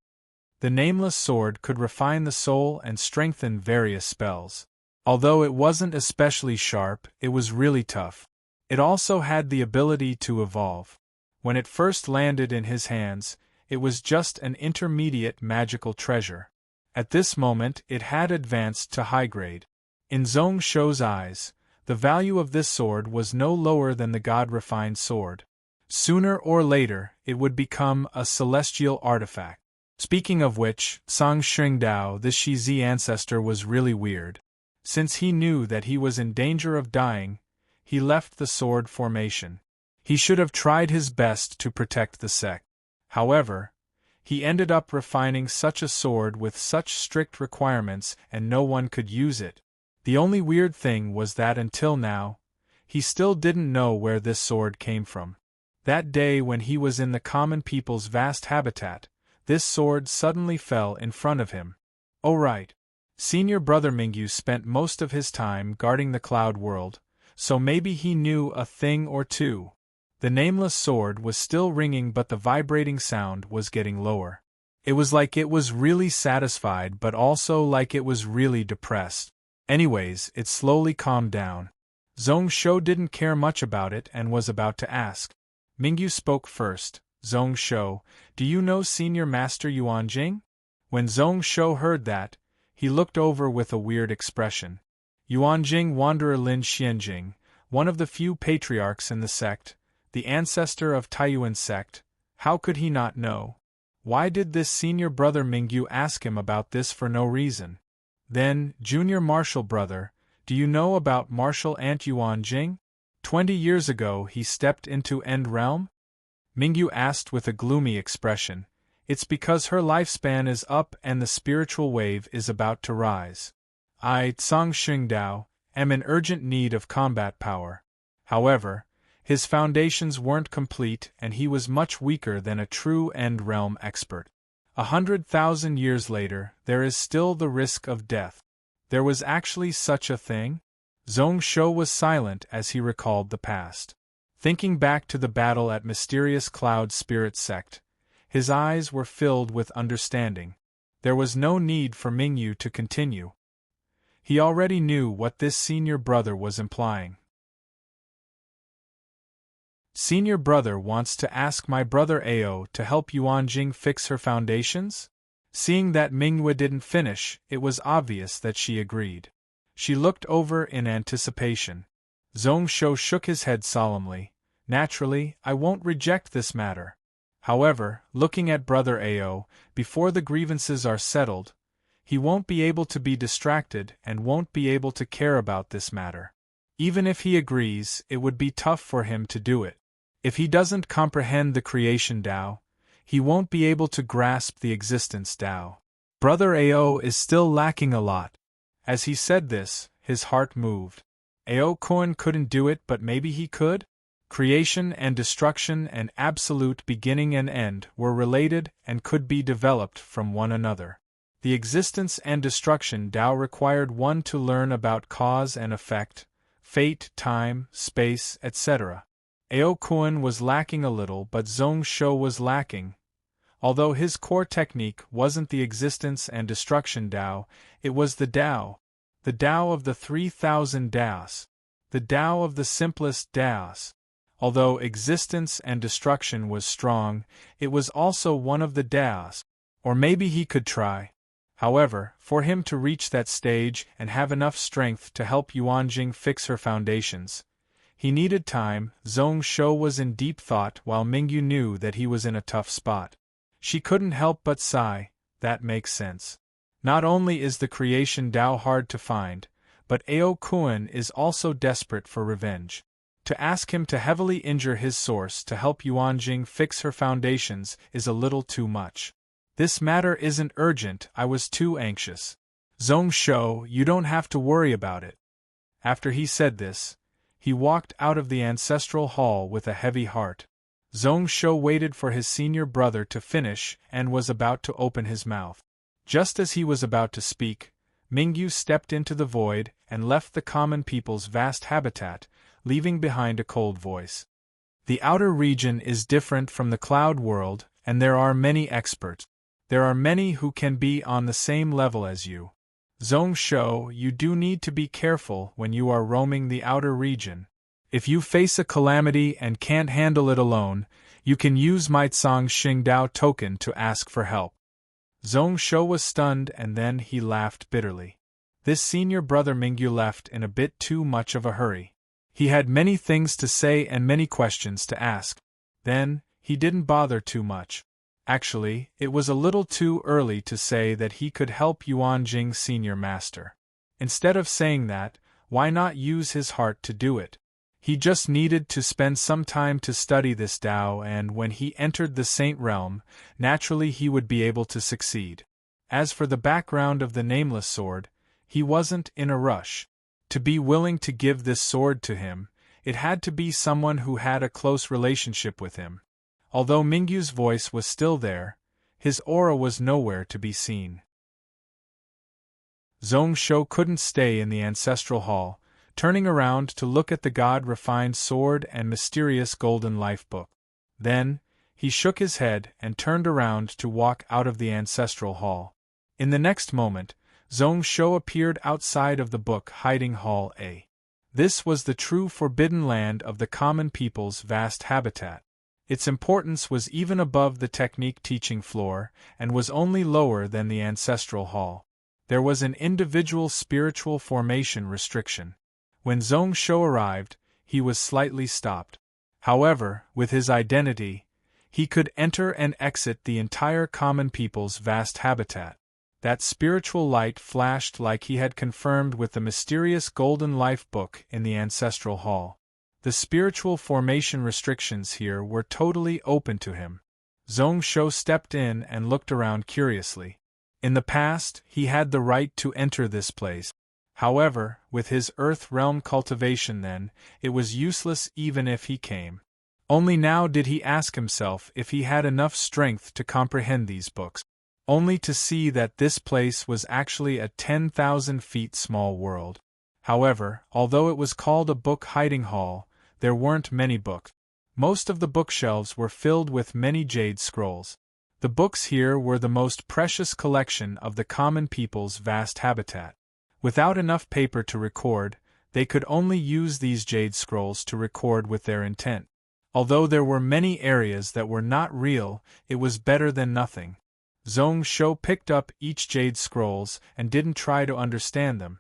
[SPEAKER 1] The nameless sword could refine the soul and strengthen various spells. Although it wasn't especially sharp, it was really tough. It also had the ability to evolve. When it first landed in his hands, it was just an intermediate magical treasure. At this moment it had advanced to high grade. In Zhong Shou's eyes, the value of this sword was no lower than the God-refined sword. Sooner or later, it would become a celestial artifact. Speaking of which, Song Xingdao, this Shizi ancestor, was really weird. Since he knew that he was in danger of dying, he left the sword formation. He should have tried his best to protect the sect. However, He ended up refining such a sword with such strict requirements and no one could use it. The only weird thing was that until now, he still didn't know where this sword came from. That day when he was in the common people's vast habitat, this sword suddenly fell in front of him. Oh right. Senior brother Mingyu spent most of his time guarding the cloud world, so maybe he knew a thing or two. The nameless sword was still ringing but the vibrating sound was getting lower. It was like it was really satisfied but also like it was really depressed. Anyways, it slowly calmed down. Zhong Shou didn't care much about it and was about to ask. Mingyu spoke first. Zhong Shou, do you know Senior Master Yuan Jing? When Zhong Shou heard that, he looked over with a weird expression. Yuan Jing, Wanderer Lin Xianjing, one of the few patriarchs in the sect, the ancestor of Taiyuan sect, how could he not know? Why did this senior brother Mingyu ask him about this for no reason? Then, junior martial brother, do you know about martial ant Yuan Jing? 20 years ago he stepped into End Realm? Mingyu asked with a gloomy expression. It's because her lifespan is up and the spiritual wave is about to rise. I, Tsang Xingdao, am in urgent need of combat power. However, his foundations weren't complete and he was much weaker than a true End Realm expert. 100,000 years later, there is still the risk of death. There was actually such a thing? Zhong Shou was silent as he recalled the past. Thinking back to the battle at Mysterious Cloud Spirit Sect, his eyes were filled with understanding. There was no need for Mingyu to continue. He already knew what this senior brother was implying. Senior brother wants to ask my brother Ao to help Yuan Jing fix her foundations? Seeing that Mingyu didn't finish, it was obvious that she agreed. She looked over in anticipation. Zhong Shou shook his head solemnly. Naturally, I won't reject this matter. However, looking at brother Ao, before the grievances are settled, he won't be able to be distracted and won't be able to care about this matter. Even if he agrees, it would be tough for him to do it. If he doesn't comprehend the creation Tao, he won't be able to grasp the existence Tao. Brother Ao is still lacking a lot. As he said this, his heart moved. Ao Kun couldn't do it, but maybe he could? Creation and destruction and absolute beginning and end were related and could be developed from one another. The existence and destruction Tao required one to learn about cause and effect, fate, time, space, etc. Ao Kun was lacking a little, but Zhong Shou was lacking. Although his core technique wasn't the existence and destruction Tao, it was the Tao of the 3,000 Taos, the Tao of the simplest Taos. Although existence and destruction was strong, it was also one of the Taos, or maybe he could try. However, for him to reach that stage and have enough strength to help Yuan Jing fix her foundations, he needed time. Zhong Shou was in deep thought while Mingyu knew that he was in a tough spot. She couldn't help but sigh. That makes sense. Not only is the creation Tao hard to find, but Ao Kun is also desperate for revenge. To ask him to heavily injure his source to help Yuan Jing fix her foundations is a little too much. This matter isn't urgent, I was too anxious. Zhong Shou, you don't have to worry about it. After he said this, he walked out of the ancestral hall with a heavy heart. Zhong Shou waited for his senior brother to finish and was about to open his mouth. Just as he was about to speak, Mingyu stepped into the void and left the common people's vast habitat, leaving behind a cold voice. The outer region is different from the cloud world, and there are many experts. There are many who can be on the same level as you. Zhong Shou, you do need to be careful when you are roaming the outer region. If you face a calamity and can't handle it alone, you can use my Tsang Xingdao token to ask for help. Zhong Shou was stunned and then he laughed bitterly. This senior brother Mingyu left in a bit too much of a hurry. He had many things to say and many questions to ask. Then, he didn't bother too much. Actually, it was a little too early to say that he could help Yuan Jing Senior Master. Instead of saying that, why not use his heart to do it? He just needed to spend some time to study this Tao, and when he entered the Saint Realm, naturally he would be able to succeed. As for the background of the nameless sword, he wasn't in a rush. To be willing to give this sword to him, it had to be someone who had a close relationship with him. Although Mingyu's voice was still there, his aura was nowhere to be seen. Zhongshou couldn't stay in the ancestral hall, turning around to look at the god-refined sword and mysterious golden life book. Then, he shook his head and turned around to walk out of the ancestral hall. In the next moment, Zhongshou appeared outside of the book hiding hall A. This was the true forbidden land of the common people's vast habitat. Its importance was even above the technique teaching floor, and was only lower than the ancestral hall. There was an individual spiritual formation restriction. When Zhongshou arrived, he was slightly stopped. However, with his identity, he could enter and exit the entire common people's vast habitat. That spiritual light flashed like he had confirmed with the mysterious golden life book in the ancestral hall. The spiritual formation restrictions here were totally open to him. Zhongshou stepped in and looked around curiously. In the past, he had the right to enter this place. However, with his Earth Realm cultivation then, it was useless even if he came. Only now did he ask himself if he had enough strength to comprehend these books. Only to see that this place was actually a 10,000 feet small world. However, although it was called a book hiding hall, there weren't many books. Most of the bookshelves were filled with many jade scrolls. The books here were the most precious collection of the common people's vast habitat. Without enough paper to record, they could only use these jade scrolls to record with their intent. Although there were many areas that were not real, it was better than nothing. Zhongshou picked up each jade scrolls and didn't try to understand them.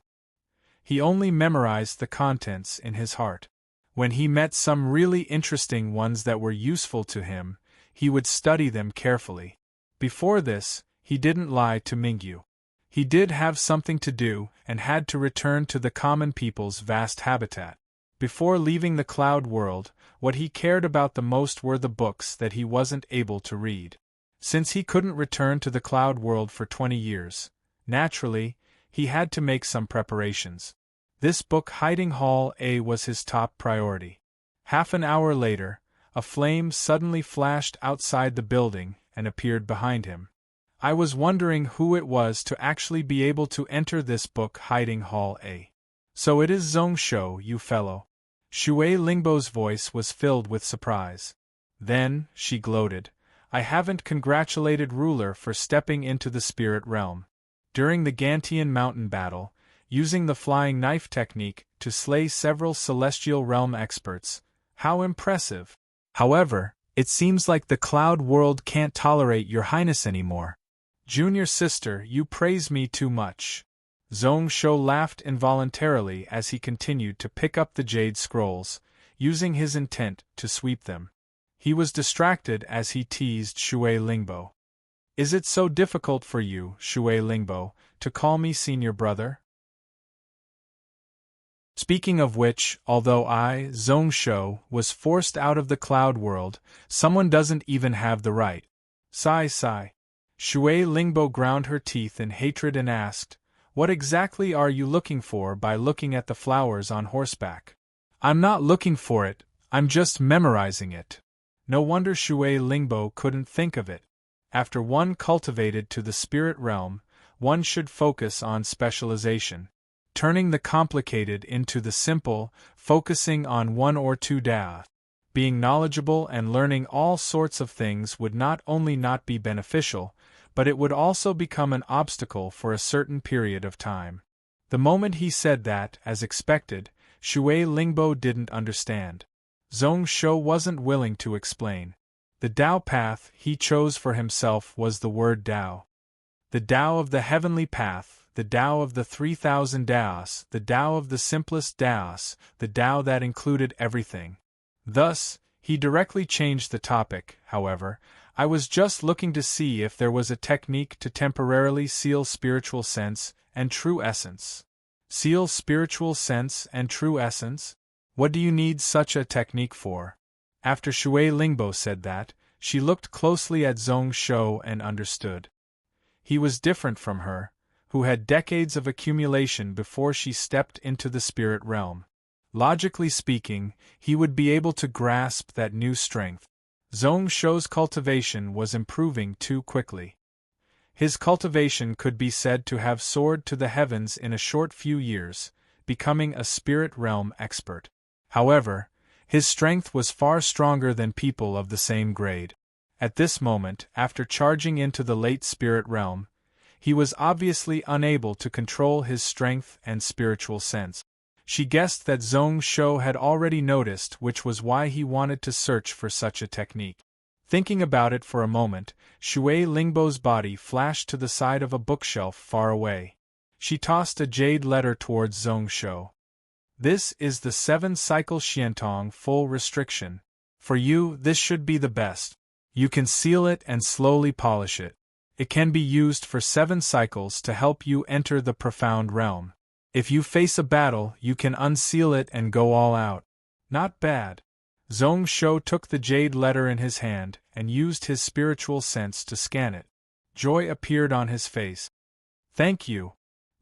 [SPEAKER 1] He only memorized the contents in his heart. When he met some really interesting ones that were useful to him, he would study them carefully. Before this, he didn't lie to Mingyu. He did have something to do and had to return to the common people's vast habitat. Before leaving the cloud world, what he cared about the most were the books that he wasn't able to read. Since he couldn't return to the cloud world for 20 years, naturally, he had to make some preparations. This book hiding hall A was his top priority. Half an hour later, a flame suddenly flashed outside the building and appeared behind him. I was wondering who it was to actually be able to enter this book hiding hall A. So it is Zhongshou, you fellow. Shui Lingbo's voice was filled with surprise. Then, she gloated, I haven't congratulated Ruler for stepping into the spirit realm. During the Gantian mountain battle, using the flying knife technique to slay several celestial realm experts, how impressive. However, it seems like the cloud world can't tolerate your highness anymore. Junior sister, you praise me too much. Zhongshou laughed involuntarily as he continued to pick up the jade scrolls, using his intent to sweep them. He was distracted as he teased Shui Lingbo. Is it so difficult for you, Shui Lingbo, to call me senior brother? Speaking of which, although I, Zhongshou, was forced out of the cloud world, someone doesn't even have the right. Sigh. Shui Lingbo ground her teeth in hatred and asked, what exactly are you looking for by looking at the flowers on horseback? I'm not looking for it, I'm just memorizing it. No wonder Shui Lingbo couldn't think of it. After one cultivated to the spirit realm, one should focus on specialization. Turning the complicated into the simple, focusing on one or two da. Being knowledgeable and learning all sorts of things would not only not be beneficial, but it would also become an obstacle for a certain period of time. The moment he said that, as expected, Shui Lingbo didn't understand. Zhongshou wasn't willing to explain. The Tao path he chose for himself was the word Tao. The Tao of the heavenly path, the Tao of the 3,000 Taos, the Tao of the simplest Taos, the Tao that included everything. Thus, he directly changed the topic. However, I was just looking to see if there was a technique to temporarily seal spiritual sense and true essence. Seal spiritual sense and true essence? What do you need such a technique for? After Shui Lingbo said that, she looked closely at Zhong Shou and understood. He was different from her, who had decades of accumulation before she stepped into the spirit realm. Logically speaking, he would be able to grasp that new strength. Zhong Shou's cultivation was improving too quickly. His cultivation could be said to have soared to the heavens in a short few years, becoming a spirit realm expert. However, his strength was far stronger than people of the same grade. At this moment, after charging into the late spirit realm, he was obviously unable to control his strength and spiritual sense. She guessed that Zhong Shou had already noticed, which was why he wanted to search for such a technique. Thinking about it for a moment, Shui Lingbo's body flashed to the side of a bookshelf far away. She tossed a jade letter towards Zhong Shou. This is the 7-cycle Xiantong full restriction. For you, this should be the best. You can seal it and slowly polish it. It can be used for 7 cycles to help you enter the profound realm. If you face a battle, you can unseal it and go all out. Not bad. Zhong Shou took the jade letter in his hand and used his spiritual sense to scan it. Joy appeared on his face. Thank you.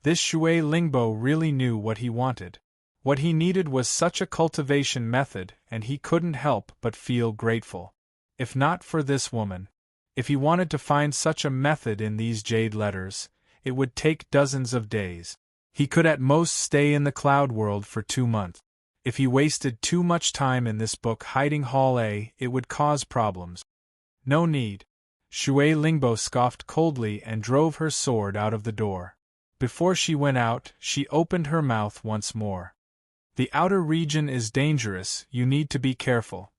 [SPEAKER 1] This Shui Lingbo really knew what he wanted. What he needed was such a cultivation method, and he couldn't help but feel grateful. If not for this woman, if he wanted to find such a method in these jade letters, it would take dozens of days. He could at most stay in the cloud world for 2 months. If he wasted too much time in this book hiding Hall A, it would cause problems. No need. Shui Lingbo scoffed coldly and drove her sword out of the door. Before she went out, she opened her mouth once more. The outer region is dangerous, you need to be careful.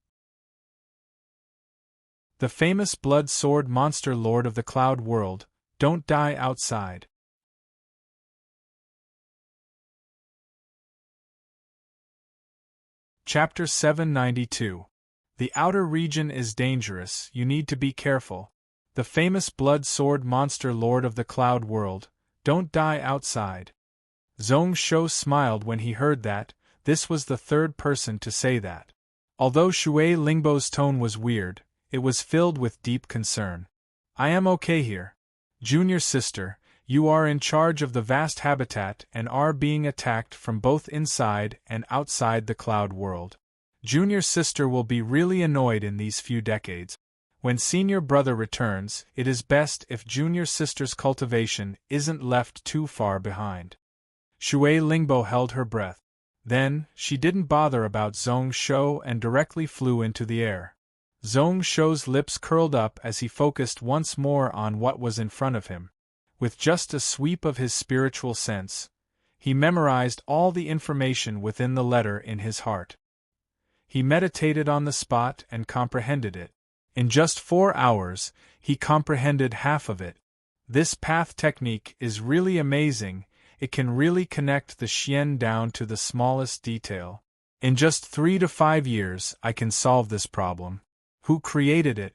[SPEAKER 1] The famous blood sword monster lord of the cloud world, don't die outside. Chapter 792. The outer region is dangerous, you need to be careful. The famous blood sword monster lord of the cloud world, don't die outside. Zhong Shou smiled when he heard that. This was the third person to say that. Although Shui Lingbo's tone was weird, it was filled with deep concern. I am okay here. Junior sister, you are in charge of the vast habitat and are being attacked from both inside and outside the cloud world. Junior sister will be really annoyed in these few decades. When senior brother returns, it is best if junior sister's cultivation isn't left too far behind. Shui Lingbo held her breath. Then, she didn't bother about Zhong Shou and directly flew into the air. Zhong Shou's lips curled up as he focused once more on what was in front of him. With just a sweep of his spiritual sense, he memorized all the information within the letter in his heart. He meditated on the spot and comprehended it. In just 4 hours, he comprehended half of it. This path technique is really amazing. It can really connect the Xian down to the smallest detail. In just 3 to 5 years, I can solve this problem. Who created it?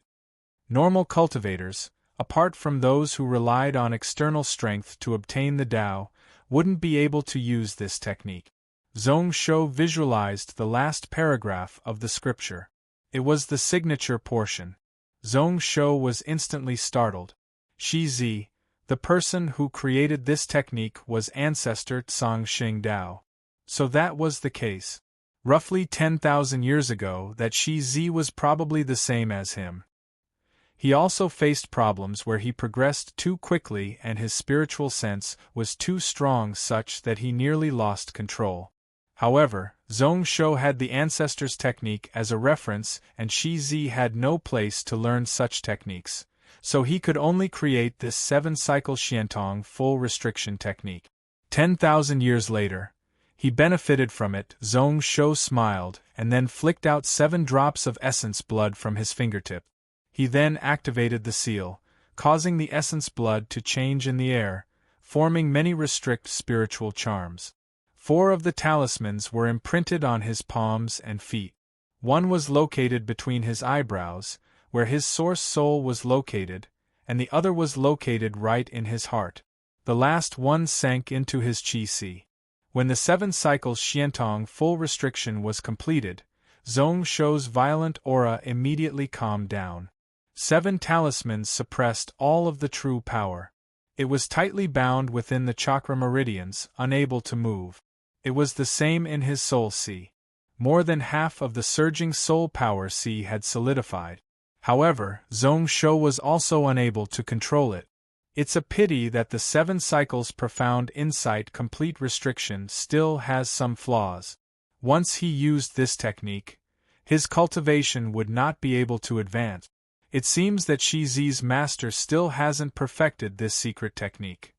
[SPEAKER 1] Normal cultivators, apart from those who relied on external strength to obtain the Tao, wouldn't be able to use this technique. Zhong Shou visualized the last paragraph of the scripture. It was the signature portion. Zhong Shou was instantly startled. Shi Zi, the person who created this technique, was ancestor Tsang Xing Dao. So that was the case. Roughly 10,000 years ago, that Shi Zi was probably the same as him. He also faced problems where he progressed too quickly and his spiritual sense was too strong, such that he nearly lost control. However, Zhong Shou had the ancestor's technique as a reference and Shi Zi had no place to learn such techniques, so he could only create this 7-cycle Xiantong full restriction technique. 10,000 years later, he benefited from it. Zhong Shou smiled and then flicked out 7 drops of essence blood from his fingertip. He then activated the seal, causing the essence blood to change in the air, forming many restrict spiritual charms. 4 of the talismans were imprinted on his palms and feet. One was located between his eyebrows, where his source soul was located, and the other was located right in his heart. The last one sank into his qi si. When the 7 cycles Xiantong full restriction was completed, Zhong Shou's violent aura immediately calmed down. 7 talismans suppressed all of the true power. It was tightly bound within the chakra meridians, unable to move. It was the same in his soul sea. More than half of the surging soul power sea had solidified. However, Zhong Shou was also unable to control it. It's a pity that the 7 cycles profound insight complete restriction still has some flaws. Once he used this technique, his cultivation would not be able to advance. It seems that Shi Zi's master still hasn't perfected this secret technique.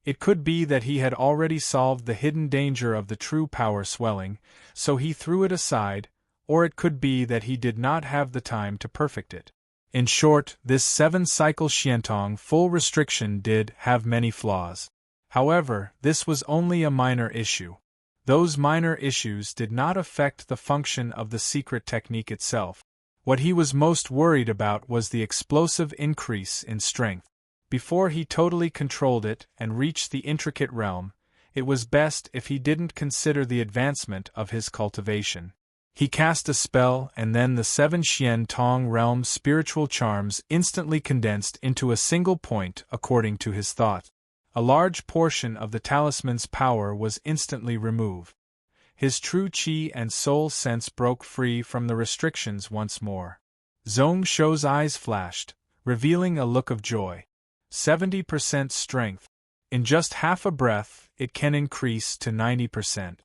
[SPEAKER 1] It could be that he had already solved the hidden danger of the true power swelling, so he threw it aside, or it could be that he did not have the time to perfect it. In short, this 7-cycle Xiantong full restriction did have many flaws. However, this was only a minor issue. Those minor issues did not affect the function of the secret technique itself. What he was most worried about was the explosive increase in strength. Before he totally controlled it and reached the intricate realm, it was best if he didn't consider the advancement of his cultivation. He cast a spell, and then the 7 Xiantong realm spiritual charms instantly condensed into a single point according to his thought. A large portion of the talisman's power was instantly removed. His true chi and soul sense broke free from the restrictions once more. Zhong Shou's eyes flashed, revealing a look of joy. 70% strength. In just half a breath, it can increase to 90%.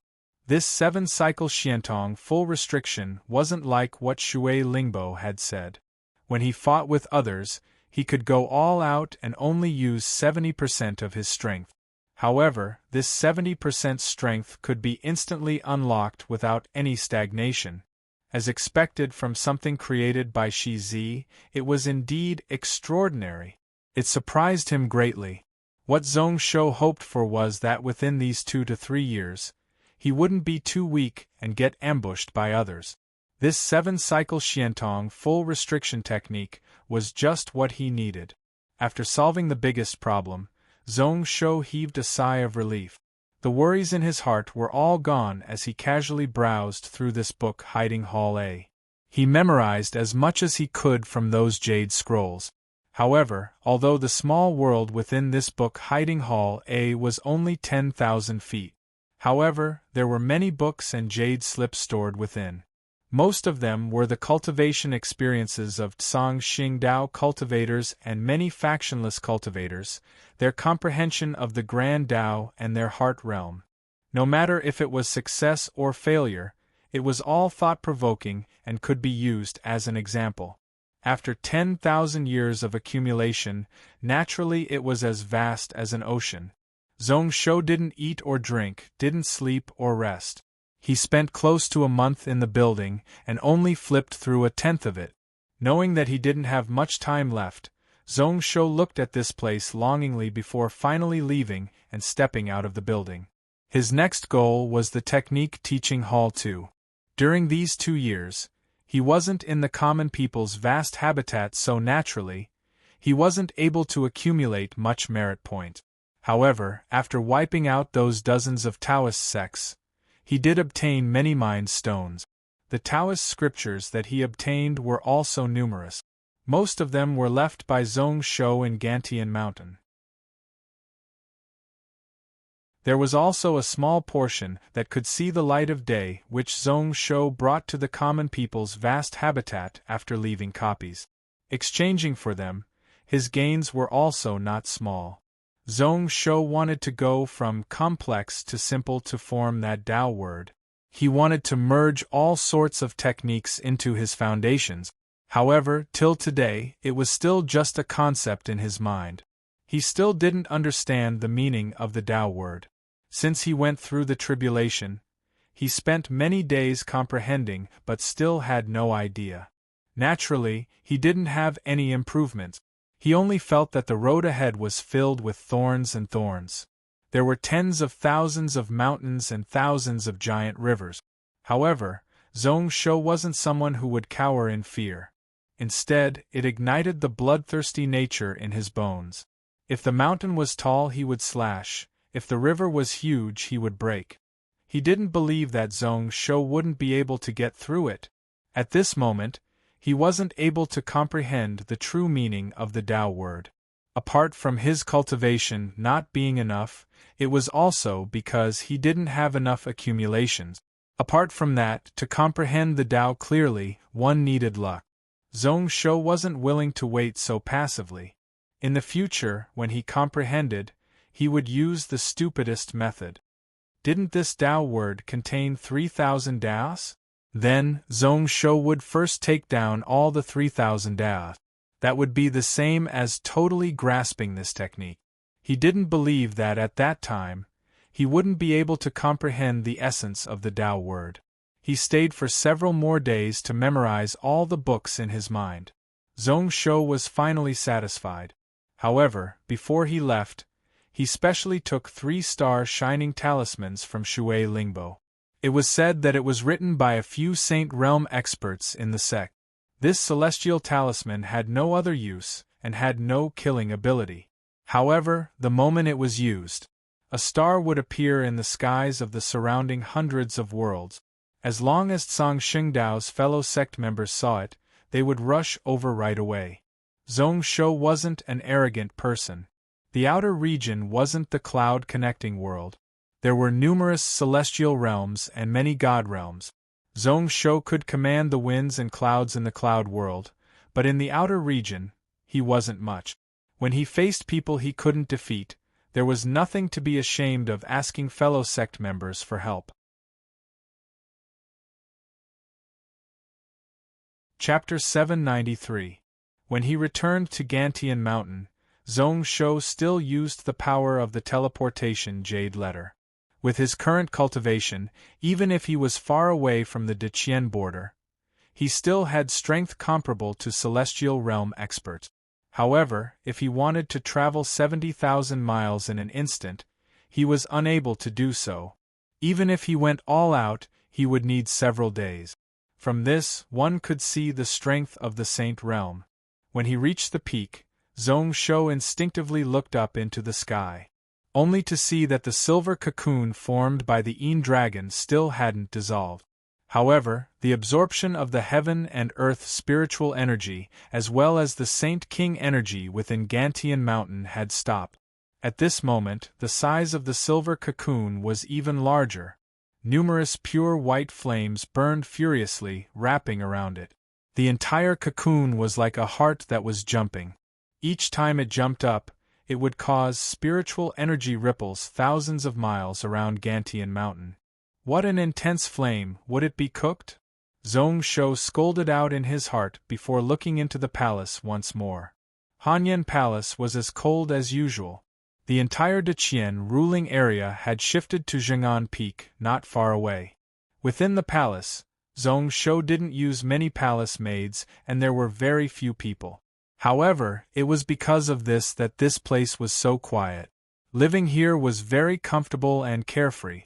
[SPEAKER 1] This 7-cycle Xiantong full restriction wasn't like what Shui Lingbo had said. When he fought with others, he could go all out and only use 70% of his strength. However, this 70% strength could be instantly unlocked without any stagnation. As expected from something created by Shi Zi, it was indeed extraordinary. It surprised him greatly. What Zhong Shou hoped for was that within these 2 to 3 years, he wouldn't be too weak and get ambushed by others. This 7-cycle Xiantong full restriction technique was just what he needed. After solving the biggest problem, Zhong Shou heaved a sigh of relief. The worries in his heart were all gone as he casually browsed through this book Hiding Hall A. He memorized as much as he could from those jade scrolls. However, although the small world within this book Hiding Hall A was only 10,000 feet, however, there were many books and jade slips stored within. Most of them were the cultivation experiences of Tsang Xingdao cultivators and many factionless cultivators, their comprehension of the Grand Tao and their heart realm. No matter if it was success or failure, it was all thought-provoking and could be used as an example. After 10,000 years of accumulation, naturally it was as vast as an ocean. Zhong Shou didn't eat or drink, didn't sleep or rest. He spent close to a month in the building and only flipped through a tenth of it. Knowing that he didn't have much time left, Zhong Shou looked at this place longingly before finally leaving and stepping out of the building. His next goal was the Technique Teaching Hall 2. During these 2 years, he wasn't in the common people's vast habitat so naturally, he wasn't able to accumulate much merit point. However, after wiping out those dozens of Taoist sects, he did obtain many mind stones. The Taoist scriptures that he obtained were also numerous. Most of them were left by Zhong Shou in Gantian Mountain. There was also a small portion that could see the light of day which Zhong Shou brought to the common people's vast habitat after leaving copies. Exchanging for them, his gains were also not small. Zhong Shou wanted to go from complex to simple to form that Tao word. He wanted to merge all sorts of techniques into his foundations. However, till today, it was still just a concept in his mind. He still didn't understand the meaning of the Tao word. Since he went through the tribulation, he spent many days comprehending but still had no idea. Naturally, he didn't have any improvements. He only felt that the road ahead was filled with thorns and thorns. There were tens of thousands of mountains and thousands of giant rivers. However, Zhong Shou wasn't someone who would cower in fear. Instead, it ignited the bloodthirsty nature in his bones. If the mountain was tall, he would slash. If the river was huge, he would break. He didn't believe that Zhong Shou wouldn't be able to get through it. At this moment, he wasn't able to comprehend the true meaning of the Tao word. Apart from his cultivation not being enough, it was also because he didn't have enough accumulations. Apart from that, to comprehend the Tao clearly, one needed luck. Zhong Shou wasn't willing to wait so passively. In the future, when he comprehended, he would use the stupidest method. Didn't this Tao word contain 3,000 Taos? Then, Zhong Shou would first take down all the 3,000 Taos. That would be the same as totally grasping this technique. He didn't believe that at that time, he wouldn't be able to comprehend the essence of the Tao word. He stayed for several more days to memorize all the books in his mind. Zhong Shou was finally satisfied. However, before he left, he specially took 3-star shining talismans from Shui Lingbo. It was said that it was written by a few Saint Realm experts in the sect. This celestial talisman had no other use, and had no killing ability. However, the moment it was used, a star would appear in the skies of the surrounding hundreds of worlds. As long as Zhang Xingdao's fellow sect members saw it, they would rush over right away. Zhong Shou wasn't an arrogant person. The outer region wasn't the cloud-connecting world. There were numerous celestial realms and many god realms. Zhong Shou could command the winds and clouds in the cloud world, but in the outer region, he wasn't much. When he faced people he couldn't defeat, there was nothing to be ashamed of asking fellow sect members for help. Chapter 793. When he returned to Gantian Mountain, Zhong Shou still used the power of the teleportation jade letter. With his current cultivation, even if he was far away from the Deqian border, he still had strength comparable to celestial realm experts. However, if he wanted to travel 70,000 miles in an instant, he was unable to do so. Even if he went all out, he would need several days. From this, one could see the strength of the Saint Realm. When he reached the peak, Zhong Shou instinctively looked up into the sky, only to see that the silver cocoon formed by the Yin dragon still hadn't dissolved. However, the absorption of the heaven and earth spiritual energy, as well as the Saint King energy within Gantian Mountain, had stopped. At this moment, the size of the silver cocoon was even larger. Numerous pure white flames burned furiously, wrapping around it. The entire cocoon was like a heart that was jumping. Each time it jumped up, it would cause spiritual energy ripples thousands of miles around Gantian Mountain. What an intense flame! Would it be cooked? Zhong Shou scolded out in his heart before looking into the palace once more. Hanyan Palace was as cold as usual. The entire Deqian ruling area had shifted to Zheng'an Peak, not far away. Within the palace, Zhong Shou didn't use many palace maids, and there were very few people. However, it was because of this that this place was so quiet. Living here was very comfortable and carefree.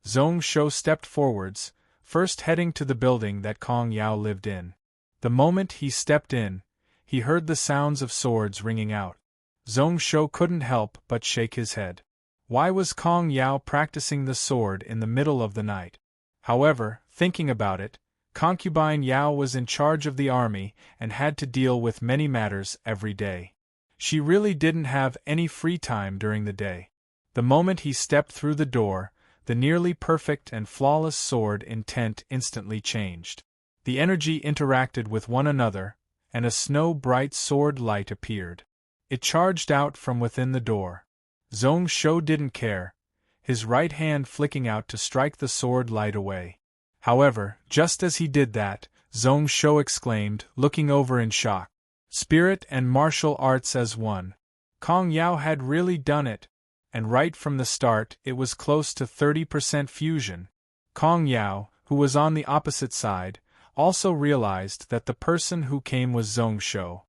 [SPEAKER 1] Zhong Shou stepped forwards, first heading to the building that Kong Yao lived in. The moment he stepped in, he heard the sounds of swords ringing out. Zhong Shou couldn't help but shake his head. Why was Kong Yao practicing the sword in the middle of the night? However, thinking about it, concubine Yao was in charge of the army and had to deal with many matters every day. She really didn't have any free time during the day. The moment he stepped through the door, the nearly perfect and flawless sword intent instantly changed. The energy interacted with one another, and a snow-bright sword light appeared. It charged out from within the door. Zhong Shou didn't care, his right hand flicking out to strike the sword light away. However, just as he did that, Zhong Shou exclaimed, looking over in shock. Spirit and martial arts as one. Kong Yao had really done it, and right from the start it was close to 30% fusion. Kong Yao, who was on the opposite side, also realized that the person who came was Zhong Shou.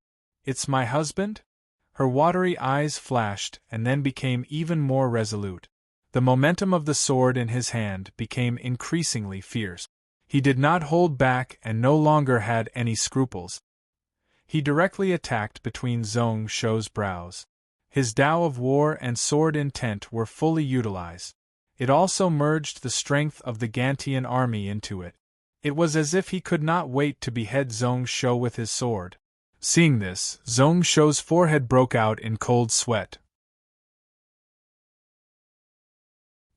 [SPEAKER 1] It's my husband? Her watery eyes flashed and then became even more resolute. The momentum of the sword in his hand became increasingly fierce. He did not hold back and no longer had any scruples. He directly attacked between Zhong Shou's brows. His Tao of war and sword intent were fully utilized. It also merged the strength of the Gantian army into it. It was as if he could not wait to behead Zhong Shou with his sword. Seeing this, Zhong Shou's forehead broke out in cold sweat.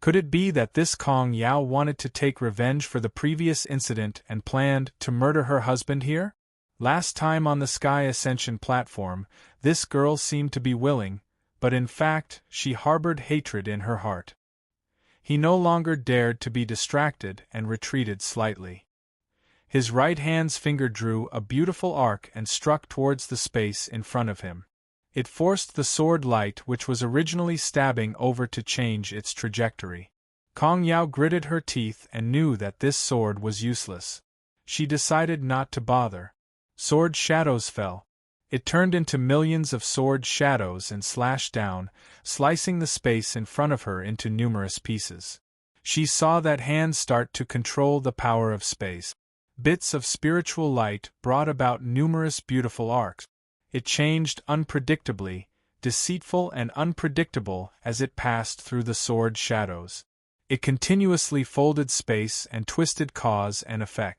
[SPEAKER 1] Could it be that this Kong Yao wanted to take revenge for the previous incident and planned to murder her husband here? Last time on the Sky Ascension platform, this girl seemed to be willing, but in fact, she harbored hatred in her heart. He no longer dared to be distracted and retreated slightly. His right hand's finger drew a beautiful arc and struck towards the space in front of him. It forced the sword light which was originally stabbing over to change its trajectory. Kong Yao gritted her teeth and knew that this sword was useless. She decided not to bother. Sword shadows fell. It turned into millions of sword shadows and slashed down, slicing the space in front of her into numerous pieces. She saw that hand start to control the power of space. Bits of spiritual light brought about numerous beautiful arcs. It changed unpredictably, deceitful and unpredictable as it passed through the sword shadows. It continuously folded space and twisted cause and effect.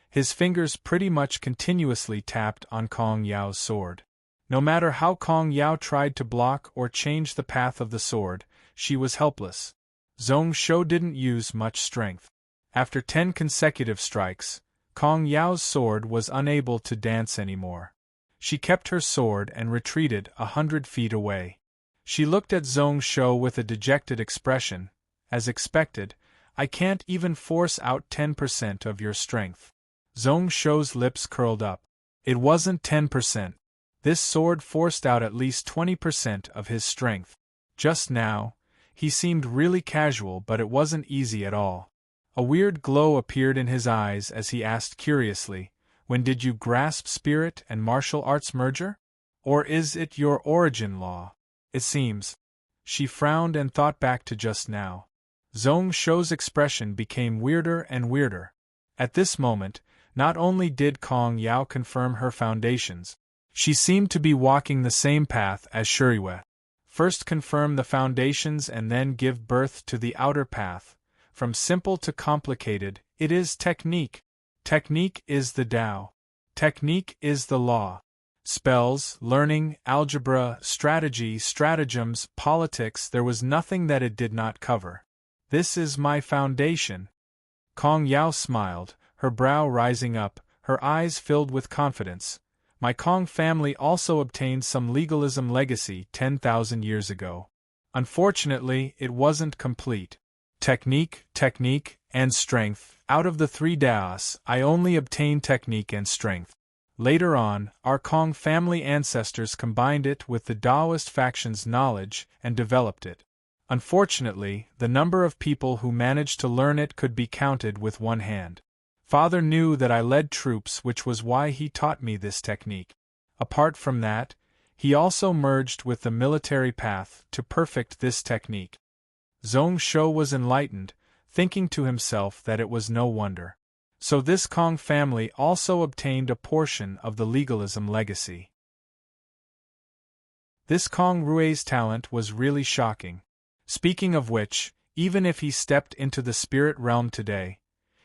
[SPEAKER 1] His fingers pretty much continuously tapped on Kong Yao's sword. No matter how Kong Yao tried to block or change the path of the sword, she was helpless. Zhong Shou didn't use much strength. After 10 consecutive strikes, Kong Yao's sword was unable to dance anymore. She kept her sword and retreated 100 feet away. She looked at Zhong Shou with a dejected expression. As expected, I can't even force out 10% of your strength. Zhong Shou's lips curled up. It wasn't 10%. This sword forced out at least 20% of his strength. Just now, he seemed really casual, but it wasn't easy at all. A weird glow appeared in his eyes as he asked curiously, "When did you grasp spirit and martial arts merger? Or is it your origin law? It seems." She frowned and thought back to just now. Zhong Shou's expression became weirder and weirder. At this moment, not only did Kong Yao confirm her foundations, she seemed to be walking the same path as Shuriwe. First confirm the foundations and then give birth to the outer path. From simple to complicated, it is technique. Technique is the Tao. Technique is the law. Spells, learning, algebra, strategy, stratagems, politics, there was nothing that it did not cover. This is my foundation. Kong Yao smiled, her brow rising up, her eyes filled with confidence. My Kong family also obtained some legalism legacy 10,000 years ago. Unfortunately, it wasn't complete. Technique, and strength. Out of the 3 Daos, I only obtained technique and strength. Later on, our Kong family ancestors combined it with the Daoist faction's knowledge and developed it. Unfortunately, the number of people who managed to learn it could be counted with one hand. Father knew that I led troops, which was why he taught me this technique. Apart from that, he also merged with the military path to perfect this technique. Zhong Shou was enlightened, thinking to himself that it was no wonder. So this Kong family also obtained a portion of the legalism legacy. This Kong Rui's talent was really shocking. Speaking of which, even if he stepped into the spirit realm today,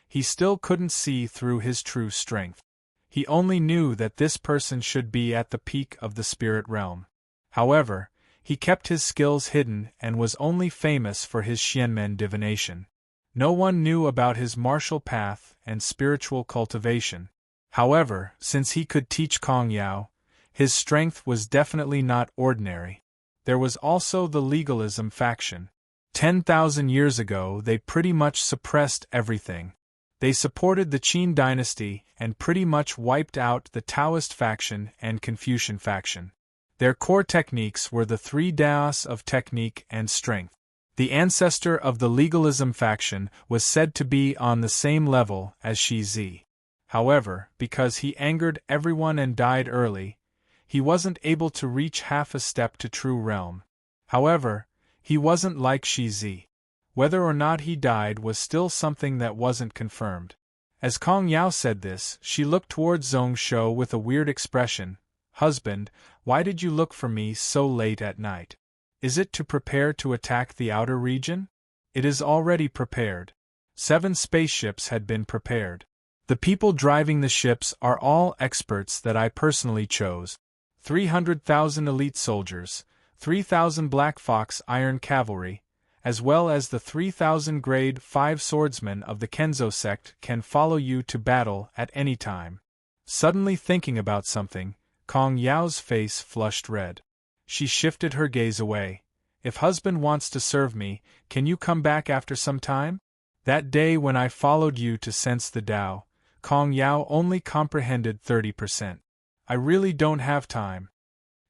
[SPEAKER 1] he still couldn't see through his true strength. He only knew that this person should be at the peak of the spirit realm. However, he kept his skills hidden and was only famous for his Xianmen divination. No one knew about his martial path and spiritual cultivation. However, since he could teach Kong Yao, his strength was definitely not ordinary. There was also the legalism faction. 10,000 years ago they pretty much suppressed everything. They supported the Qin dynasty and pretty much wiped out the Taoist faction and Confucian faction. Their core techniques were the 3 Daos of technique and strength. The ancestor of the legalism faction was said to be on the same level as Shi Zi. However, because he angered everyone and died early, he wasn't able to reach half a step to true realm. However, he wasn't like Shi Zi. Whether or not he died was still something that wasn't confirmed. As Kong Yao said this, she looked towards Zhong Shou with a weird expression. Husband, why did you look for me so late at night? Is it to prepare to attack the outer region? It is already prepared. 7 spaceships had been prepared. The people driving the ships are all experts that I personally chose. 300,000 elite soldiers, 3,000 Black Fox Iron Cavalry, as well as the 3,000 Grade 5 swordsmen of the Kenzo sect can follow you to battle at any time. Suddenly thinking about something, Kong Yao's face flushed red. She shifted her gaze away. If husband wants to serve me, can you come back after some time? That day when I followed you to sense the Tao, Kong Yao only comprehended 30%. I really don't have time.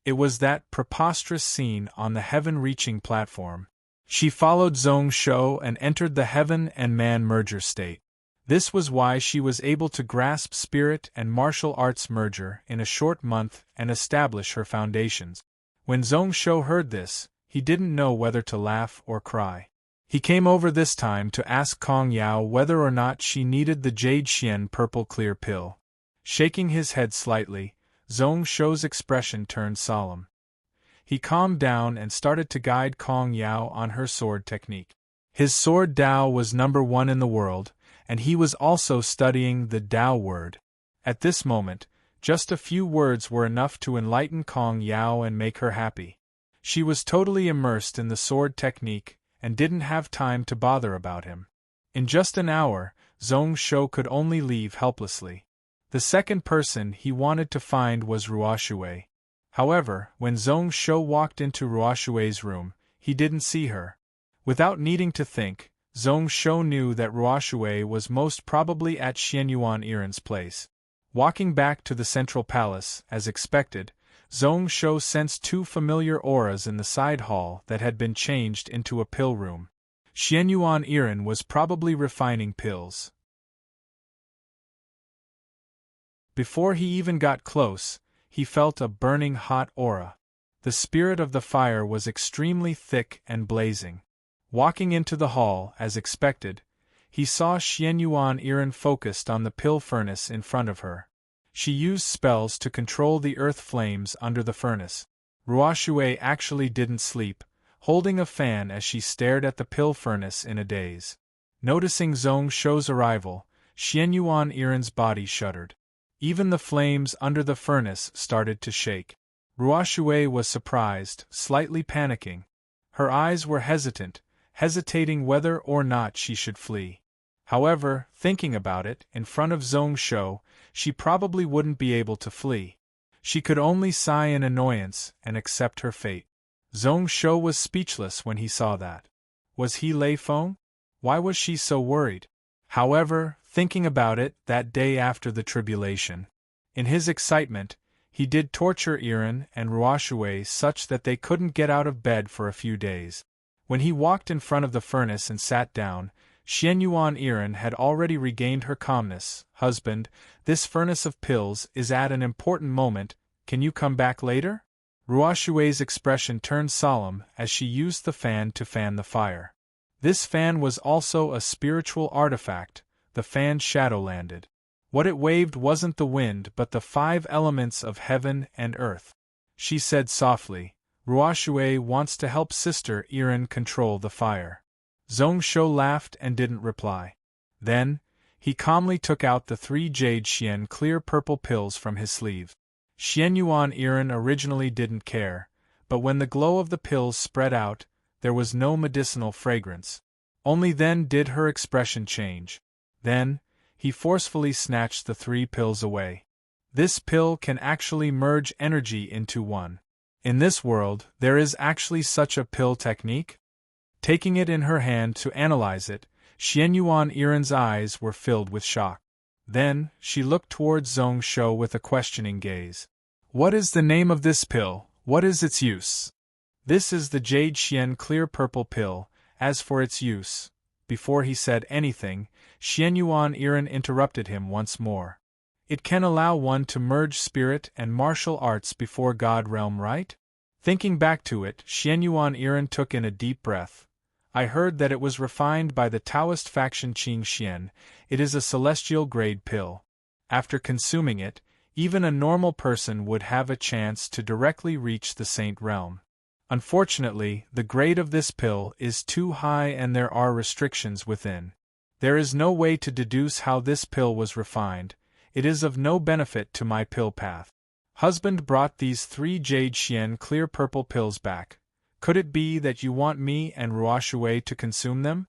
[SPEAKER 1] It was that preposterous scene on the heaven-reaching platform. She followed Zhong Shou and entered the heaven and man merger state. This was why she was able to grasp spirit and martial arts merger in a short month and establish her foundations. When Zhong Shou heard this, he didn't know whether to laugh or cry. He came over this time to ask Kong Yao whether or not she needed the Jade Xian purple clear pill. Shaking his head slightly, Zhong Shou's expression turned solemn. He calmed down and started to guide Kong Yao on her sword technique. His sword Dao was #1 in the world, and he was also studying the Dao word. At this moment, just a few words were enough to enlighten Kong Yao and make her happy. She was totally immersed in the sword technique and didn't have time to bother about him. In just an hour, Zhong Shou could only leave helplessly. The second person he wanted to find was Ruoshui. However, when Zhong Shou walked into Ruoshui's room, he didn't see her. Without needing to think, Zhong Shou knew that Ruoshui was most probably at Xianyuan Iran's place. Walking back to the central palace, as expected, Zhong Shou sensed 2 familiar auras in the side hall that had been changed into a pill room. Xianyuan Iran was probably refining pills. Before he even got close, he felt a burning hot aura. The spirit of the fire was extremely thick and blazing. Walking into the hall, as expected, he saw Xianyuan Iran focused on the pill furnace in front of her. She used spells to control the earth flames under the furnace. Ruoshui actually didn't sleep, holding a fan as she stared at the pill furnace in a daze. Noticing Zhong Shou's arrival, Xianyuan Iran's body shuddered. Even the flames under the furnace started to shake. Ruoshui was surprised, slightly panicking. Her eyes were hesitating whether or not she should flee. However, thinking about it, in front of Zhong Shou, she probably wouldn't be able to flee. She could only sigh in annoyance and accept her fate. Zhong Shou was speechless when he saw that. Was he Lei Feng? Why was she so worried? However, thinking about it that day after the tribulation, in his excitement, he did torture Iran and Ruoshui such that they couldn't get out of bed for a few days. When he walked in front of the furnace and sat down, Xianyuan Iran had already regained her calmness. Husband, this furnace of pills is at an important moment, can you come back later? Ruoshui's expression turned solemn as she used the fan to fan the fire. This fan was also a spiritual artifact, the fan's shadow landed. What it waved wasn't the wind but the 5 elements of heaven and earth. She said softly, Ruoshui wants to help Sister Iran control the fire. Zhong Shou laughed and didn't reply. Then, he calmly took out the 3 Jade Xian clear purple pills from his sleeve. Xianyuan Iran originally didn't care, but when the glow of the pills spread out, there was no medicinal fragrance. Only then did her expression change. Then, he forcefully snatched the 3 pills away. This pill can actually merge energy into one. In this world, there is actually such a pill technique? Taking it in her hand to analyze it, Xianyuan Iran's eyes were filled with shock. Then, she looked towards Zhong Shou with a questioning gaze. What is the name of this pill? What is its use? This is the Jade Xian clear purple pill. As for its use, before he said anything, Xianyuan Iran interrupted him once more. It can allow one to merge spirit and martial arts before God realm, right? Thinking back to it, Xianyuan Iran took in a deep breath. I heard that it was refined by the Taoist faction Qing Xian. It is a celestial grade pill. After consuming it, Even a normal person would have a chance to directly reach the Saint Realm. Unfortunately, the grade of this pill is too high and there are restrictions within. There is no way to deduce how this pill was refined. It is of no benefit to my pill path. Husband brought these 3 jade xian clear purple pills back. Could it be that you want me and Ruoshui to consume them?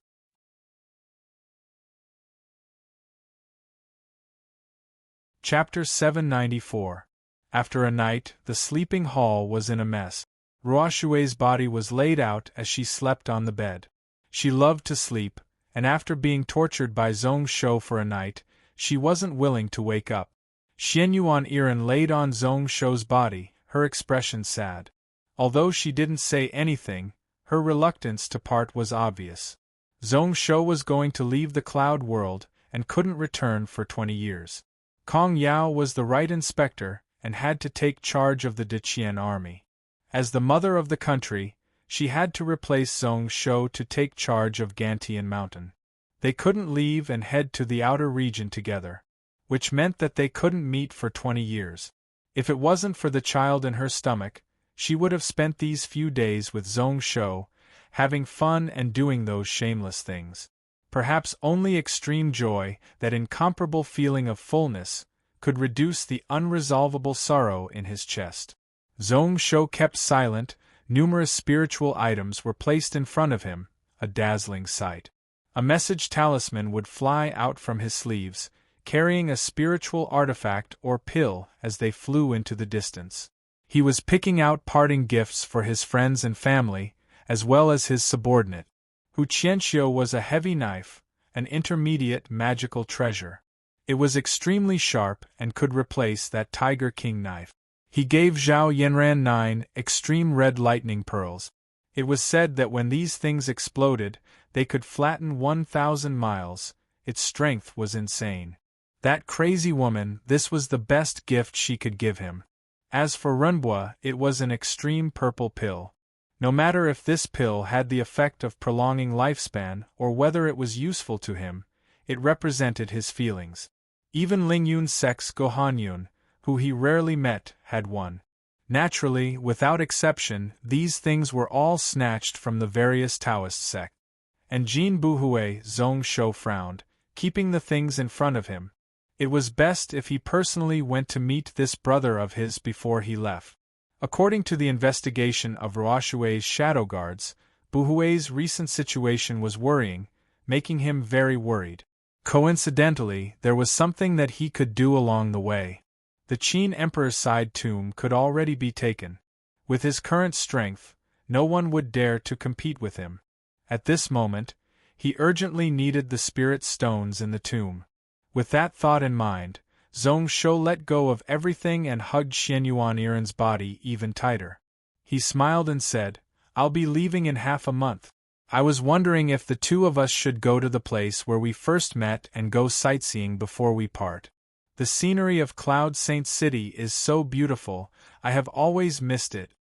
[SPEAKER 1] Chapter 794. After a night, the sleeping hall was in a mess. Ruoshui's body was laid out as she slept on the bed. She loved to sleep, and after being tortured by Zhong Shou for a night, she wasn't willing to wake up. Xianyuan Iren laid on Zhong Shou's body, her expression sad. Although she didn't say anything, her reluctance to part was obvious. Zhong Shou was going to leave the cloud world and couldn't return for 20 years. Kong Yao was the right inspector and had to take charge of the Deqian army. As the mother of the country, she had to replace Zhong Shou to take charge of Gantian Mountain. They couldn't leave and head to the outer region together, which meant that they couldn't meet for 20 years. If it wasn't for the child in her stomach, she would have spent these few days with Zhong Shou, having fun and doing those shameless things. Perhaps only extreme joy, that incomparable feeling of fullness, could reduce the unresolvable sorrow in his chest. Zhong Shou kept silent. Numerous spiritual items were placed in front of him, a dazzling sight. A message talisman would fly out from his sleeves, carrying a spiritual artifact or pill as they flew into the distance. He was picking out parting gifts for his friends and family, as well as his subordinate. Hu Qianxiu was a heavy knife, an intermediate magical treasure. It was extremely sharp and could replace that Tiger King knife. He gave Zhao Yanran 9 extreme red lightning pearls. It was said that when these things exploded, they could flatten 1,000 miles. Its strength was insane. That crazy woman, this was the best gift she could give him. As for Renbua, it was an extreme purple pill. No matter if this pill had the effect of prolonging lifespan or whether it was useful to him, it represented his feelings. Even Lingyun's sex Gohanyun, who he rarely met, had one. Naturally, without exception, these things were all snatched from the various Taoist sects. And Jin Buhui, Zhong Shou frowned, keeping the things in front of him. It was best if he personally went to meet this brother of his before he left. According to the investigation of Ruoshui's shadow guards, Buhui's recent situation was worrying, making him very worried. Coincidentally, there was something that he could do along the way. The Qin Emperor's side tomb could already be taken. With his current strength, no one would dare to compete with him. At this moment, he urgently needed the spirit stones in the tomb. With that thought in mind, Zhong Shou let go of everything and hugged Xianyuan Iren's body even tighter. He smiled and said, "I'll be leaving in half a month. I was wondering if the two of us should go to the place where we first met and go sightseeing before we part. The scenery of Cloud Saint City is so beautiful, I have always missed it."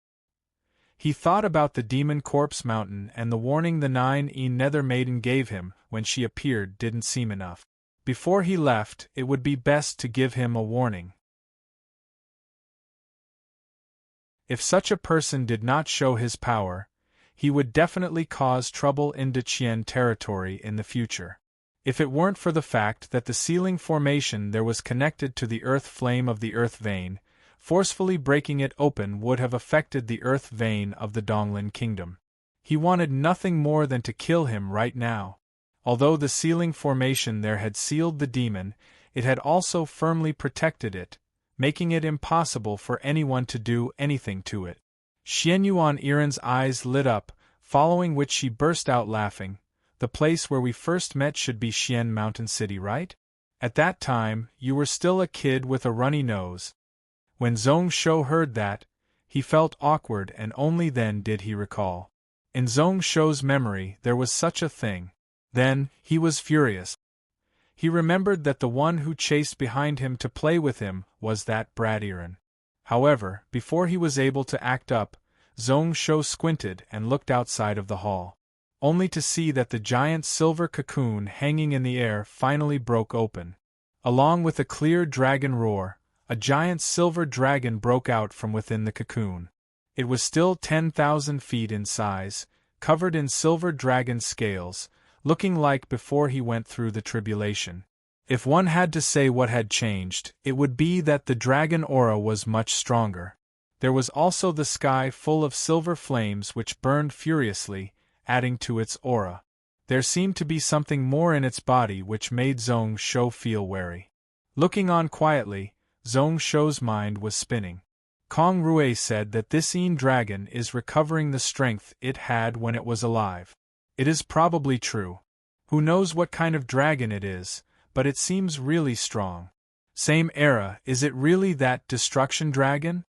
[SPEAKER 1] He thought about the Demon Corpse Mountain, and the warning the 9E Nether Maiden gave him when she appeared didn't seem enough. Before he left, it would be best to give him a warning. If such a person did not show his power, he would definitely cause trouble in Deqian territory in the future. If it weren't for the fact that the sealing formation there was connected to the earth flame of the earth vein, forcefully breaking it open would have affected the earth vein of the Donglin kingdom. He wanted nothing more than to kill him right now. Although the sealing formation there had sealed the demon, it had also firmly protected it, making it impossible for anyone to do anything to it. Xianyuan Iren's eyes lit up, following which she burst out laughing. "The place where we first met should be Xian Mountain City, right? At that time, you were still a kid with a runny nose." When Zhong Shou heard that, he felt awkward, and only then did he recall. In Zhong Shou's memory there was such a thing. Then, he was furious. He remembered that the one who chased behind him to play with him was that brat Iren. However, before he was able to act up, Zhong Shou squinted and looked outside of the hall, only to see that the giant silver cocoon hanging in the air finally broke open. Along with a clear dragon roar, A giant silver dragon broke out from within the cocoon. It was still 10,000 feet in size, covered in silver dragon scales, looking like before he went through the tribulation. If one had to say what had changed, it would be that the dragon aura was much stronger. There was also the sky full of silver flames which burned furiously, adding to its aura. There seemed to be something more in its body which made Zhong Shou feel wary. Looking on quietly, Zhong Shou's mind was spinning. Kong Rui said that this Yin dragon is recovering the strength it had when it was alive. It is probably true. Who knows what kind of dragon it is, but it seems really strong. Same era, is it really that destruction dragon?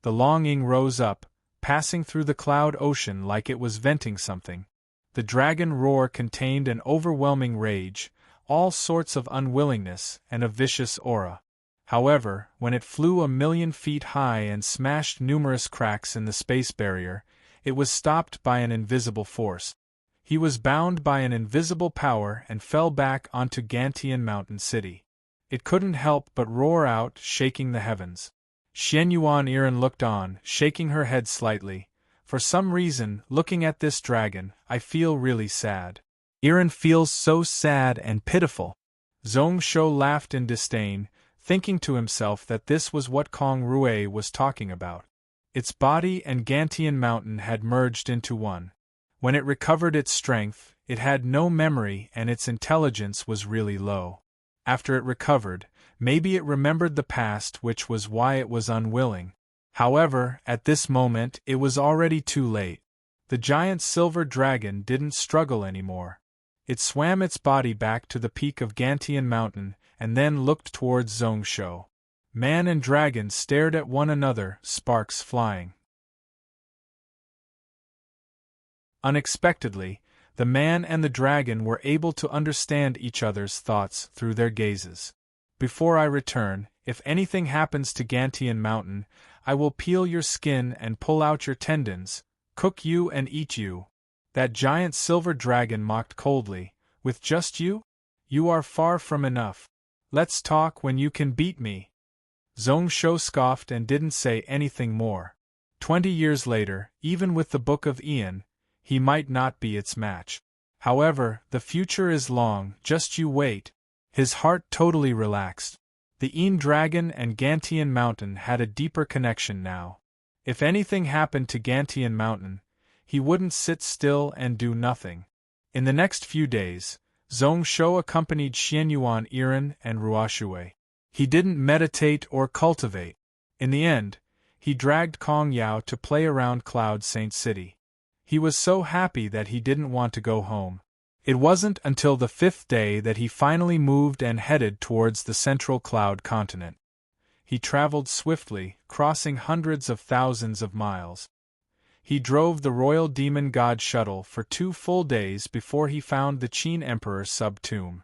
[SPEAKER 1] The Long Ying rose up, passing through the cloud ocean like it was venting something. The dragon roar contained an overwhelming rage, all sorts of unwillingness, and a vicious aura. However, when it flew 1,000,000 feet high and smashed numerous cracks in the space barrier, it was stopped by an invisible force. He was bound by an invisible power and fell back onto Gantian Mountain City. It couldn't help but roar out, shaking the heavens. Xianyuan Iren looked on, shaking her head slightly. For some reason, looking at this dragon, I feel really sad. Iren feels so sad and pitiful. Zhong Shou laughed in disdain, thinking to himself that this was what Kong Rui was talking about. Its body and Gantian Mountain had merged into one. When it recovered its strength, it had no memory and its intelligence was really low. After it recovered, maybe it remembered the past, which was why it was unwilling. However, at this moment it was already too late. The giant silver dragon didn't struggle anymore. It swam its body back to the peak of Gantian Mountain and then looked towards Zhong Shou. Man and dragon stared at one another, sparks flying. Unexpectedly, the man and the dragon were able to understand each other's thoughts through their gazes. Before I return, if anything happens to Gantian Mountain, I will peel your skin and pull out your tendons, cook you and eat you. That giant silver dragon mocked coldly. With just you? You are far from enough. Let's talk when you can beat me. Zhong Shou scoffed and didn't say anything more. 20 years later, even with the Book of Ian, he might not be its match. However, the future is long, just you wait. His heart totally relaxed. The Yin Dragon and Gantian Mountain had a deeper connection now. If anything happened to Gantian Mountain, he wouldn't sit still and do nothing. In the next few days, Zhong Shou accompanied Xianyuan Iren and Ruoshui. He didn't meditate or cultivate. In the end, he dragged Kong Yao to play around Cloud Saint City. He was so happy that he didn't want to go home. It wasn't until the 5th day that he finally moved and headed towards the central cloud continent. He traveled swiftly, crossing hundreds of thousands of miles. He drove the royal demon god shuttle for 2 full days before he found the Qin Emperor's sub-tomb.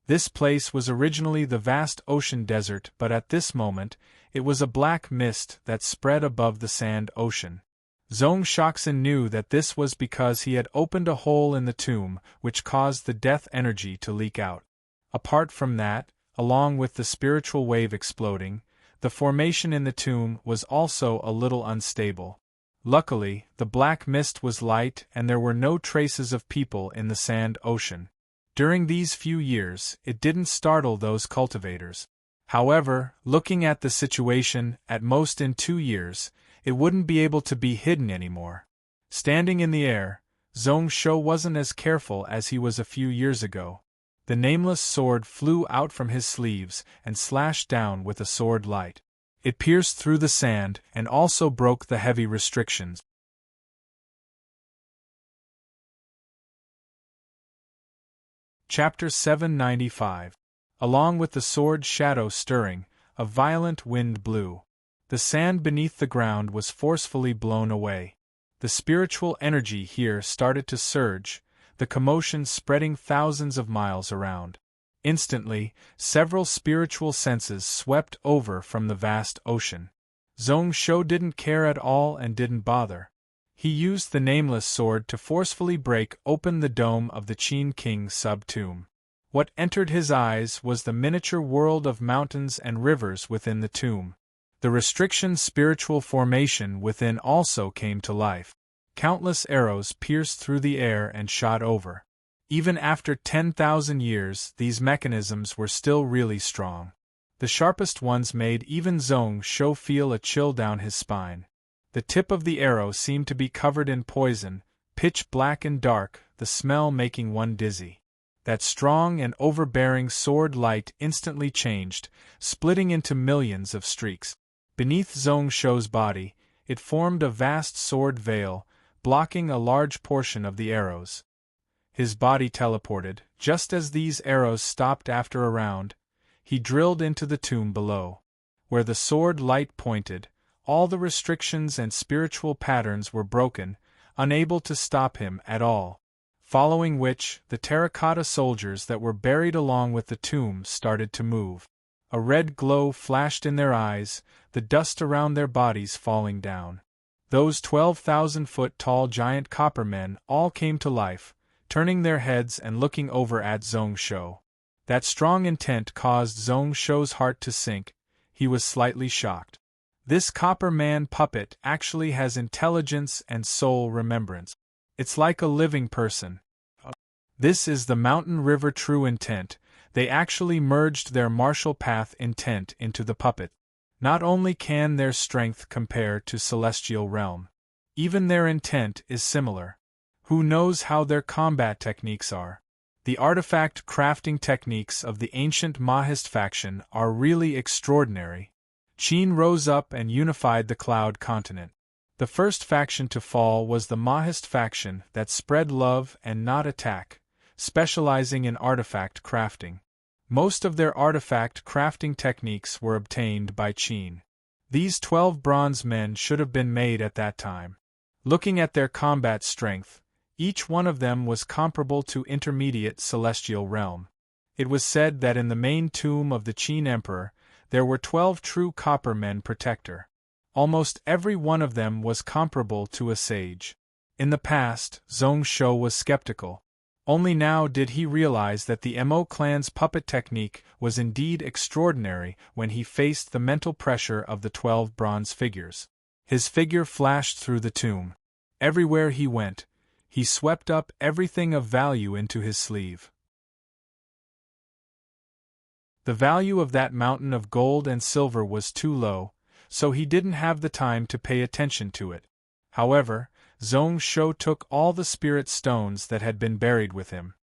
[SPEAKER 1] This place was originally the vast ocean desert, but at this moment, it was a black mist that spread above the sand ocean. Zhong Shoxin knew that this was because he had opened a hole in the tomb, which caused the death energy to leak out. Apart from that, along with the spiritual wave exploding, the formation in the tomb was also a little unstable. Luckily, the black mist was light and there were no traces of people in the sand ocean. During these few years, it didn't startle those cultivators. However, looking at the situation, at most in 2 years, it wouldn't be able to be hidden anymore. Standing in the air, Zhong Shou wasn't as careful as he was a few years ago. The nameless sword flew out from his sleeves and slashed down with a sword light. It pierced through the sand and also broke the heavy restrictions. Chapter 795. Along with the sword's shadow stirring, a violent wind blew. The sand beneath the ground was forcefully blown away. The spiritual energy here started to surge, the commotion spreading thousands of miles around. Instantly, several spiritual senses swept over from the vast ocean. Zhong Shou didn't care at all and didn't bother. He used the nameless sword to forcefully break open the dome of the Qin King's sub-tomb. What entered his eyes was the miniature world of mountains and rivers within the tomb. The restrictioned spiritual formation within also came to life. Countless arrows pierced through the air and shot over. Even after 10,000 years, these mechanisms were still really strong. The sharpest ones made even Zhong Shou feel a chill down his spine. The tip of the arrow seemed to be covered in poison, pitch black and dark, the smell making one dizzy. That strong and overbearing sword light instantly changed, splitting into millions of streaks. Beneath Zhong Shou's body, it formed a vast sword veil, blocking a large portion of the arrows. His body teleported, just as these arrows stopped after a round. He drilled into the tomb below. Where the sword light pointed, all the restrictions and spiritual patterns were broken, unable to stop him at all. Following which, the terracotta soldiers that were buried along with the tomb started to move. A red glow flashed in their eyes, the dust around their bodies falling down. Those 12,000-foot-tall giant copper men all came to life, turning their heads and looking over at Zhong Shou. That strong intent caused Zhong Shou's heart to sink. He was slightly shocked. This copper man puppet actually has intelligence and soul remembrance. It's like a living person. This is the Mountain River true intent. They actually merged their martial path intent into the puppet. Not only can their strength compare to celestial realm, even their intent is similar. Who knows how their combat techniques are? The artifact crafting techniques of the ancient Mahist faction are really extraordinary. Qin rose up and unified the Cloud Continent. The first faction to fall was the Mahist faction that spread love and not attack, specializing in artifact crafting. Most of their artifact crafting techniques were obtained by Qin. These 12 bronze men should have been made at that time. Looking at their combat strength, each one of them was comparable to intermediate celestial realm. It was said that in the main tomb of the Qin Emperor, there were 12 true copper men protector. Almost every one of them was comparable to a sage. In the past, Zhong Shou was skeptical. Only now did he realize that the Mo clan's puppet technique was indeed extraordinary when he faced the mental pressure of the 12 bronze figures. His figure flashed through the tomb. Everywhere he went, he swept up everything of value into his sleeve. The value of that mountain of gold and silver was too low, so he didn't have the time to pay attention to it. However, Zhong Shou took all the spirit stones that had been buried with him.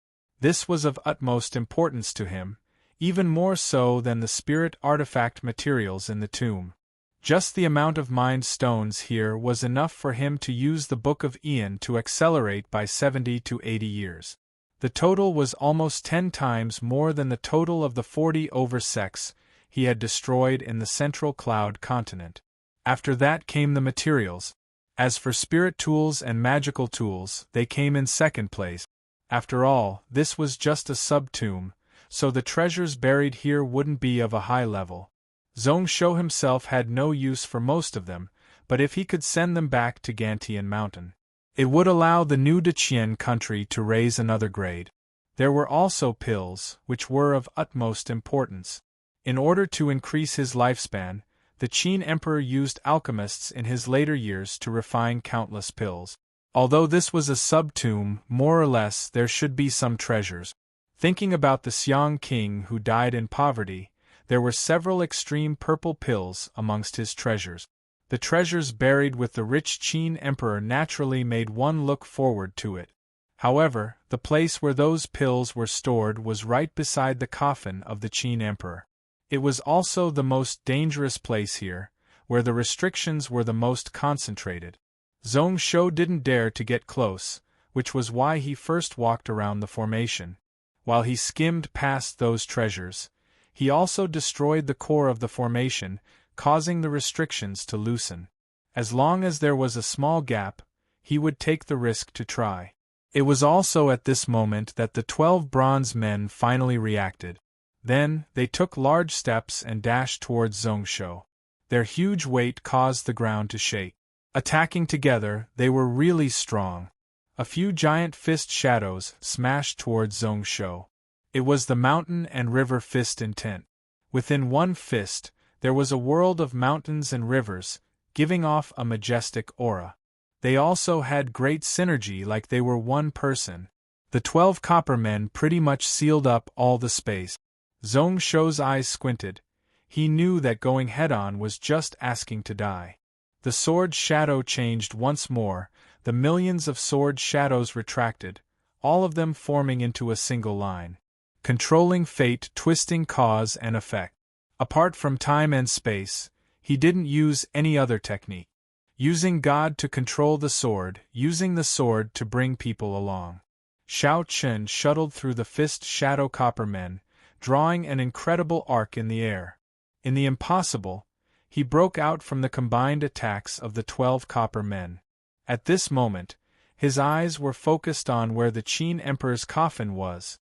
[SPEAKER 1] This was of utmost importance to him, even more so than the spirit artifact materials in the tomb. Just the amount of mind stones here was enough for him to use the Book of Ian to accelerate by 70 to 80 years. The total was almost 10 times more than the total of the 40 oversects he had destroyed in the central Cloud Continent. After that came the materials. As for spirit tools and magical tools, they came in second place. After all, this was just a sub-tomb, so the treasures buried here wouldn't be of a high level. Zhong Shou himself had no use for most of them, but if he could send them back to Gantian Mountain, it would allow the new Deqian country to raise another grade. There were also pills, which were of utmost importance. In order to increase his lifespan, the Qin Emperor used alchemists in his later years to refine countless pills. Although this was a sub-tomb, more or less there should be some treasures. Thinking about the Xiang king who died in poverty, there were several extreme purple pills amongst his treasures. The treasures buried with the rich Qin Emperor naturally made one look forward to it. However, the place where those pills were stored was right beside the coffin of the Qin Emperor. It was also the most dangerous place here, where the restrictions were the most concentrated. Zhong Shou didn't dare to get close, which was why he first walked around the formation. While he skimmed past those treasures, he also destroyed the core of the formation, causing the restrictions to loosen. As long as there was a small gap, he would take the risk to try. It was also at this moment that the 12 bronze men finally reacted. Then, they took large steps and dashed towards Zhong Shou. Their huge weight caused the ground to shake. Attacking together, they were really strong. A few giant fist shadows smashed towards Zhong Shou. It was the mountain and river fist intent. Within one fist, there was a world of mountains and rivers, giving off a majestic aura. They also had great synergy, like they were one person. The 12 copper men pretty much sealed up all the space. Zhong Shou's eyes squinted. He knew that going head-on was just asking to die. The sword shadow changed once more, the millions of sword shadows retracted, all of them forming into a single line. Controlling fate, twisting cause and effect. Apart from time and space, he didn't use any other technique. Using God to control the sword, using the sword to bring people along. Shao Chen shuttled through the fist shadow copper men, drawing an incredible arc in the air. In the impossible, he broke out from the combined attacks of the 12 copper men. At this moment, his eyes were focused on where the Qin Emperor's coffin was.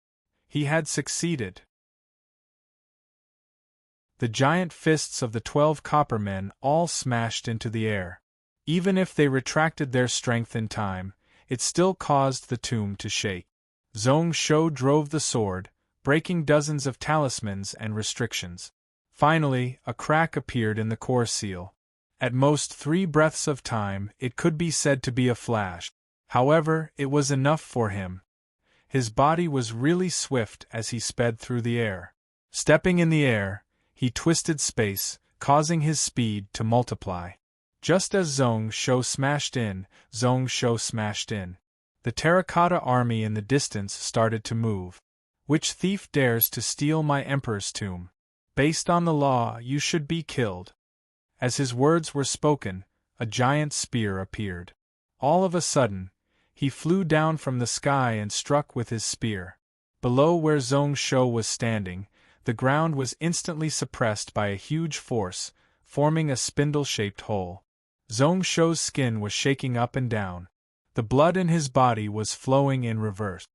[SPEAKER 1] He had succeeded. The giant fists of the 12 copper men all smashed into the air. Even if they retracted their strength in time, it still caused the tomb to shake. Zhong Shou drove the sword, breaking dozens of talismans and restrictions. Finally, a crack appeared in the core seal. At most 3 breaths of time, it could be said to be a flash. However, it was enough for him. His body was really swift as he sped through the air. Stepping in the air, he twisted space, causing his speed to multiply. Just as Zhong Shou smashed in, the terracotta army in the distance started to move. Which thief dares to steal my emperor's tomb? Based on the law, you should be killed. As his words were spoken, a giant spear appeared. All of a sudden, he flew down from the sky and struck with his spear. Below where Zhong Shou was standing, the ground was instantly suppressed by a huge force, forming a spindle-shaped hole. Zhong Shou's skin was shaking up and down. The blood in his body was flowing in reverse.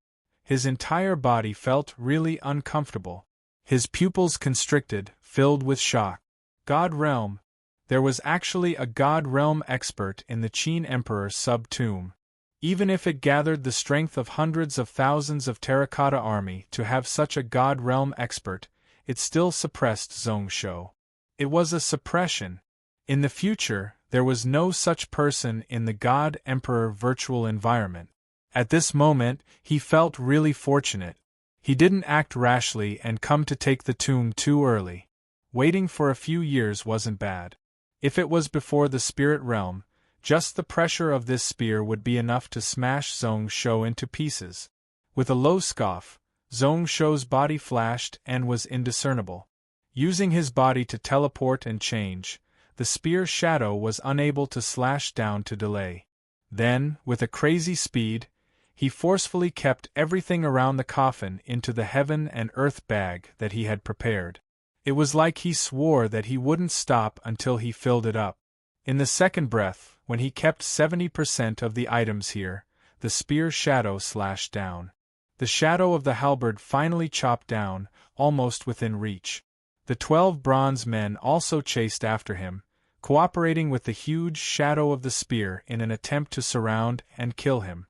[SPEAKER 1] His entire body felt really uncomfortable. His pupils constricted, filled with shock. God Realm. There was actually a God Realm expert in the Qin Emperor's sub-tomb. Even if it gathered the strength of hundreds of thousands of terracotta army to have such a God Realm expert, it still suppressed Zhong Shou. It was a suppression. In the future, there was no such person in the God Emperor virtual environment. At this moment, he felt really fortunate. He didn't act rashly and come to take the tomb too early. Waiting for a few years wasn't bad. If it was before the spirit realm, just the pressure of this spear would be enough to smash Zhong Shou into pieces. With a low scoff, Zhong Shou's body flashed and was indiscernible. Using his body to teleport and change, the spear shadow was unable to slash down to delay. Then, with a crazy speed, he forcefully kept everything around the coffin into the heaven and earth bag that he had prepared. It was like he swore that he wouldn't stop until he filled it up. In the second breath, when he kept 70% of the items here, the spear shadow slashed down. The shadow of the halberd finally chopped down, almost within reach. The 12 bronze men also chased after him, cooperating with the huge shadow of the spear in an attempt to surround and kill him.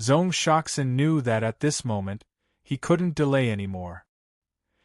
[SPEAKER 1] Zhong Shoxin knew that at this moment, he couldn't delay anymore.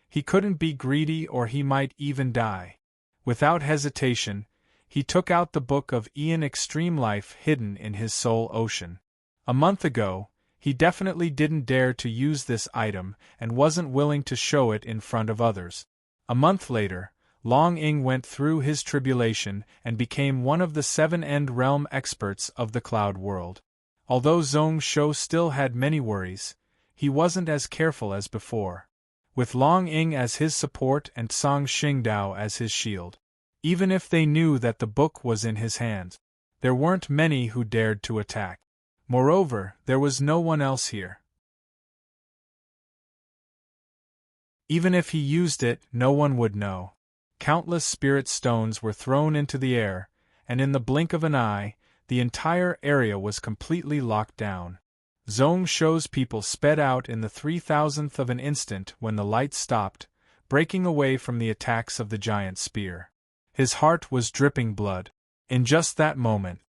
[SPEAKER 1] He couldn't be greedy or he might even die. Without hesitation, he took out the book of Ian Extreme Life hidden in his soul ocean. A month ago, he definitely didn't dare to use this item and wasn't willing to show it in front of others. A month later, Long Ying went through his tribulation and became one of the 7 End Realm experts of the Cloud World. Although Zhong Shou still had many worries, he wasn't as careful as before. With Long Ying as his support and Song Xingdao as his shield. Even if they knew that the book was in his hands, there weren't many who dared to attack. Moreover, there was no one else here. Even if he used it, no one would know. Countless spirit stones were thrown into the air, and in the blink of an eye, the entire area was completely locked down. Zhong Shou's people sped out in the 3,000th of an instant when the light stopped, breaking away from the attacks of the giant spear. His heart was dripping blood. In just that moment,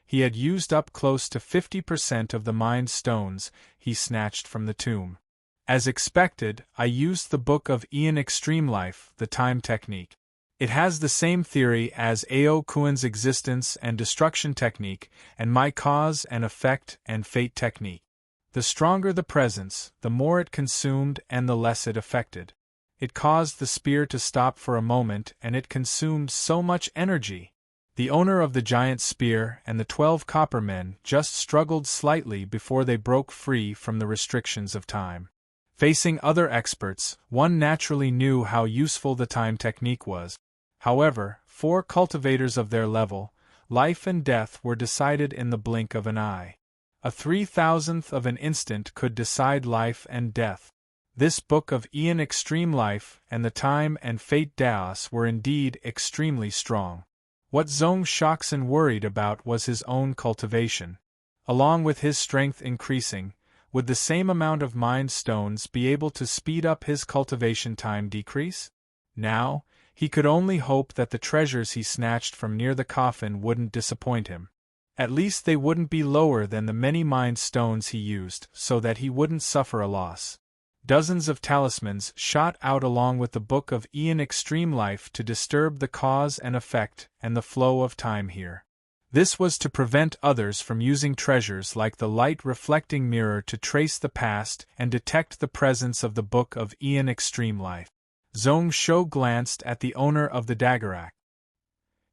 [SPEAKER 1] he had used up close to 50% of the mind stones he snatched from the tomb. As expected, I used the book of Ian Extreme Life, the time technique. It has the same theory as Ao Kuan's existence and destruction technique, and my cause and effect and fate technique. The stronger the presence, the more it consumed and the less it affected. It caused the spear to stop for a moment, and it consumed so much energy. The owner of the giant spear and the 12 copper men just struggled slightly before they broke free from the restrictions of time. Facing other experts, one naturally knew how useful the time technique was. However, 4 cultivators of their level, life and death were decided in the blink of an eye. A 3,000th of an instant could decide life and death. This book of Ian Extreme Life and the Time and Fate Daos were indeed extremely strong. What Zhong Shoxin worried about was his own cultivation. Along with his strength increasing, would the same amount of mind stones be able to speed up his cultivation time decrease? Now, he could only hope that the treasures he snatched from near the coffin wouldn't disappoint him. At least they wouldn't be lower than the many mind stones he used, so that he wouldn't suffer a loss. Dozens of talismans shot out along with the book of Ian Extreme Life to disturb the cause and effect and the flow of time here. This was to prevent others from using treasures like the light-reflecting mirror to trace the past and detect the presence of the book of Ian Extreme Life. Zhong Shou glanced at the owner of the dagger.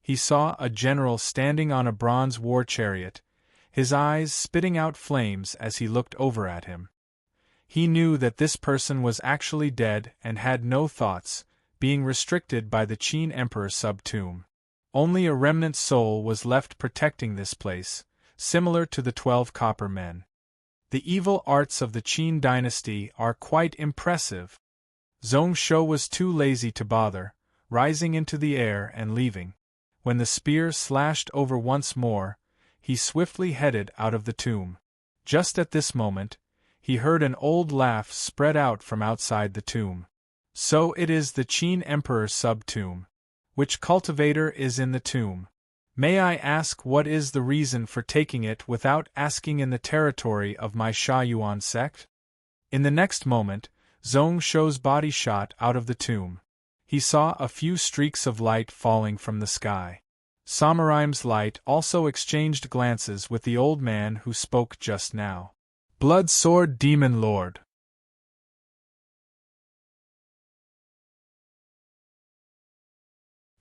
[SPEAKER 1] He saw a general standing on a bronze war chariot, his eyes spitting out flames as he looked over at him. He knew that this person was actually dead and had no thoughts, being restricted by the Qin Emperor sub-tomb. Only a remnant soul was left protecting this place, similar to the 12 copper men. The evil arts of the Qin dynasty are quite impressive. Zhong Shou was too lazy to bother, rising into the air and leaving. When the spear slashed over once more, he swiftly headed out of the tomb. Just at this moment, he heard an old laugh spread out from outside the tomb. So it is the Qin Emperor sub-tomb. Which cultivator is in the tomb? May I ask what is the reason for taking it without asking in the territory of my Shaoyuan sect? In the next moment, Zhong Shou's body shot out of the tomb. He saw a few streaks of light falling from the sky. Samuraim's light also exchanged glances with the old man who spoke just now. Blood Sword Demon Lord.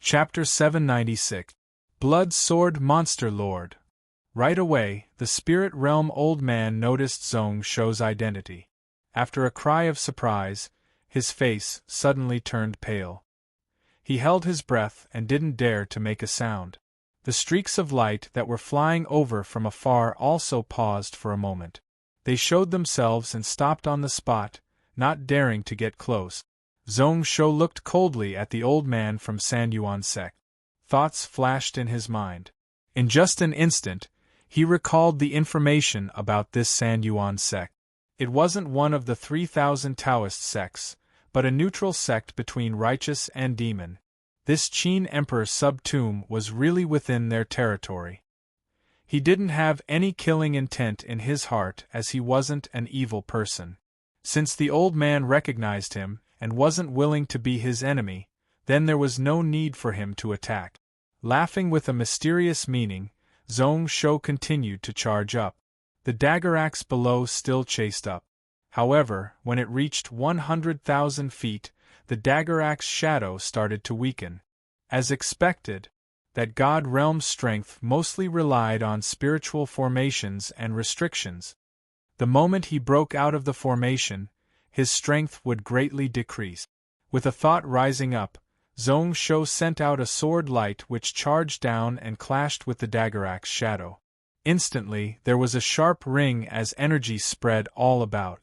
[SPEAKER 1] Chapter 796. Blood Sword Monster Lord. Right away, the spirit realm old man noticed Zhong Shou's identity. After a cry of surprise, his face suddenly turned pale. He held his breath and didn't dare to make a sound. The streaks of light that were flying over from afar also paused for a moment. They showed themselves and stopped on the spot, not daring to get close. Zhong Shou looked coldly at the old man from Sanyuan sect. Thoughts flashed in his mind. In just an instant, he recalled the information about this Sanyuan sect. It wasn't one of the 3,000 Taoist sects, but a neutral sect between righteous and demon. This Qin Emperor sub-tomb was really within their territory. He didn't have any killing intent in his heart as he wasn't an evil person. Since the old man recognized him and wasn't willing to be his enemy, then there was no need for him to attack. Laughing with a mysterious meaning, Zhong Shou continued to charge up. The dagger axe below still chased up. However, when it reached 100,000 feet, the dagger axe shadow started to weaken. As expected, that God realm's strength mostly relied on spiritual formations and restrictions. The moment he broke out of the formation, his strength would greatly decrease. With a thought rising up, Zhong Shou sent out a sword light which charged down and clashed with the dagger axe shadow. Instantly, there was a sharp ring as energy spread all about.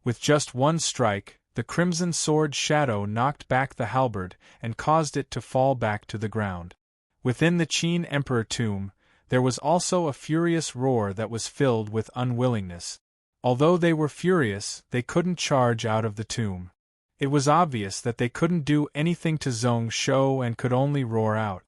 [SPEAKER 1] With just one strike, the crimson sword shadow knocked back the halberd and caused it to fall back to the ground. Within the Qin Emperor tomb, there was also a furious roar that was filled with unwillingness. Although they were furious, they couldn't charge out of the tomb. It was obvious that they couldn't do anything to Zhong Shou and could only roar out.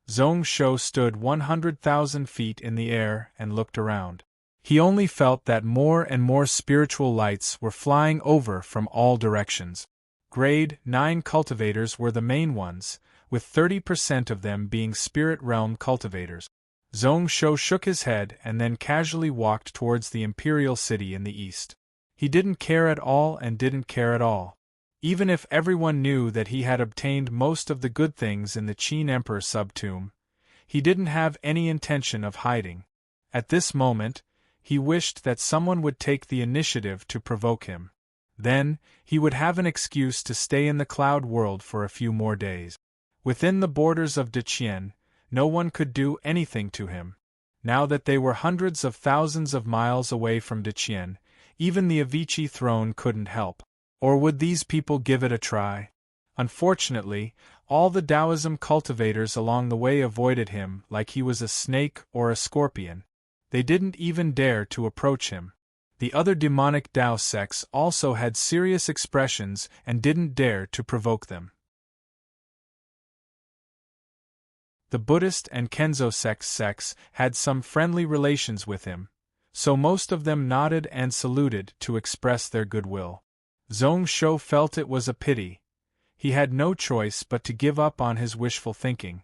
[SPEAKER 1] Zhong Shou stood 100,000 feet in the air and looked around. He only felt that more and more spiritual lights were flying over from all directions. Grade 9 cultivators were the main ones, with 30% of them being spirit realm cultivators. Zhong Shou shook his head and then casually walked towards the imperial city in the east. He didn't care at all and didn't care at all. Even if everyone knew that he had obtained most of the good things in the Qin Emperor sub-tomb, he didn't have any intention of hiding. At this moment, he wished that someone would take the initiative to provoke him. Then, he would have an excuse to stay in the cloud world for a few more days. Within the borders of Deqian, no one could do anything to him. Now that they were hundreds of thousands of miles away from Deqian, even the Avicii throne couldn't help. Or would these people give it a try? Unfortunately, all the Taoism cultivators along the way avoided him like he was a snake or a scorpion. They didn't even dare to approach him. The other demonic Tao sects also had serious expressions and didn't dare to provoke them. The Buddhist and Kenzo sects had some friendly relations with him, so most of them nodded and saluted to express their goodwill. Zhong Shou felt it was a pity. He had no choice but to give up on his wishful thinking.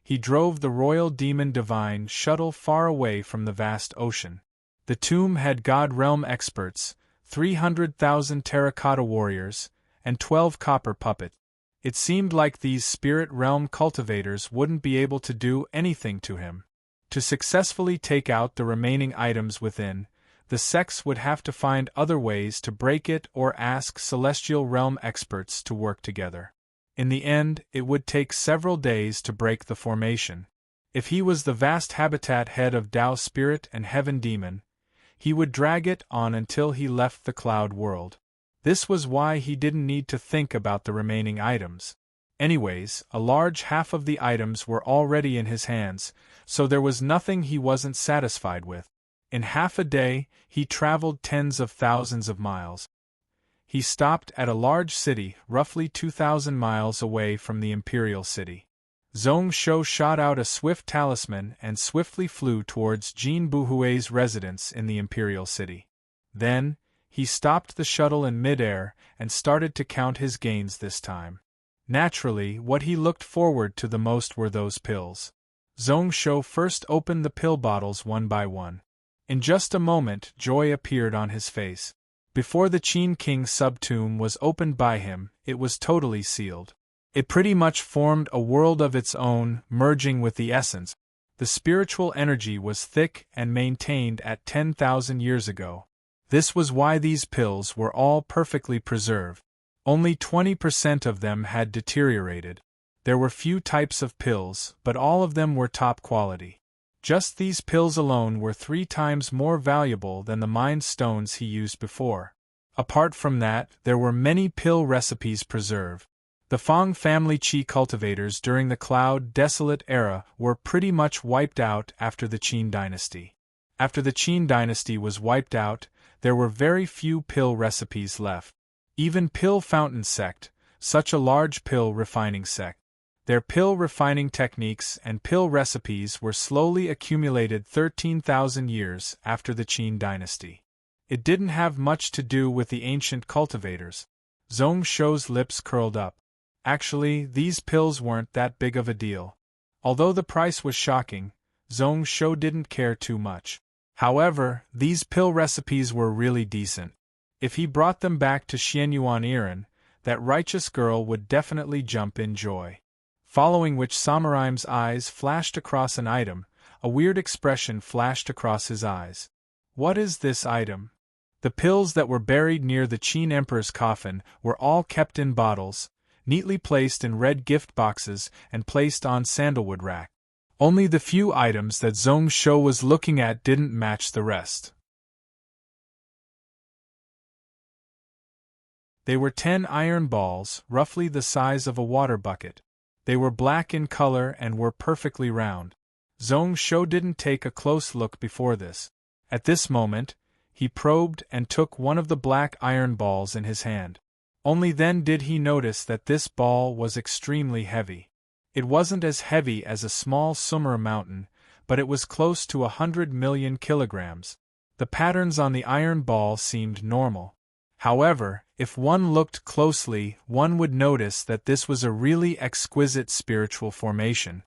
[SPEAKER 1] He drove the Royal Demon Divine shuttle far away from the vast ocean. The tomb had God Realm experts, 300,000 terracotta warriors, and 12 copper puppets. It seemed like these spirit realm cultivators wouldn't be able to do anything to him. To successfully take out the remaining items within, the sects would have to find other ways to break it or ask celestial realm experts to work together. In the end, it would take several days to break the formation. If he was the vast habitat head of Tao Spirit and Heaven Demon, he would drag it on until he left the cloud world. This was why he didn't need to think about the remaining items. Anyways, a large half of the items were already in his hands, so there was nothing he wasn't satisfied with. In half a day, he traveled tens of thousands of miles. He stopped at a large city, roughly 2,000 miles away from the imperial city. Zhong Shou shot out a swift talisman and swiftly flew towards Jin Buhui's residence in the imperial city. Then, he stopped the shuttle in midair and started to count his gains this time. Naturally, what he looked forward to the most were those pills. Zhong Shou first opened the pill bottles one by one. In just a moment, joy appeared on his face. Before the Qin King's sub-tomb was opened by him, it was totally sealed. It pretty much formed a world of its own, merging with the essence. The spiritual energy was thick and maintained at 10,000 years ago. This was why these pills were all perfectly preserved. Only 20% of them had deteriorated. There were few types of pills, but all of them were top quality. Just these pills alone were 3 times more valuable than the mind stones he used before. Apart from that, there were many pill recipes preserved. The Fang family Qi cultivators during the Cloud Desolate era were pretty much wiped out after the Qin dynasty. After the Qin dynasty was wiped out, there were very few pill recipes left. Even Pill Fountain sect, such a large pill refining sect. Their pill refining techniques and pill recipes were slowly accumulated 13,000 years after the Qin dynasty. It didn't have much to do with the ancient cultivators. Zhong Shou's lips curled up. Actually, these pills weren't that big of a deal. Although the price was shocking, Zhong Shou didn't care too much. However, these pill recipes were really decent. If he brought them back to Xianyuan Iran, that righteous girl would definitely jump in joy. Following which Samuraim's eyes flashed across an item, a weird expression flashed across his eyes. What is this item? The pills that were buried near the Qin Emperor's coffin were all kept in bottles, neatly placed in red gift boxes and placed on sandalwood rack. Only the few items that Zhong Shou was looking at didn't match the rest. They were 10 iron balls, roughly the size of a water bucket. They were black in color and were perfectly round. Zhong Shou didn't take a close look before this. At this moment, he probed and took one of the black iron balls in his hand. Only then did he notice that this ball was extremely heavy. It wasn't as heavy as a small Sumera mountain, but it was close to 100 million kilograms. The patterns on the iron ball seemed normal. However, if one looked closely, one would notice that this was a really exquisite spiritual formation.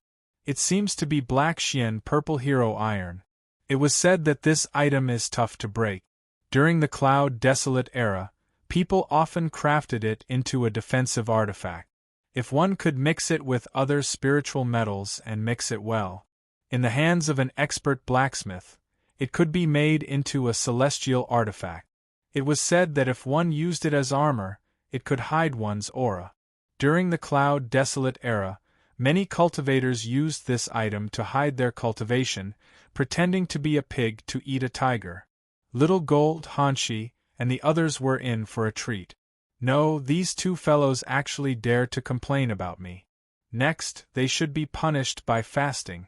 [SPEAKER 1] It seems to be black Xian purple hero iron. It was said that this item is tough to break. During the Cloud Desolate era, people often crafted it into a defensive artifact. If one could mix it with other spiritual metals and mix it well, in the hands of an expert blacksmith, it could be made into a celestial artifact. It was said that if one used it as armor, it could hide one's aura. During the Cloud Desolate era, many cultivators used this item to hide their cultivation, pretending to be a pig to eat a tiger. Little Gold, Hanshi, and the others were in for a treat. No, these two fellows actually dared to complain about me. Next, they should be punished by fasting.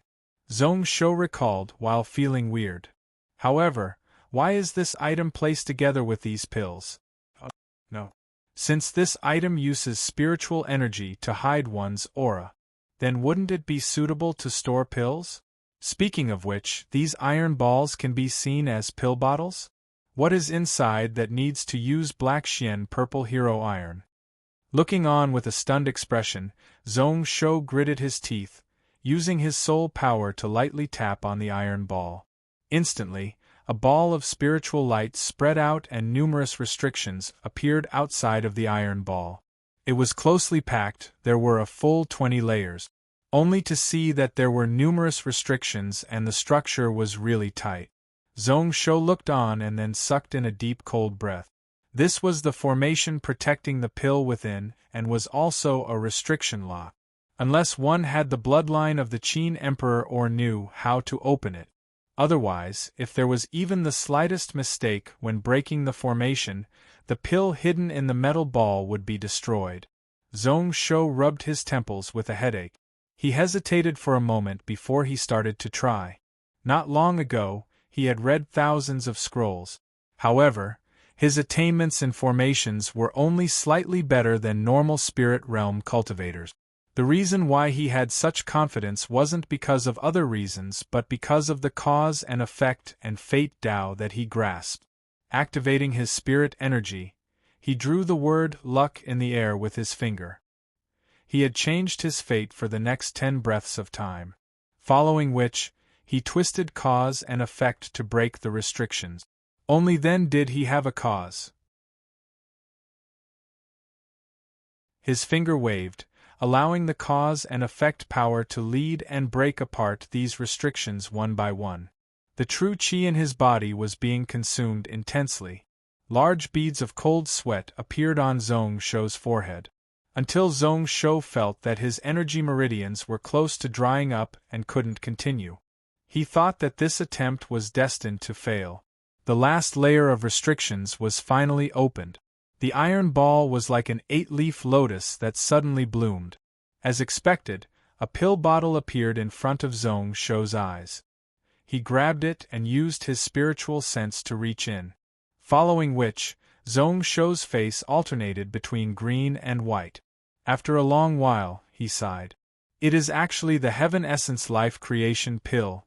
[SPEAKER 1] Zhong Shou recalled while feeling weird. However, why is this item placed together with these pills? No. Since this item uses spiritual energy to hide one's aura, then wouldn't it be suitable to store pills? Speaking of which, these iron balls can be seen as pill bottles? What is inside that needs to use black Xian purple hero iron? Looking on with a stunned expression, Zhong Shou gritted his teeth, using his soul power to lightly tap on the iron ball. Instantly, a ball of spiritual light spread out and numerous restrictions appeared outside of the iron ball. It was closely packed, there were a full 20 layers, only to see that there were numerous restrictions and the structure was really tight. Zhong Shou looked on and then sucked in a deep cold breath. This was the formation protecting the pill within and was also a restriction lock. Unless one had the bloodline of the Qin Emperor or knew how to open it. Otherwise, if there was even the slightest mistake when breaking the formation, the pill hidden in the metal ball would be destroyed. Zhong Shou rubbed his temples with a headache. He hesitated for a moment before he started to try. Not long ago, he had read thousands of scrolls. However, his attainments in formations were only slightly better than normal spirit realm cultivators. The reason why he had such confidence wasn't because of other reasons but because of the cause and effect and fate Tao that he grasped. Activating his spirit energy, he drew the word luck in the air with his finger. He had changed his fate for the next 10 breaths of time, following which, he twisted cause and effect to break the restrictions. Only then did he have a cause. His finger waved, allowing the cause and effect power to lead and break apart these restrictions one by one. The true qi in his body was being consumed intensely. Large beads of cold sweat appeared on Zhong Shou's forehead, until Zhong Shou felt that his energy meridians were close to drying up and couldn't continue. He thought that this attempt was destined to fail. The last layer of restrictions was finally opened. The iron ball was like an 8-leaf lotus that suddenly bloomed. As expected, a pill bottle appeared in front of Zhong Shou's eyes. He grabbed it and used his spiritual sense to reach in. Following which, Zhong Shou's face alternated between green and white. After a long while, he sighed. It is actually the Heaven Essence Life Creation Pill.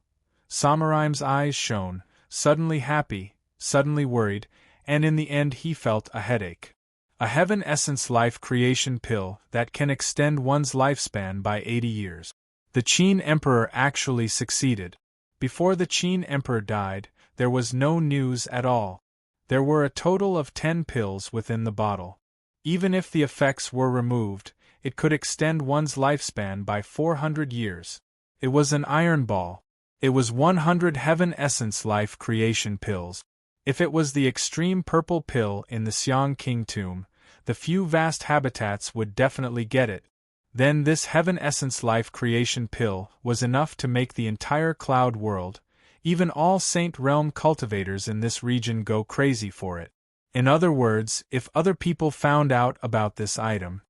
[SPEAKER 1] Samuraim's eyes shone, suddenly happy, suddenly worried, and in the end he felt a headache. A Heaven Essence Life Creation Pill that can extend one's lifespan by 80 years. The Qin Emperor actually succeeded. Before the Qin Emperor died, there was no news at all. There were a total of 10 pills within the bottle. Even if the effects were removed, it could extend one's lifespan by 400 years. It was an iron ball. It was 100 Heaven Essence Life Creation Pills. If it was the extreme purple pill in the Xiang King tomb, the few vast habitats would definitely get it. Then this Heaven Essence Life Creation Pill was enough to make the entire cloud world, even all Saint Realm cultivators in this region go crazy for it. In other words, if other people found out about this item,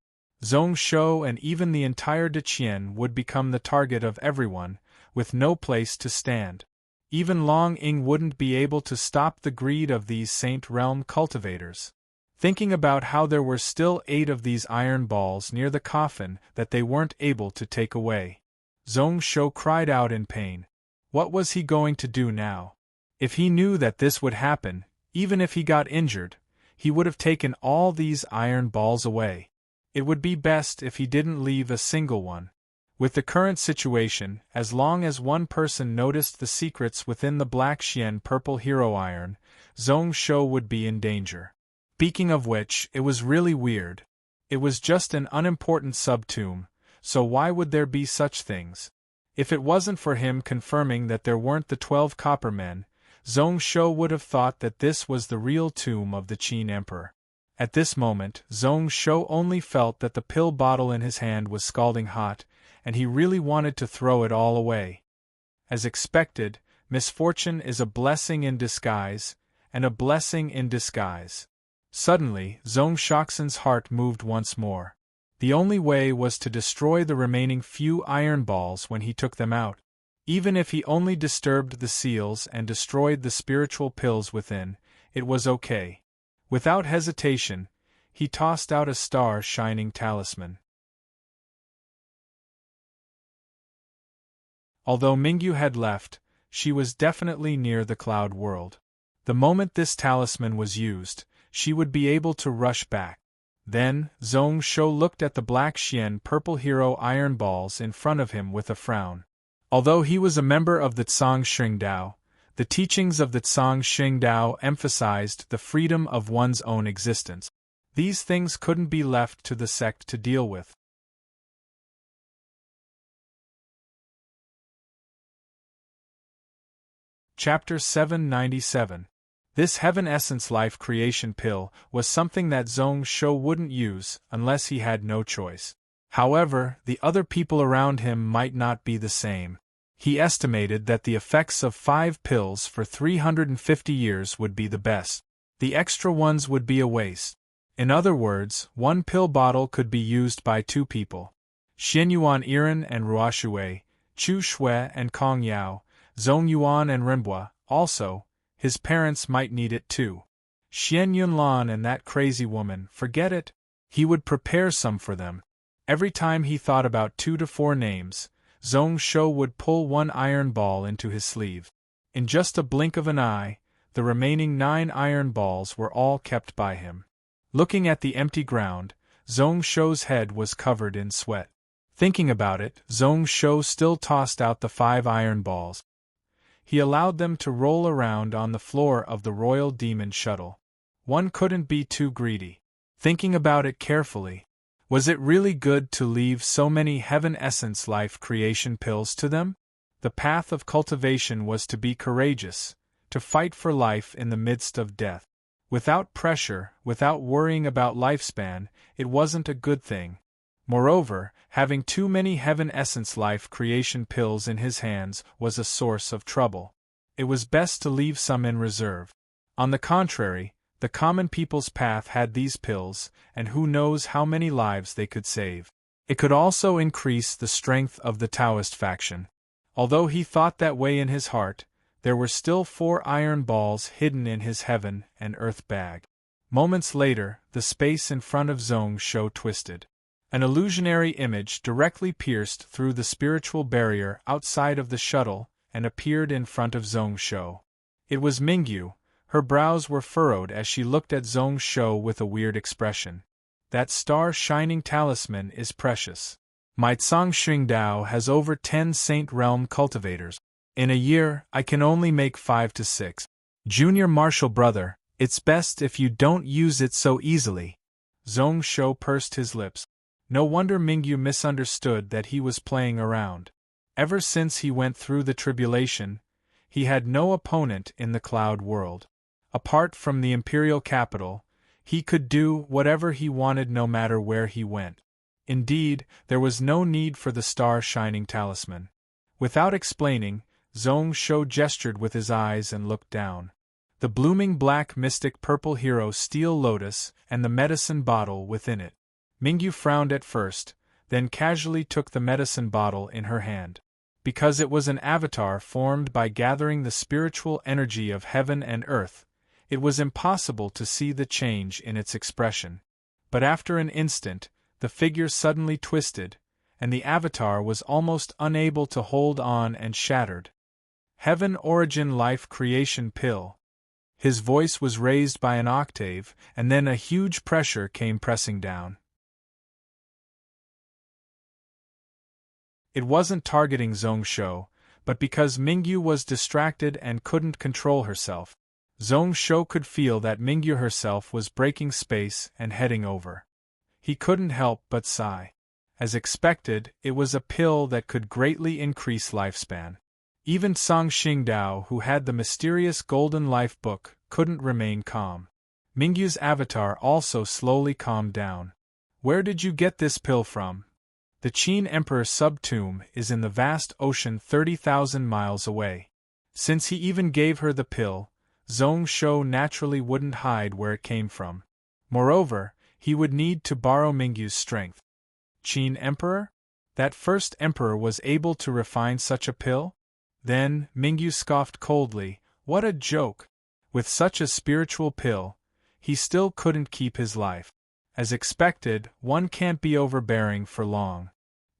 [SPEAKER 1] Zhong Shou and even the entire Deqian would become the target of everyone, with no place to stand. Even Long Ying wouldn't be able to stop the greed of these Saint Realm cultivators. Thinking about how there were still 8 of these iron balls near the coffin that they weren't able to take away, Zhong Shou cried out in pain. What was he going to do now? If he knew that this would happen, even if he got injured, he would have taken all these iron balls away. It would be best if he didn't leave a single one. With the current situation, as long as one person noticed the secrets within the Black Xian Purple Hero Iron, Zhong Shou would be in danger. Speaking of which, it was really weird. It was just an unimportant sub-tomb, so why would there be such things? If it wasn't for him confirming that there weren't the 12 copper men, Zhong Shou would have thought that this was the real tomb of the Qin Emperor. At this moment, Zhong Shou only felt that the pill bottle in his hand was scalding hot, and he really wanted to throw it all away. As expected, misfortune is a blessing in disguise, and a blessing in disguise. Suddenly, Zhong Shoxin's heart moved once more. The only way was to destroy the remaining few iron balls when he took them out. Even if he only disturbed the seals and destroyed the spiritual pills within, it was okay. Without hesitation, he tossed out a star-shining talisman. Although Mingyu had left, she was definitely near the cloud world. The moment this talisman was used, she would be able to rush back. Then, Zhong Shou looked at the Black Xian Purple Hero iron balls in front of him with a frown. Although he was a member of the Tsang Xingdao, the teachings of the Tsang Xingdao emphasized the freedom of one's own existence. These things couldn't be left to the sect to deal with. Chapter 797. This Heaven Essence Life Creation Pill was something that Zhong Shou wouldn't use unless he had no choice. However, the other people around him might not be the same. He estimated that the effects of 5 pills for 350 years would be the best. The extra ones would be a waste. In other words, 1 pill bottle could be used by 2 people. Xianyuan Iran and Ruoshui, Chu Shui and Kong Yao, Zhong Yuan and Renbua. Also, his parents might need it too. Xian Yunlan and that crazy woman, forget it. He would prepare some for them. Every time he thought about 2 to 4 names, Zhong Shou would pull 1 iron ball into his sleeve. In just a blink of an eye, the remaining 9 iron balls were all kept by him. Looking at the empty ground, Zhong Shou's head was covered in sweat. Thinking about it, Zhong Shou still tossed out the 5 iron balls. He allowed them to roll around on the floor of the Royal Demon Shuttle. One couldn't be too greedy. Thinking about it carefully, was it really good to leave so many Heaven Essence Life Creation pills to them? The path of cultivation was to be courageous, to fight for life in the midst of death. Without pressure, without worrying about lifespan, it wasn't a good thing. Moreover, having too many Heaven Essence Life Creation pills in his hands was a source of trouble. It was best to leave some in reserve. On the contrary, the common people's path had these pills, and who knows how many lives they could save. It could also increase the strength of the Taoist faction. Although he thought that way in his heart, there were still 4 iron balls hidden in his heaven and earth bag. Moments later, the space in front of Zhong Shou twisted. An illusionary image directly pierced through the spiritual barrier outside of the shuttle and appeared in front of Zhong Shou. It was Mingyu. Her brows were furrowed as she looked at Zhong Shou with a weird expression. That star-shining talisman is precious. My Tsang Xingdao has over 10 Saint Realm cultivators. In a year, I can only make 5 to 6. Junior Marshal brother, it's best if you don't use it so easily. Zhong Shou pursed his lips. No wonder Mingyu misunderstood that he was playing around. Ever since he went through the tribulation, he had no opponent in the cloud world. Apart from the imperial capital, he could do whatever he wanted no matter where he went. Indeed, there was no need for the star-shining talisman. Without explaining, Zhong Shou gestured with his eyes and looked down. The blooming black mystic purple hero steel lotus and the medicine bottle within it. Mingyu frowned at first, then casually took the medicine bottle in her hand. Because it was an avatar formed by gathering the spiritual energy of heaven and earth, it was impossible to see the change in its expression. But after an instant, the figure suddenly twisted, and the avatar was almost unable to hold on and shattered. Heaven Origin Life Creation Pill. His voice was raised by an octave, and then a huge pressure came pressing down. It wasn't targeting Zhongsho, but because Mingyu was distracted and couldn't control herself. Zhongsho could feel that Mingyu herself was breaking space and heading over. He couldn't help but sigh. As expected, it was a pill that could greatly increase lifespan. Even Song Xingdao, who had the mysterious Golden Life book, couldn't remain calm. Mingyu's avatar also slowly calmed down. Where did you get this pill from? The Qin Emperor's sub-tomb is in the vast ocean 30,000 miles away. Since he even gave her the pill, Zhongsho naturally wouldn't hide where it came from. Moreover, he would need to borrow Mingyu's strength. Qin Emperor? That first emperor was able to refine such a pill? Then, Mingyu scoffed coldly, what a joke! With such a spiritual pill, he still couldn't keep his life. As expected, one can't be overbearing for long.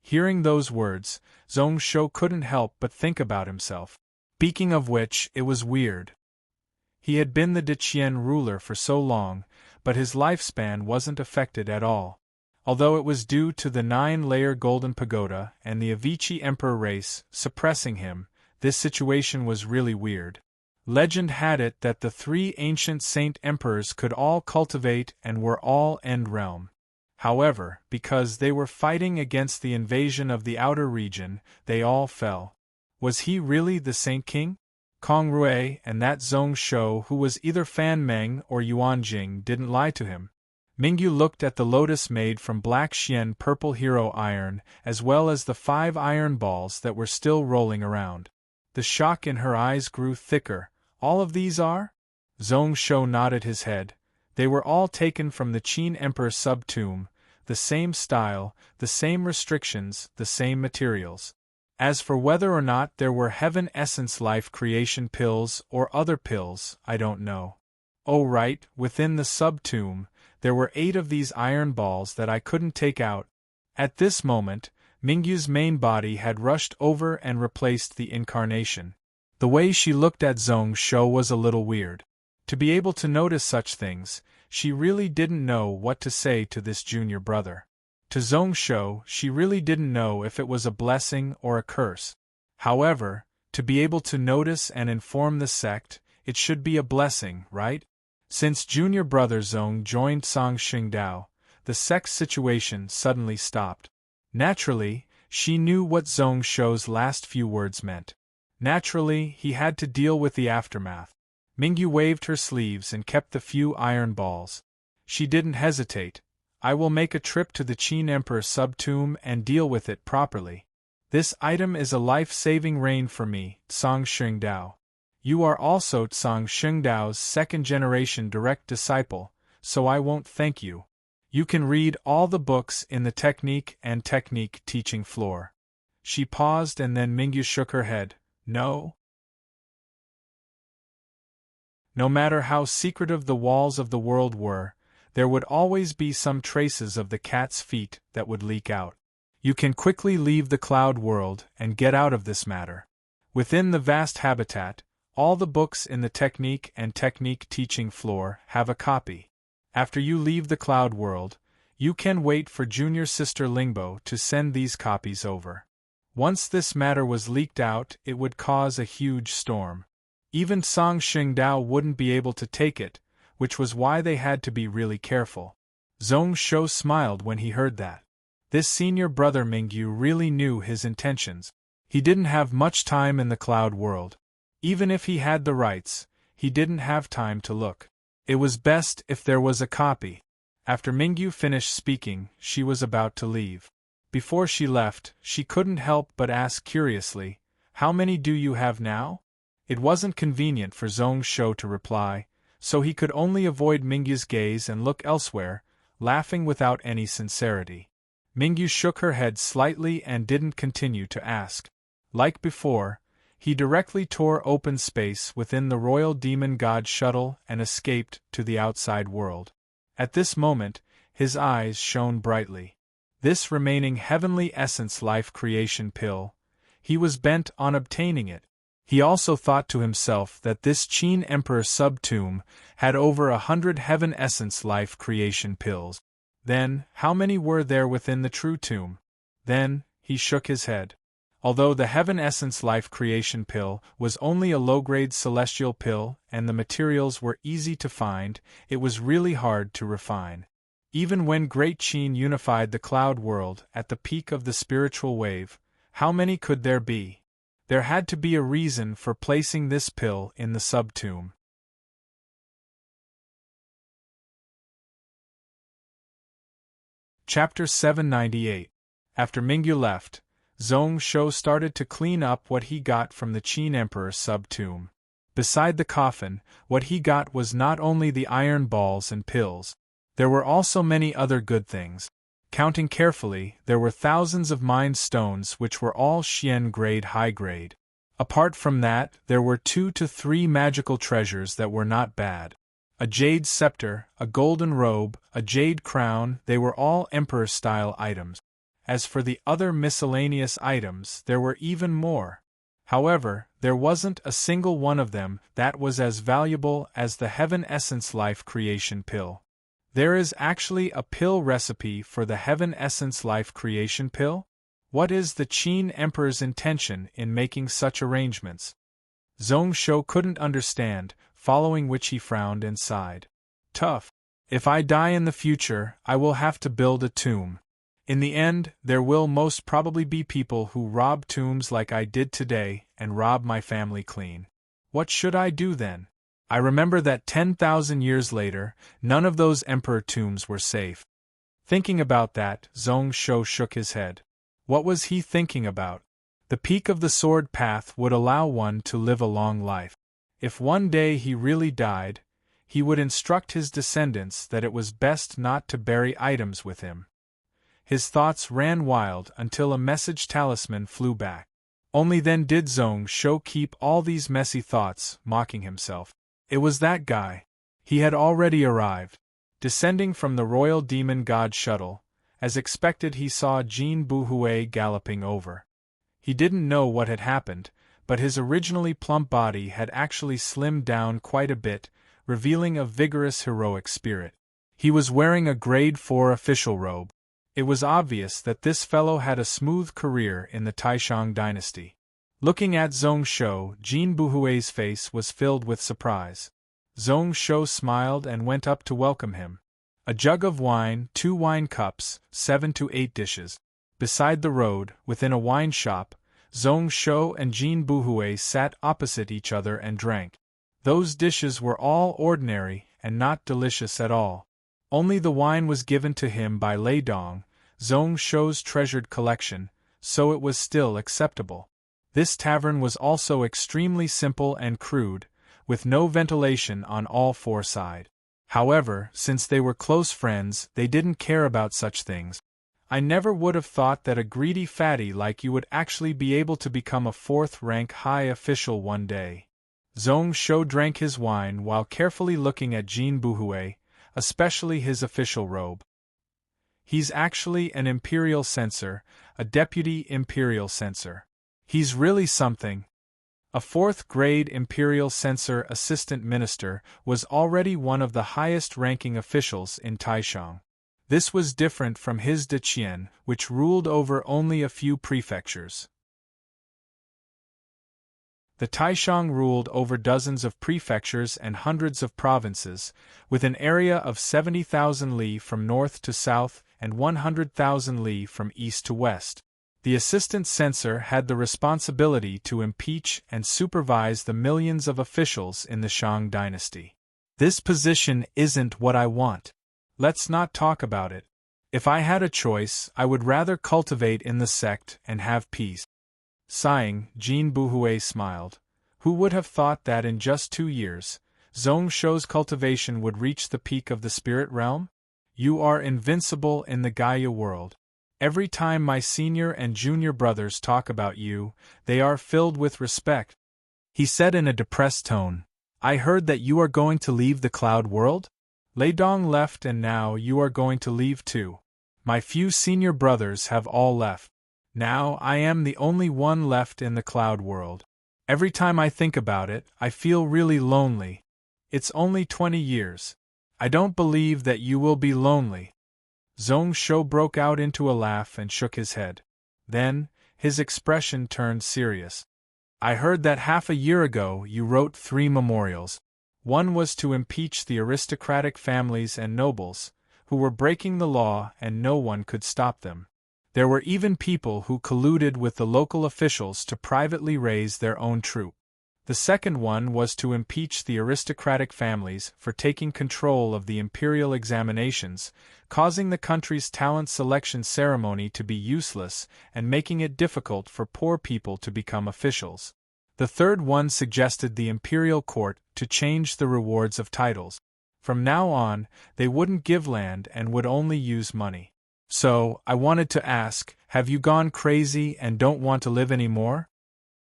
[SPEAKER 1] Hearing those words, Zhongsho couldn't help but think about himself. Speaking of which, it was weird. He had been the Deqian ruler for so long, but his lifespan wasn't affected at all. Although it was due to the 9-layer golden pagoda and the Avicii emperor race suppressing him, this situation was really weird. Legend had it that the 3 ancient saint emperors could all cultivate and were all end realm. However, because they were fighting against the invasion of the outer region, they all fell. Was he really the Saint King? Kong Rui and that Zhongsho, who was either Fan Meng or Yuan Jing, didn't lie to him. Mingyu looked at the lotus made from black Xian purple hero iron, as well as the 5 iron balls that were still rolling around. The shock in her eyes grew thicker. All of these are? Zhongsho nodded his head. They were all taken from the Qin Emperor's sub-tomb, the same style, the same restrictions, the same materials. As for whether or not there were Heaven Essence Life Creation pills or other pills, I don't know. Oh right, within the sub-tomb, there were 8 of these iron balls that I couldn't take out. At this moment, Mingyu's main body had rushed over and replaced the incarnation. The way she looked at Zhongsho was a little weird. To be able to notice such things, she really didn't know what to say to this junior brother. To Zhongsho, she really didn't know if it was a blessing or a curse. However, to be able to notice and inform the sect, it should be a blessing, right? Since junior brother Zhong joined Song Xingdao, the sect's situation suddenly stopped. Naturally, she knew what Zhongsho's last few words meant. Naturally, he had to deal with the aftermath. Mingyu waved her sleeves and kept the few iron balls. She didn't hesitate. I will make a trip to the Qin Emperor's sub-tomb and deal with it properly. This item is a life-saving rain for me, Song Xingdao. You are also Song Xingdao's second-generation direct disciple, so I won't thank you. You can read all the books in the technique and technique teaching floor. She paused and then Mingyu shook her head. No? No matter how secretive the walls of the world were, there would always be some traces of the cat's feet that would leak out. You can quickly leave the cloud world and get out of this matter. Within the vast habitat, all the books in the technique and technique teaching floor have a copy. After you leave the cloud world, you can wait for junior sister Lingbo to send these copies over. Once this matter was leaked out, it would cause a huge storm. Even Song Xingdao wouldn't be able to take it, which was why they had to be really careful. Zhongsho smiled when he heard that. This senior brother Mingyu really knew his intentions. He didn't have much time in the cloud world. Even if he had the rights, he didn't have time to look. It was best if there was a copy. After Mingyu finished speaking, she was about to leave. Before she left, she couldn't help but ask curiously, "How many do you have now?" It wasn't convenient for Zhongsho to reply, so he could only avoid Mingyu's gaze and look elsewhere, laughing without any sincerity. Mingyu shook her head slightly and didn't continue to ask. Like before, he directly tore open space within the Royal Demon God shuttle and escaped to the outside world. At this moment, his eyes shone brightly. This remaining heavenly essence life creation pill, he was bent on obtaining it. He also thought to himself that this Qin Emperor sub-tomb had over 100 heaven essence life creation pills. Then, how many were there within the true tomb? Then, he shook his head. Although the heaven essence life creation pill was only a low-grade celestial pill and the materials were easy to find, it was really hard to refine. Even when Great Qin unified the cloud world at the peak of the spiritual wave, how many could there be? There had to be a reason for placing this pill in the sub-tomb. Chapter 798. After Mingyu left, Zhong Shou started to clean up what he got from the Qin Emperor sub-tomb. Beside the coffin, what he got was not only the iron balls and pills. There were also many other good things. Counting carefully, there were thousands of mind stones which were all Xian grade high grade. Apart from that, there were 2 to 3 magical treasures that were not bad. A jade scepter, a golden robe, a jade crown, they were all emperor-style items. As for the other miscellaneous items, there were even more. However, there wasn't a single one of them that was as valuable as the Heaven Essence Life Creation Pill. There is actually a pill recipe for the Heaven Essence Life Creation Pill? What is the Qin Emperor's intention in making such arrangements? Zhong Shou couldn't understand, following which he frowned and sighed. Tough. If I die in the future, I will have to build a tomb. In the end, there will most probably be people who rob tombs like I did today and rob my family clean. What should I do then? I remember that 10,000 years later, none of those emperor tombs were safe. Thinking about that, Zhong Shou shook his head. What was he thinking about? The peak of the sword path would allow one to live a long life. If one day he really died, he would instruct his descendants that it was best not to bury items with him. His thoughts ran wild until a message talisman flew back. Only then did Zhong Shou keep all these messy thoughts, mocking himself. It was that guy. He had already arrived. Descending from the royal demon god shuttle, as expected he saw Jin Buhui galloping over. He didn't know what had happened, but his originally plump body had actually slimmed down quite a bit, revealing a vigorous heroic spirit. He was wearing a grade 4 official robe. It was obvious that this fellow had a smooth career in the Taishang dynasty. Looking at Zhong Shou, Jin Buhui's face was filled with surprise. Zhong Shou smiled and went up to welcome him. A jug of wine, 2 wine cups, 7 to 8 dishes. Beside the road, within a wine shop, Zhong Shou and Jin Buhui sat opposite each other and drank. Those dishes were all ordinary and not delicious at all. Only the wine was given to him by Lei Dong, Zhong Shou's treasured collection, so it was still acceptable. This tavern was also extremely simple and crude, with no ventilation on all 4 sides. However, since they were close friends, they didn't care about such things. I never would have thought that a greedy fatty like you would actually be able to become a 4th-rank high official one day. Zhong Shou drank his wine while carefully looking at Jin Buhui, especially his official robe. He's actually an imperial censor, a deputy imperial censor. He's really something. A 4th-grade imperial censor assistant minister was already one of the highest-ranking officials in Taishang. This was different from his Deqian, which ruled over only a few prefectures. The Taishang ruled over dozens of prefectures and hundreds of provinces, with an area of 70,000 li from north to south and 100,000 li from east to west. The assistant censor had the responsibility to impeach and supervise the millions of officials in the Shang dynasty. This position isn't what I want. Let's not talk about it. If I had a choice, I would rather cultivate in the sect and have peace. Sighing, Jin Buhui smiled. Who would have thought that in just 2 years, Zhong Shou's cultivation would reach the peak of the spirit realm? You are invincible in the Gaia world. Every time my senior and junior brothers talk about you, they are filled with respect. He said in a depressed tone, I heard that you are going to leave the cloud world? Lei Dong left and now you are going to leave too. My few senior brothers have all left. Now I am the only one left in the cloud world. Every time I think about it, I feel really lonely. It's only 20 years. I don't believe that you will be lonely. Zhong Shou broke out into a laugh and shook his head. Then, his expression turned serious. I heard that half a year ago you wrote 3 memorials. One was to impeach the aristocratic families and nobles, who were breaking the law and no one could stop them. There were even people who colluded with the local officials to privately raise their own troop. The second one was to impeach the aristocratic families for taking control of the imperial examinations, causing the country's talent selection ceremony to be useless and making it difficult for poor people to become officials. The third one suggested the imperial court to change the rewards of titles. From now on, they wouldn't give land and would only use money. So, I wanted to ask, have you gone crazy and don't want to live anymore?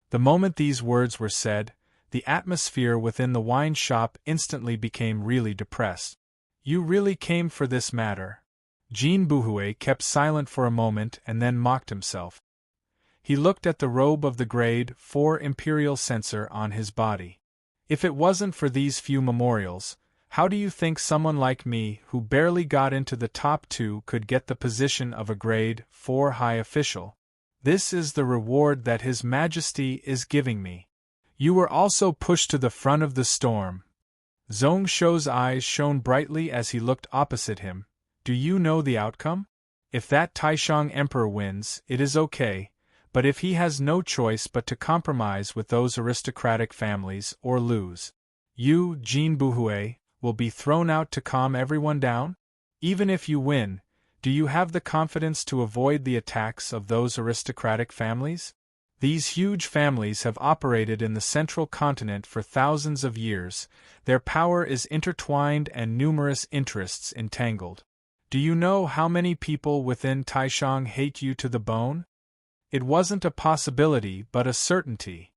[SPEAKER 1] The moment these words were said, the atmosphere within the wine shop instantly became really depressed. You really came for this matter? Jean Buhue kept silent for a moment and then mocked himself. He looked at the robe of the grade 4 imperial censor on his body. If it wasn't for these few memorials, how do you think someone like me, who barely got into the top 2, could get the position of a grade 4 high official? This is the reward that His Majesty is giving me. You were also pushed to the front of the storm. Zhong Shou's eyes shone brightly as he looked opposite him. Do you know the outcome? If that Taishang Emperor wins, it is okay, but if he has no choice but to compromise with those aristocratic families or lose, you, Jean Buhue, will be thrown out to calm everyone down? Even if you win, do you have the confidence to avoid the attacks of those aristocratic families? These huge families have operated in the central continent for thousands of years, their power is intertwined and numerous interests entangled. Do you know how many people within Taishang hate you to the bone? It wasn't a possibility but a certainty.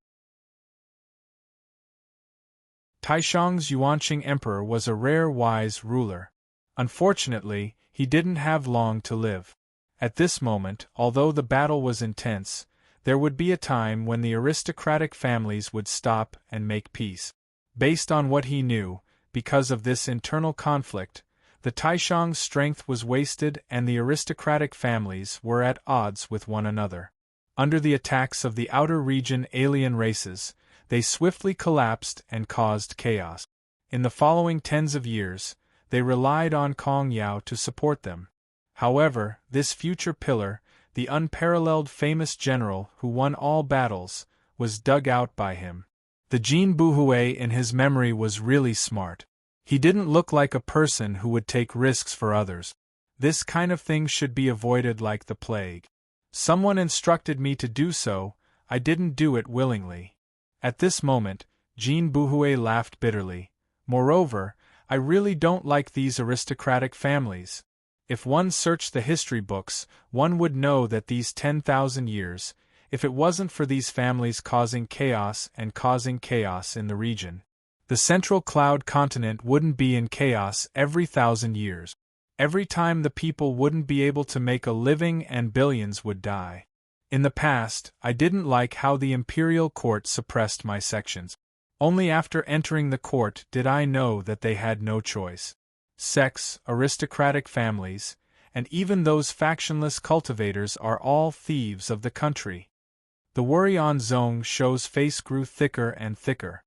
[SPEAKER 1] Taishang's Yuanqing Emperor was a rare wise ruler. Unfortunately, he didn't have long to live. At this moment, although the battle was intense, there would be a time when the aristocratic families would stop and make peace. Based on what he knew, because of this internal conflict, the Taishang's strength was wasted and the aristocratic families were at odds with one another. Under the attacks of the outer region alien races, they swiftly collapsed and caused chaos. In the following tens of years, they relied on Kong Yao to support them. However, this future pillar, the unparalleled famous general who won all battles, was dug out by him. The Jean Buhue in his memory was really smart. He didn't look like a person who would take risks for others. This kind of thing should be avoided like the plague. Someone instructed me to do so, I didn't do it willingly. At this moment, Jean Buhue laughed bitterly. Moreover, I really don't like these aristocratic families. If one searched the history books, one would know that these 10,000 years, if it wasn't for these families causing chaos in the region, the central cloud continent wouldn't be in chaos every 1,000 years. Every time the people wouldn't be able to make a living and billions would die. In the past, I didn't like how the imperial court suppressed my sections. Only after entering the court did I know that they had no choice. Sects, aristocratic families, and even those factionless cultivators are all thieves of the country. The worry on Zhong Shou's face grew thicker and thicker.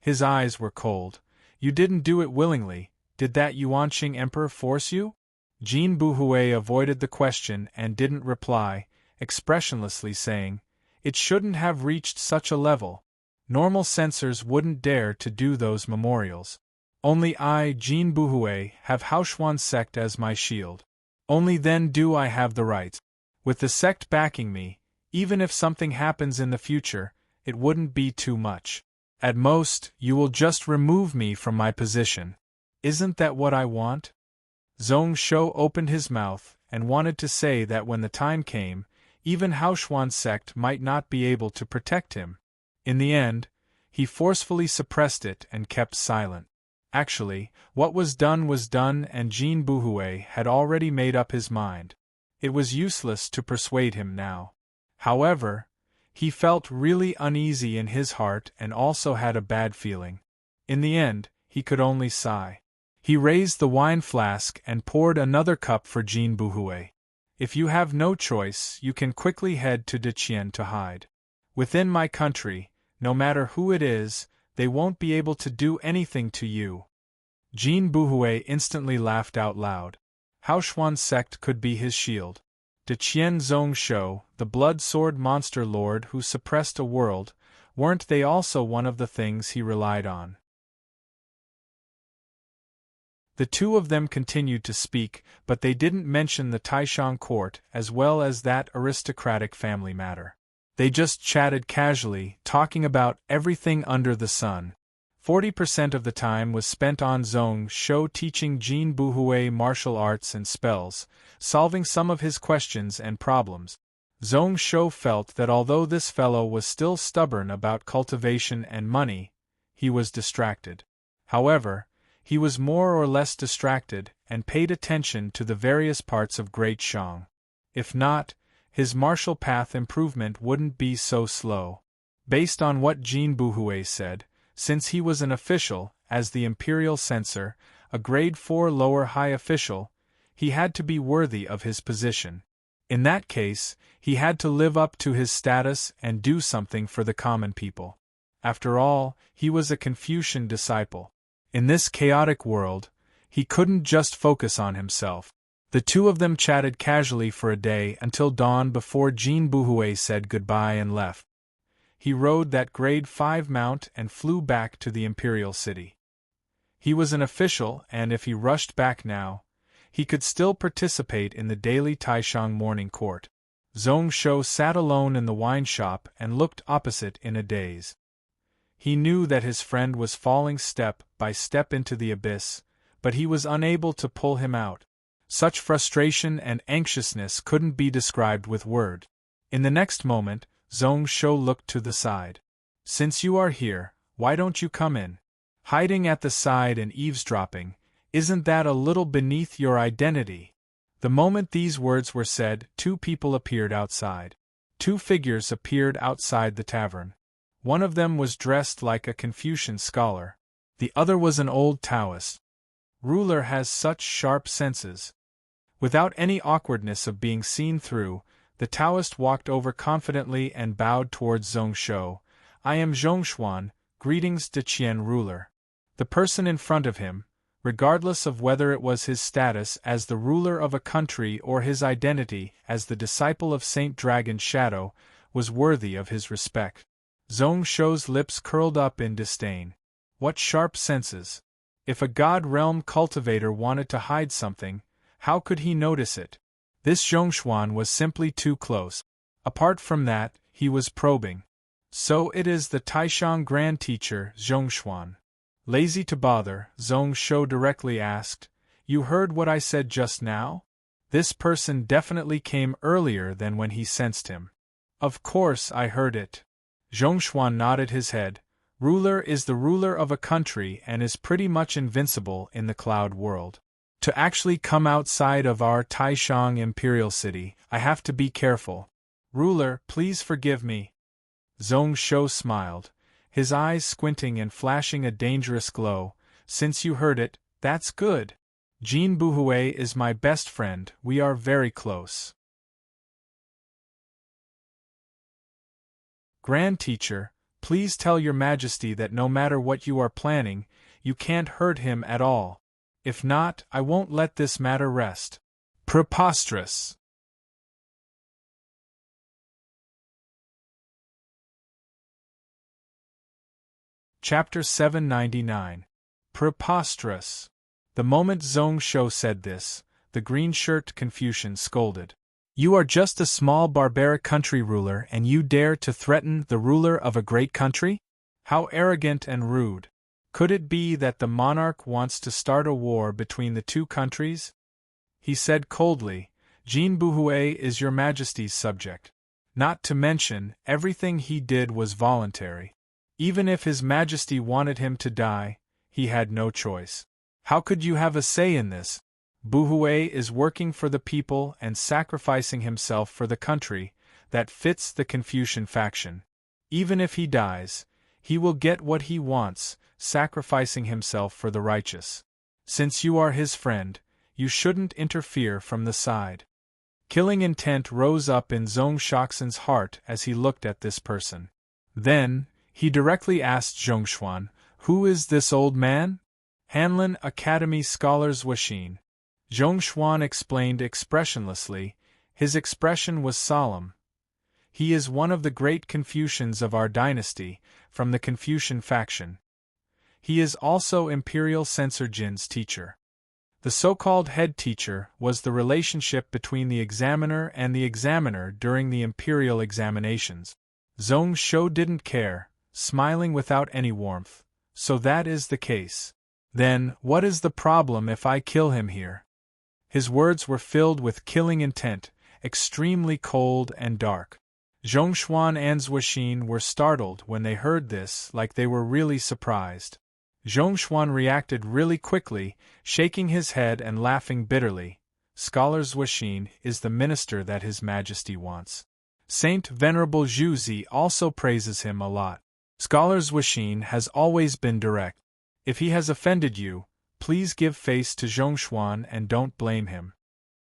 [SPEAKER 1] His eyes were cold. You didn't do it willingly, did that Yuanqing Emperor force you? Jean Buhue avoided the question and didn't reply, expressionlessly saying, it shouldn't have reached such a level. Normal censors wouldn't dare to do those memorials. Only I, Jean Buhue, have Haoshuan sect as my shield. Only then do I have the right. With the sect backing me, even if something happens in the future, it wouldn't be too much. At most, you will just remove me from my position. Isn't that what I want? Zhong Shou opened his mouth and wanted to say that when the time came, even Haoshuan sect might not be able to protect him. In the end, he forcefully suppressed it and kept silent. Actually, what was done and Jean Buhue had already made up his mind. It was useless to persuade him now. However, He felt really uneasy in his heart and also had a bad feeling. In the end, he could only sigh. He raised the wine flask and poured another cup for Jean Bouhouet. If you have no choice, you can quickly head to Detienne to hide. Within my country, no matter who it is, they won't be able to do anything to you. Jean Bouhouet instantly laughed out loud. How Xuan's sect could be his shield. Detienne Zhongsho, the blood-sword monster lord who suppressed a world, weren't they also one of the things he relied on? The two of them continued to speak, but they didn't mention the Taishang court as well as that aristocratic family matter. They just chatted casually, talking about everything under the sun. 40% of the time was spent on Zhongsho teaching Jean Bouhouet martial arts and spells, solving some of his questions and problems. Zhongsho felt that although this fellow was still stubborn about cultivation and money, he was distracted. However, he was more or less distracted and paid attention to the various parts of Great Shang. If not, his martial path improvement wouldn't be so slow. Based on what Jean Bouhouet said, since he was an official, as the imperial censor, a grade 4 lower high official, he had to be worthy of his position. In that case, he had to live up to his status and do something for the common people. After all, he was a Confucian disciple. In this chaotic world, he couldn't just focus on himself. The two of them chatted casually for a day until dawn before Jean Bouhouet said goodbye and left. He rode that grade 5 mount and flew back to the imperial city. He was an official, and if he rushed back now, he could still participate in the daily Taishang morning court. Zhongsho sat alone in the wine shop and looked opposite in a daze. He knew that his friend was falling step by step into the abyss, but he was unable to pull him out. Such frustration and anxiousness couldn't be described with word. In the next moment, Zhongsho looked to the side. Since you are here, why don't you come in? Hiding at the side and eavesdropping, isn't that a little beneath your identity? The moment these words were said, two people appeared outside. Two figures appeared outside the tavern. One of them was dressed like a Confucian scholar. The other was an old Taoist. Ruler has such sharp senses. Without any awkwardness of being seen through, the Taoist walked over confidently and bowed towards Zhongsho. I am Zhongshuan, greetings Detienne ruler. The person in front of him, regardless of whether it was his status as the ruler of a country or his identity as the disciple of Saint Dragon Shadow, was worthy of his respect. Zhongsho's lips curled up in disdain. What sharp senses! If a God Realm cultivator wanted to hide something, how could he notice it? This Zhongshuan was simply too close. Apart from that, he was probing. So it is the Taishang Grand Teacher, Zhongshuan. Lazy to bother, Zhongsho directly asked, You heard what I said just now? This person definitely came earlier than when he sensed him. Of course I heard it. Zhongshuan nodded his head. Ruler is the ruler of a country and is pretty much invincible in the cloud world. To actually come outside of our Taishang imperial city, I have to be careful. Ruler, please forgive me. Zhongsho smiled, his eyes squinting and flashing a dangerous glow. Since you heard it, that's good. Jean Bouhouet is my best friend, we are very close. Grand Teacher, please tell your Majesty that no matter what you are planning, you can't hurt him at all. If not, I won't let this matter rest. Preposterous! Chapter 799. Preposterous. The moment Zhongsho said this, the green-shirt Confucian scolded. You are just a small barbaric country ruler and you dare to threaten the ruler of a great country? How arrogant and rude. Could it be that the monarch wants to start a war between the two countries? He said coldly, Jean Bouhouet is your Majesty's subject. Not to mention, everything he did was voluntary. Even if His Majesty wanted him to die, he had no choice. How could you have a say in this? Bouhouet is working for the people and sacrificing himself for the country. that fits the Confucian faction. Even if he dies, he will get what he wants, sacrificing himself for the righteous. Since you are his friend, you shouldn't interfere from the side. Killing intent rose up in Zhong Shaoxin's heart as he looked at this person. Then, he directly asked Zhongshuan, "Who is this old man?" "Hanlin Academy Scholar Zhuoxin." Zhongshuan explained expressionlessly. His expression was solemn. "He is one of the great Confucians of our dynasty, from the Confucian faction. He is also Imperial Censor Jin's teacher." The so-called head teacher was the relationship between the examiner and the examiner during the imperial examinations. Zhong Shou didn't care, smiling without any warmth. "So that is the case. Then, what is the problem if I kill him here?" His words were filled with killing intent, extremely cold and dark. Zhongshuan and Zhuoxin were startled when they heard this, like they were really surprised. Zhongshuan reacted really quickly, shaking his head and laughing bitterly. "Scholar Zhuoxin is the minister that His Majesty wants. Saint Venerable Zhuzi also praises him a lot. Scholar Zhuoxin has always been direct. If he has offended you, please give face to Zhongshuan and don't blame him.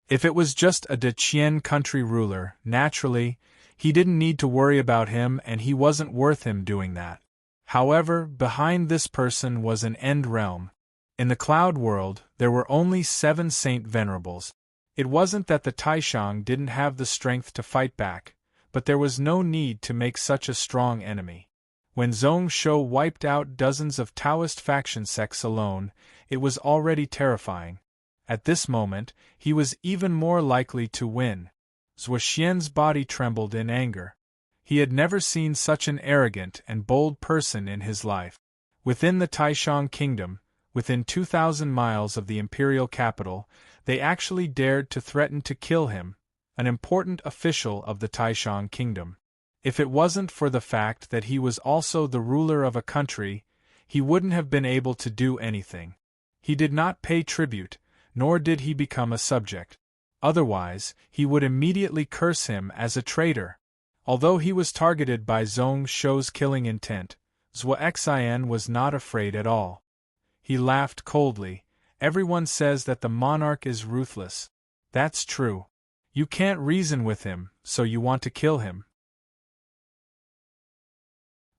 [SPEAKER 1] If it was just a Deqian country ruler, naturally, he didn't need to worry about him and he wasn't worth him doing that. However, behind this person was an end realm. In the cloud world, there were only 7 Saint Venerables. It wasn't that the Taishang didn't have the strength to fight back, but there was no need to make such a strong enemy. When Zhong Shou wiped out dozens of Taoist faction sects alone, it was already terrifying. At this moment, he was even more likely to win. Zhuoxian's body trembled in anger. He had never seen such an arrogant and bold person in his life. Within the Taishang kingdom, within 2,000 miles of the imperial capital, they actually dared to threaten to kill him, an important official of the Taishang kingdom. If it wasn't for the fact that he was also the ruler of a country, he wouldn't have been able to do anything. He did not pay tribute, nor did he become a subject. Otherwise, he would immediately curse him as a traitor. Although he was targeted by Zhong Shou's killing intent, Zhuoxian was not afraid at all. He laughed coldly. "Everyone says that the monarch is ruthless. That's true. You can't reason with him, so you want to kill him.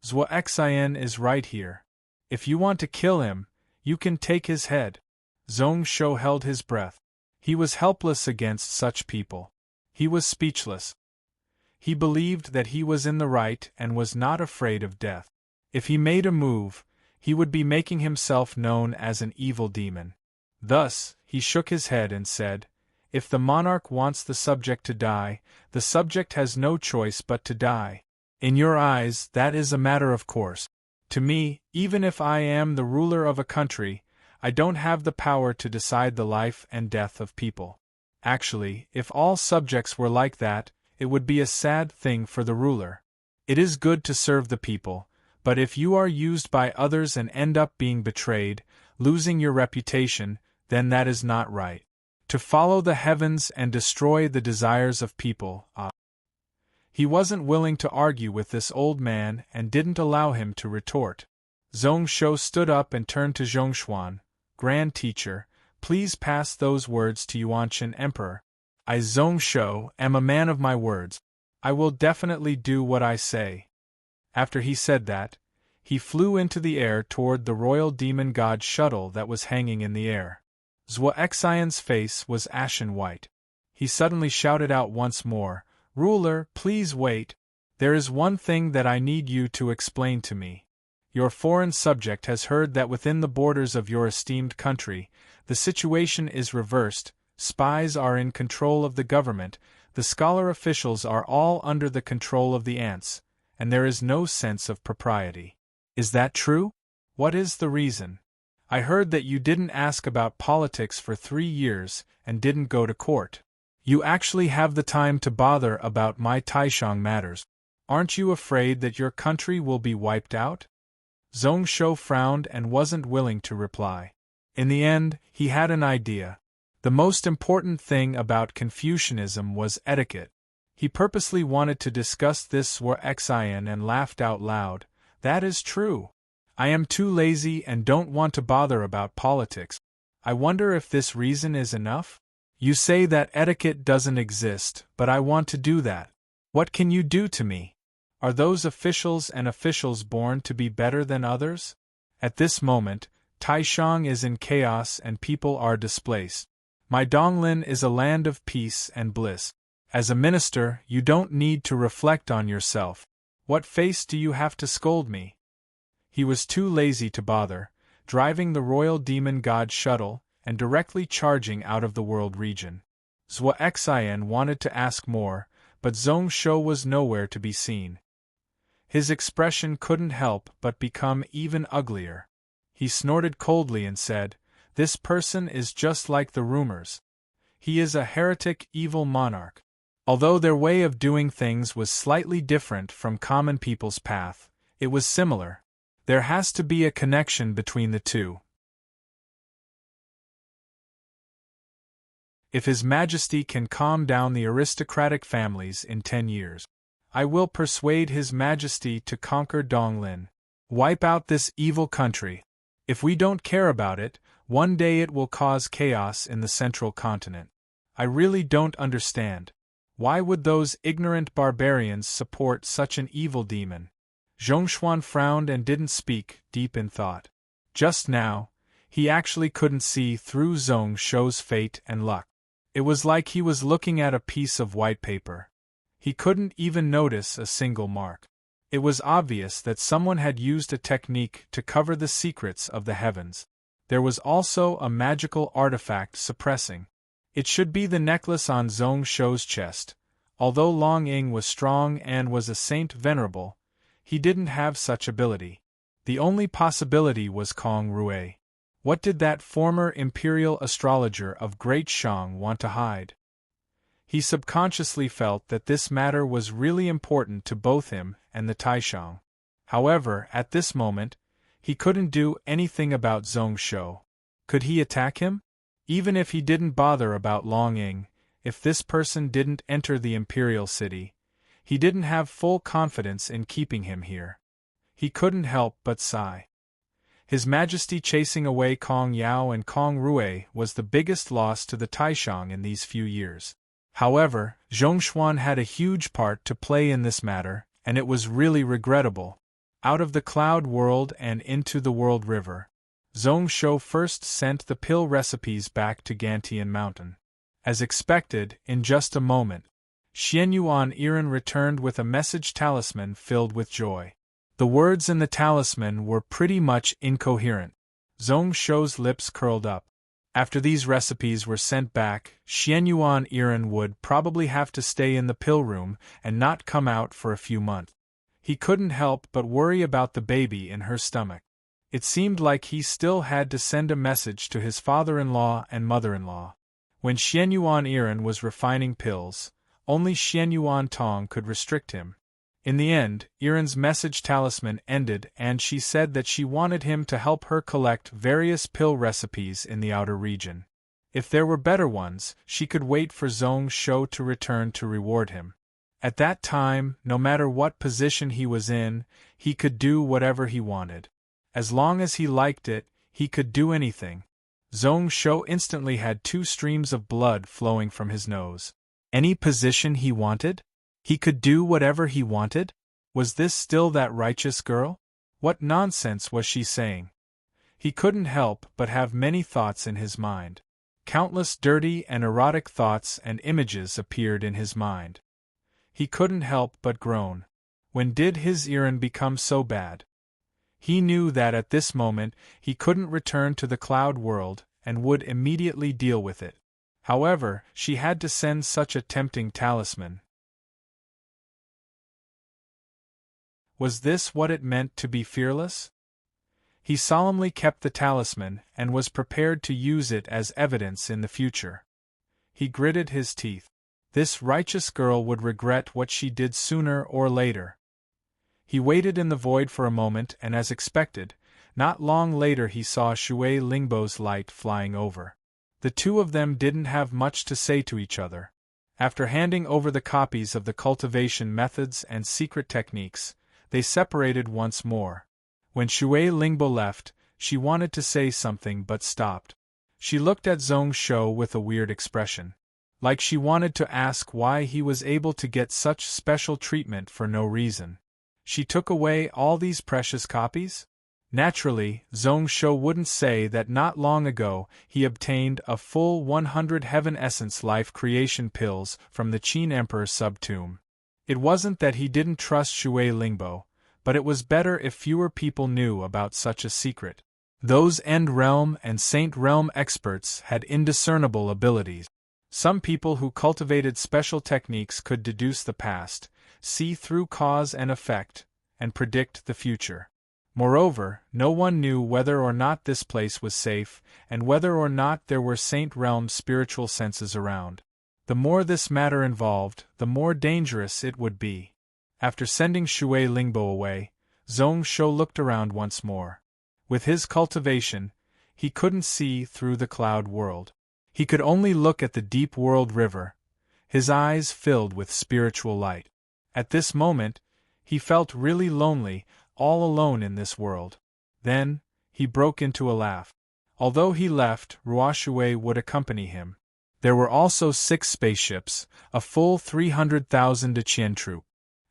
[SPEAKER 1] Zhuoxian is right here. If you want to kill him, you can take his head." Zhong Shou held his breath. He was helpless against such people. He was speechless. He believed that he was in the right and was not afraid of death. If he made a move, he would be making himself known as an evil demon. Thus, he shook his head and said, "If the monarch wants the subject to die, the subject has no choice but to die. In your eyes, that is a matter of course. To me, even if I am the ruler of a country, I don't have the power to decide the life and death of people. Actually, if all subjects were like that, it would be a sad thing for the ruler. It is good to serve the people, but if you are used by others and end up being betrayed, losing your reputation, then that is not right. To follow the heavens and destroy the desires of people, He wasn't willing to argue with this old man and didn't allow him to retort. Zhong Shou stood up and turned to Zhongshuan. "Grand Teacher, please pass those words to Yuanshan Emperor. I, Zhong Shou, am a man of my words. I will definitely do what I say." After he said that, he flew into the air toward the royal demon god shuttle that was hanging in the air. Zhuoxian's face was ashen white. He suddenly shouted out once more, "Ruler, please wait. There is one thing that I need you to explain to me. Your foreign subject has heard that within the borders of your esteemed country, the situation is reversed. Spies are in control of the government, the scholar officials are all under the control of the ants, and there is no sense of propriety. Is that true? What is the reason? I heard that you didn't ask about politics for 3 years and didn't go to court. You actually have the time to bother about my Taishang matters. Aren't you afraid that your country will be wiped out?" Zhong Shou frowned and wasn't willing to reply. In the end, he had an idea. The most important thing about Confucianism was etiquette. He purposely wanted to discuss this Xian and laughed out loud. That is true. I am too lazy and don't want to bother about politics. I wonder if this reason is enough? You say that etiquette doesn't exist, but I want to do that. What can you do to me? Are those officials born to be better than others? At this moment, Taishang is in chaos and people are displaced. My Donglin is a land of peace and bliss. As a minister, you don't need to reflect on yourself. What face do you have to scold me? He was too lazy to bother, driving the royal demon god shuttle and directly charging out of the world region. Xian wanted to ask more, but Zhongshou was nowhere to be seen. His expression couldn't help but become even uglier. He snorted coldly and said, "This person is just like the rumors. He is a heretic evil monarch." Although their way of doing things was slightly different from common people's path, it was similar. There has to be a connection between the two. If His Majesty can calm down the aristocratic families in 10 years, I will persuade His Majesty to conquer Donglin. Wipe out this evil country. If we don't care about it, one day it will cause chaos in the central continent. I really don't understand. Why would those ignorant barbarians support such an evil demon? Zhongshuan frowned and didn't speak, deep in thought. Just now, he actually couldn't see through Zhongshou's fate and luck. It was like he was looking at a piece of white paper. He couldn't even notice a single mark. It was obvious that someone had used a technique to cover the secrets of the heavens. There was also a magical artifact suppressing. It should be the necklace on Zhongshou's chest. Although Long Ying was strong and was a saint venerable, he didn't have such ability. The only possibility was Kong Rui. What did that former imperial astrologer of Great Shang want to hide? He subconsciously felt that this matter was really important to both him and the Taishang. However, at this moment, he couldn't do anything about Zhongshou. Could he attack him? Even if he didn't bother about Long Ying, if this person didn't enter the imperial city, he didn't have full confidence in keeping him here. He couldn't help but sigh. His Majesty chasing away Kong Yao and Kong Rui was the biggest loss to the Taishang in these few years. However, Zhongshuan had a huge part to play in this matter, and it was really regrettable. Out of the cloud world and into the world river, Zhongshou first sent the pill recipes back to Gantian Mountain. As expected, in just a moment, Xianyuan Iran returned with a message talisman filled with joy. The words in the talisman were pretty much incoherent. Zhongshou's lips curled up. After these recipes were sent back, Xianyuan Iran would probably have to stay in the pill room and not come out for a few months. He couldn't help but worry about the baby in her stomach. It seemed like he still had to send a message to his father-in-law and mother-in-law. When Xianyuan Iran was refining pills, only Xianyuan Tong could restrict him. In the end, Iran's message talisman ended and she said that she wanted him to help her collect various pill recipes in the outer region. If there were better ones, she could wait for Zhongshou to return to reward him. At that time, no matter what position he was in, he could do whatever he wanted. As long as he liked it, he could do anything. Zhongshou instantly had 2 streams of blood flowing from his nose. Any position he wanted? He could do whatever he wanted? Was this still that righteous girl? What nonsense was she saying? He couldn't help but have many thoughts in his mind. Countless dirty and erotic thoughts and images appeared in his mind. He couldn't help but groan. When did his Iran become so bad? He knew that at this moment he couldn't return to the cloud world and would immediately deal with it. However, she had to send such a tempting talisman. Was this what it meant to be fearless? He solemnly kept the talisman and was prepared to use it as evidence in the future. He gritted his teeth. This righteous girl would regret what she did sooner or later. He waited in the void for a moment and as expected, not long later he saw Shui Lingbo's light flying over. The two of them didn't have much to say to each other. After handing over the copies of the cultivation methods and secret techniques, they separated once more. When Shui Lingbo left, she wanted to say something but stopped. She looked at Zhong Shou with a weird expression. Like she wanted to ask why he was able to get such special treatment for no reason. She took away all these precious copies? Naturally, Zhong Shou wouldn't say that not long ago he obtained a full 100 Heaven Essence Life Creation pills from the Qin Emperor's sub-tomb. It wasn't that he didn't trust Shui Lingbo, but it was better if fewer people knew about such a secret. Those End Realm and Saint Realm experts had indiscernible abilities. Some people who cultivated special techniques could deduce the past, see through cause and effect, and predict the future. Moreover, no one knew whether or not this place was safe, and whether or not there were Saint Realm spiritual senses around. The more this matter involved, the more dangerous it would be. After sending Shui Lingbo away, Zhong Shou looked around once more. With his cultivation, he couldn't see through the cloud world. He could only look at the deep world river, his eyes filled with spiritual light. At this moment, he felt really lonely, all alone in this world. Then, he broke into a laugh. Although he left, Ruoshui would accompany him. There were also 6 spaceships, a full 300,000 Qian troop.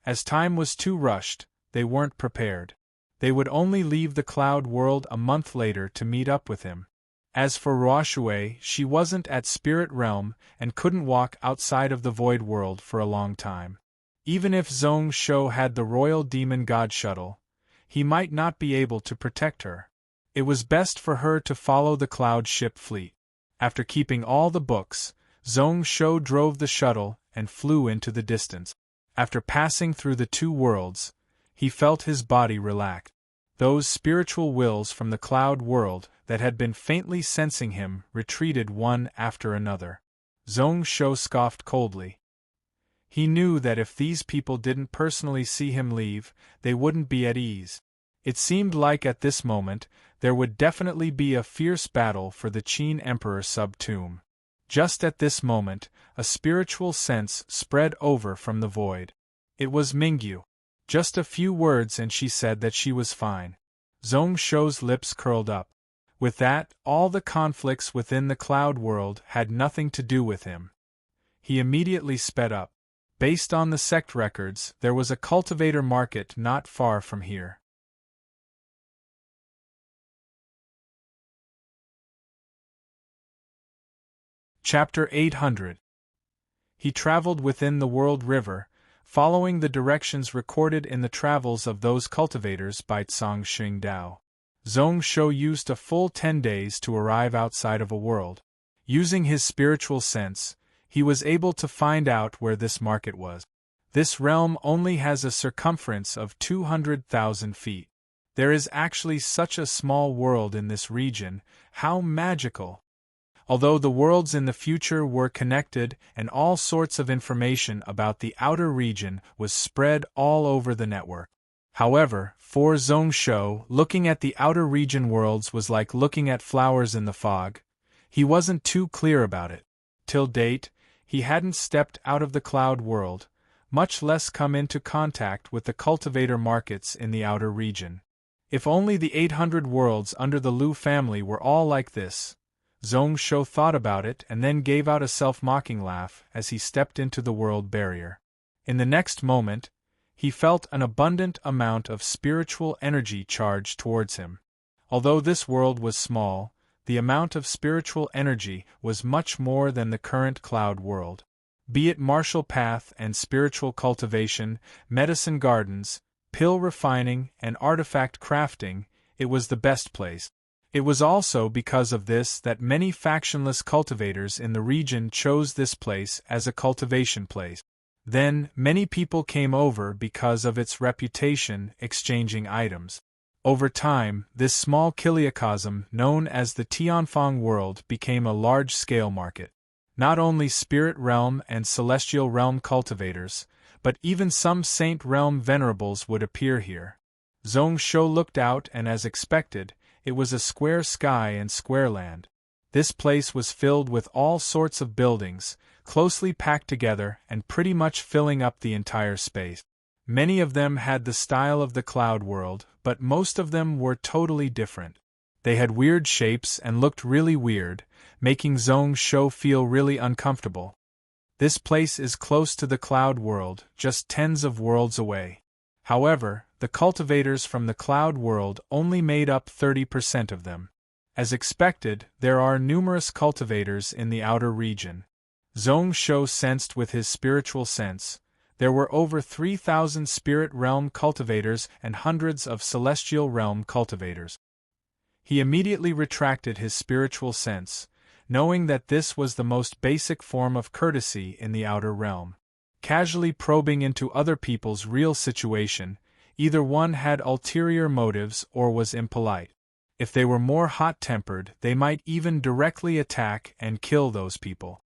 [SPEAKER 1] As time was too rushed, they weren't prepared. They would only leave the cloud world a month later to meet up with him. As for Ruoshui, she wasn't at spirit realm and couldn't walk outside of the void world for a long time. Even if Zhong Shou had the royal demon god shuttle, he might not be able to protect her. It was best for her to follow the cloud ship fleet. After keeping all the books, Zhong Shou drove the shuttle and flew into the distance. After passing through the 2 worlds, he felt his body relax. Those spiritual wills from the cloud world that had been faintly sensing him retreated one after another. Zhong Shou scoffed coldly. He knew that if these people didn't personally see him leave, they wouldn't be at ease. It seemed like at this moment, there would definitely be a fierce battle for the Qin Emperor sub-tomb. Just at this moment, a spiritual sense spread over from the void. It was Mingyu. Just a few words and she said that she was fine. Zhong Shou's lips curled up. With that, all the conflicts within the cloud world had nothing to do with him. He immediately sped up. Based on the sect records, there was a cultivator market not far from here. Chapter 800. He traveled within the world river, following the directions recorded in the travels of those cultivators by Tsang Xingdao. Zhong Shou used a full 10 days to arrive outside of a world. Using his spiritual sense, he was able to find out where this market was. This realm only has a circumference of 200,000 feet. There is actually such a small world in this region, how magical! Although the worlds in the future were connected and all sorts of information about the outer region was spread all over the network. However, for Zhong Shou, looking at the outer region worlds was like looking at flowers in the fog. He wasn't too clear about it. Till date, he hadn't stepped out of the cloud world, much less come into contact with the cultivator markets in the outer region. If only the 800 worlds under the Lu family were all like this. Zhong Shou thought about it and then gave out a self-mocking laugh as he stepped into the world barrier. In the next moment, he felt an abundant amount of spiritual energy charged towards him. Although this world was small, the amount of spiritual energy was much more than the current cloud world. Be it martial path and spiritual cultivation, medicine gardens, pill refining, and artifact crafting, it was the best place. It was also because of this that many factionless cultivators in the region chose this place as a cultivation place. Then, many people came over because of its reputation, exchanging items. Over time, this small kiliacosm known as the Tianfang world became a large-scale market. Not only spirit realm and celestial realm cultivators, but even some saint realm venerables would appear here. Zhong Shou looked out and as expected, it was a square sky and square land. This place was filled with all sorts of buildings, closely packed together and pretty much filling up the entire space. Many of them had the style of the cloud world, but most of them were totally different. They had weird shapes and looked really weird, making Zhong Shou feel really uncomfortable. This place is close to the cloud world, just tens of worlds away. However, the cultivators from the cloud world only made up 30% of them. As expected, there are numerous cultivators in the outer region. Zhong Shou sensed with his spiritual sense. There were over 3,000 spirit realm cultivators and hundreds of celestial realm cultivators. He immediately retracted his spiritual sense, knowing that this was the most basic form of courtesy in the outer realm. Casually probing into other people's real situation, either one had ulterior motives or was impolite. If they were more hot-tempered, they might even directly attack and kill those people.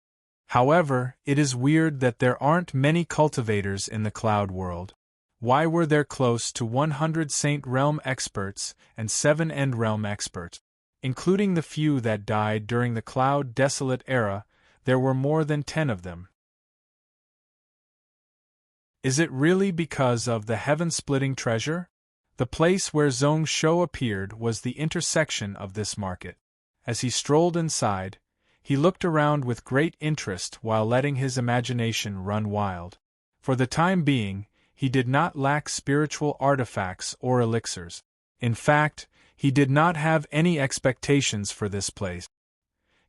[SPEAKER 1] However, it is weird that there aren't many cultivators in the cloud world. Why were there close to 100 Saint Realm experts and 7 End Realm experts? Including the few that died during the Cloud Desolate era, there were more than 10 of them. Is it really because of the heaven-splitting treasure? The place where Zhong Shou appeared was the intersection of this market. As he strolled inside, he looked around with great interest while letting his imagination run wild. For the time being, he did not lack spiritual artifacts or elixirs. In fact, he did not have any expectations for this place.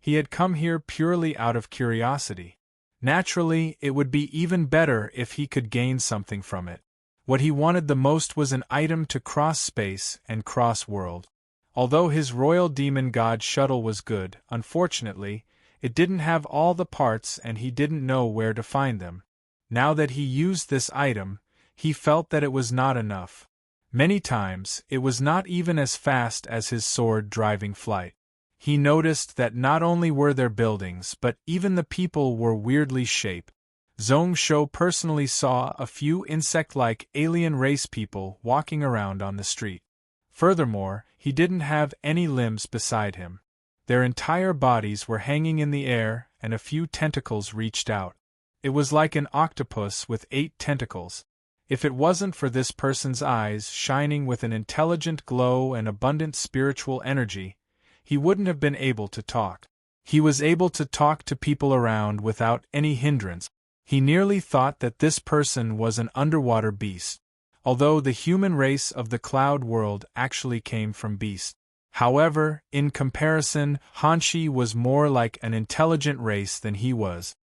[SPEAKER 1] He had come here purely out of curiosity. Naturally, it would be even better if he could gain something from it. What he wanted the most was an item to cross space and cross world. Although his royal demon god shuttle was good, unfortunately, it didn't have all the parts and he didn't know where to find them. Now that he used this item, he felt that it was not enough. Many times, it was not even as fast as his sword-driving flight. He noticed that not only were there buildings but even the people were weirdly shaped. Zhong Shou personally saw a few insect-like alien race people walking around on the street. Furthermore, he didn't have any limbs beside him. Their entire bodies were hanging in the air and a few tentacles reached out. It was like an octopus with 8 tentacles. If it wasn't for this person's eyes shining with an intelligent glow and abundant spiritual energy, he wouldn't have been able to talk. He was able to talk to people around without any hindrance. He nearly thought that this person was an underwater beast, although the human race of the cloud world actually came from beasts. However, in comparison, Hanshi was more like an intelligent race than he was.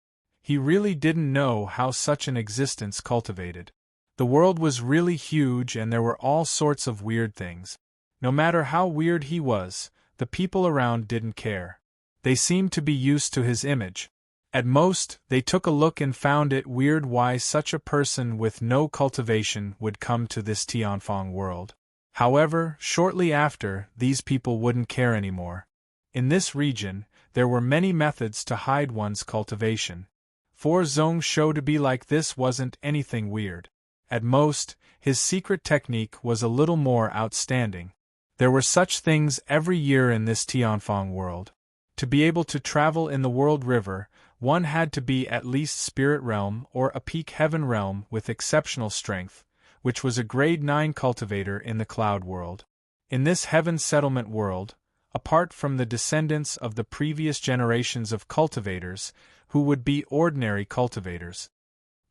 [SPEAKER 1] He really didn't know how such an existence cultivated. The world was really huge and there were all sorts of weird things. No matter how weird he was, the people around didn't care. They seemed to be used to his image. At most, they took a look and found it weird why such a person with no cultivation would come to this Tianfeng world. However, shortly after, these people wouldn't care anymore. In this region, there were many methods to hide one's cultivation. For Zhong Shou to be like this wasn't anything weird. At most, his secret technique was a little more outstanding. There were such things every year in this Tianfeng world. To be able to travel in the World River, one had to be at least Spirit Realm or a Peak Heaven Realm with exceptional strength, which was a Grade 9 cultivator in the Cloud World. In this Heaven Settlement world, apart from the descendants of the previous generations of cultivators, who would be ordinary cultivators,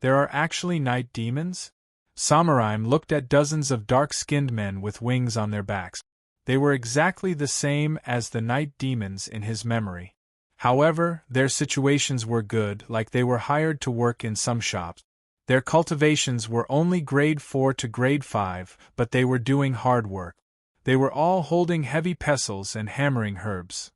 [SPEAKER 1] there are actually night demons? Samuraim looked at dozens of dark-skinned men with wings on their backs. They were exactly the same as the night demons in his memory. However, their situations were good, like they were hired to work in some shops. Their cultivations were only grade 4 to grade 5, but they were doing hard work. They were all holding heavy pestles and hammering herbs.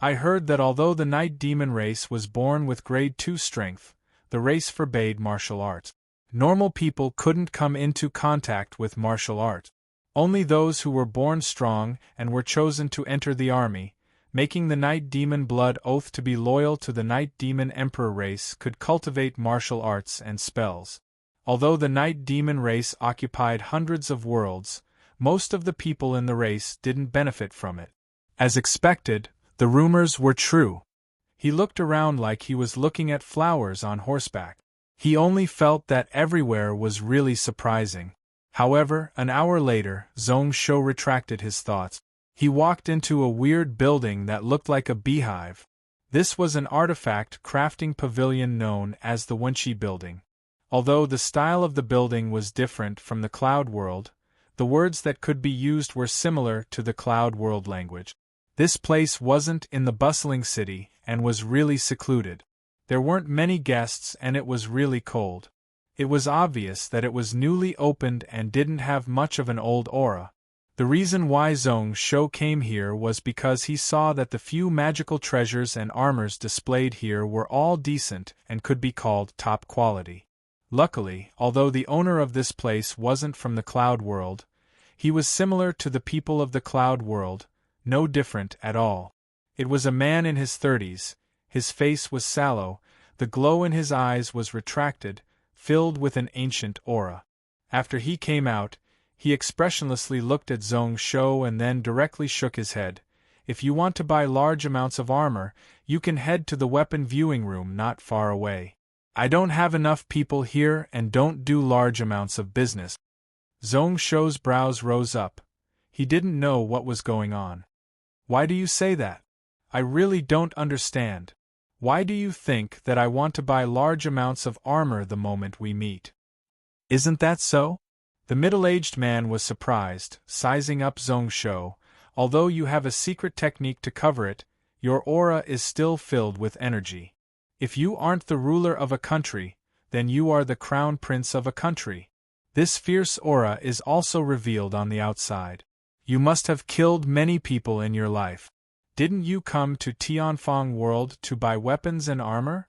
[SPEAKER 1] I heard that although the night demon race was born with grade 2 strength, the race forbade martial arts. Normal people couldn't come into contact with martial arts. Only those who were born strong and were chosen to enter the army, making the night demon blood oath to be loyal to the night demon emperor race, could cultivate martial arts and spells. Although the night demon race occupied hundreds of worlds, Most of the people in the race didn't benefit from it. As expected, the rumors were true. He looked around like he was looking at flowers on horseback. He only felt that everywhere was really surprising. However, an hour later, Zhong Shou retracted his thoughts. He walked into a weird building that looked like a beehive. This was an artifact crafting pavilion known as the Wenqi Building. Although the style of the building was different from the Cloud World, the words that could be used were similar to the Cloud World language. This place wasn't in the bustling city and was really secluded. There weren't many guests and it was really cold. It was obvious that it was newly opened and didn't have much of an old aura. The reason why Zhong Shou came here was because he saw that the few magical treasures and armors displayed here were all decent and could be called top quality. Luckily, although the owner of this place wasn't from the Cloud World, he was similar to the people of the Cloud World, no different at all. It was a man in his 30s, his face was sallow, the glow in his eyes was retracted, filled with an ancient aura. After he came out, he expressionlessly looked at Zhong Shou and then directly shook his head. If you want to buy large amounts of armor, you can head to the weapon viewing room not far away. I don't have enough people here and don't do large amounts of business. Zhong Shou's brows rose up. He didn't know what was going on. Why do you say that? I really don't understand. Why do you think that I want to buy large amounts of armor the moment we meet? Isn't that so? The middle-aged man was surprised, sizing up Zhong Shou. Although you have a secret technique to cover it, your aura is still filled with energy. If you aren't the ruler of a country, then you are the crown prince of a country. This fierce aura is also revealed on the outside. You must have killed many people in your life. Didn't you come to Tianfang World to buy weapons and armor?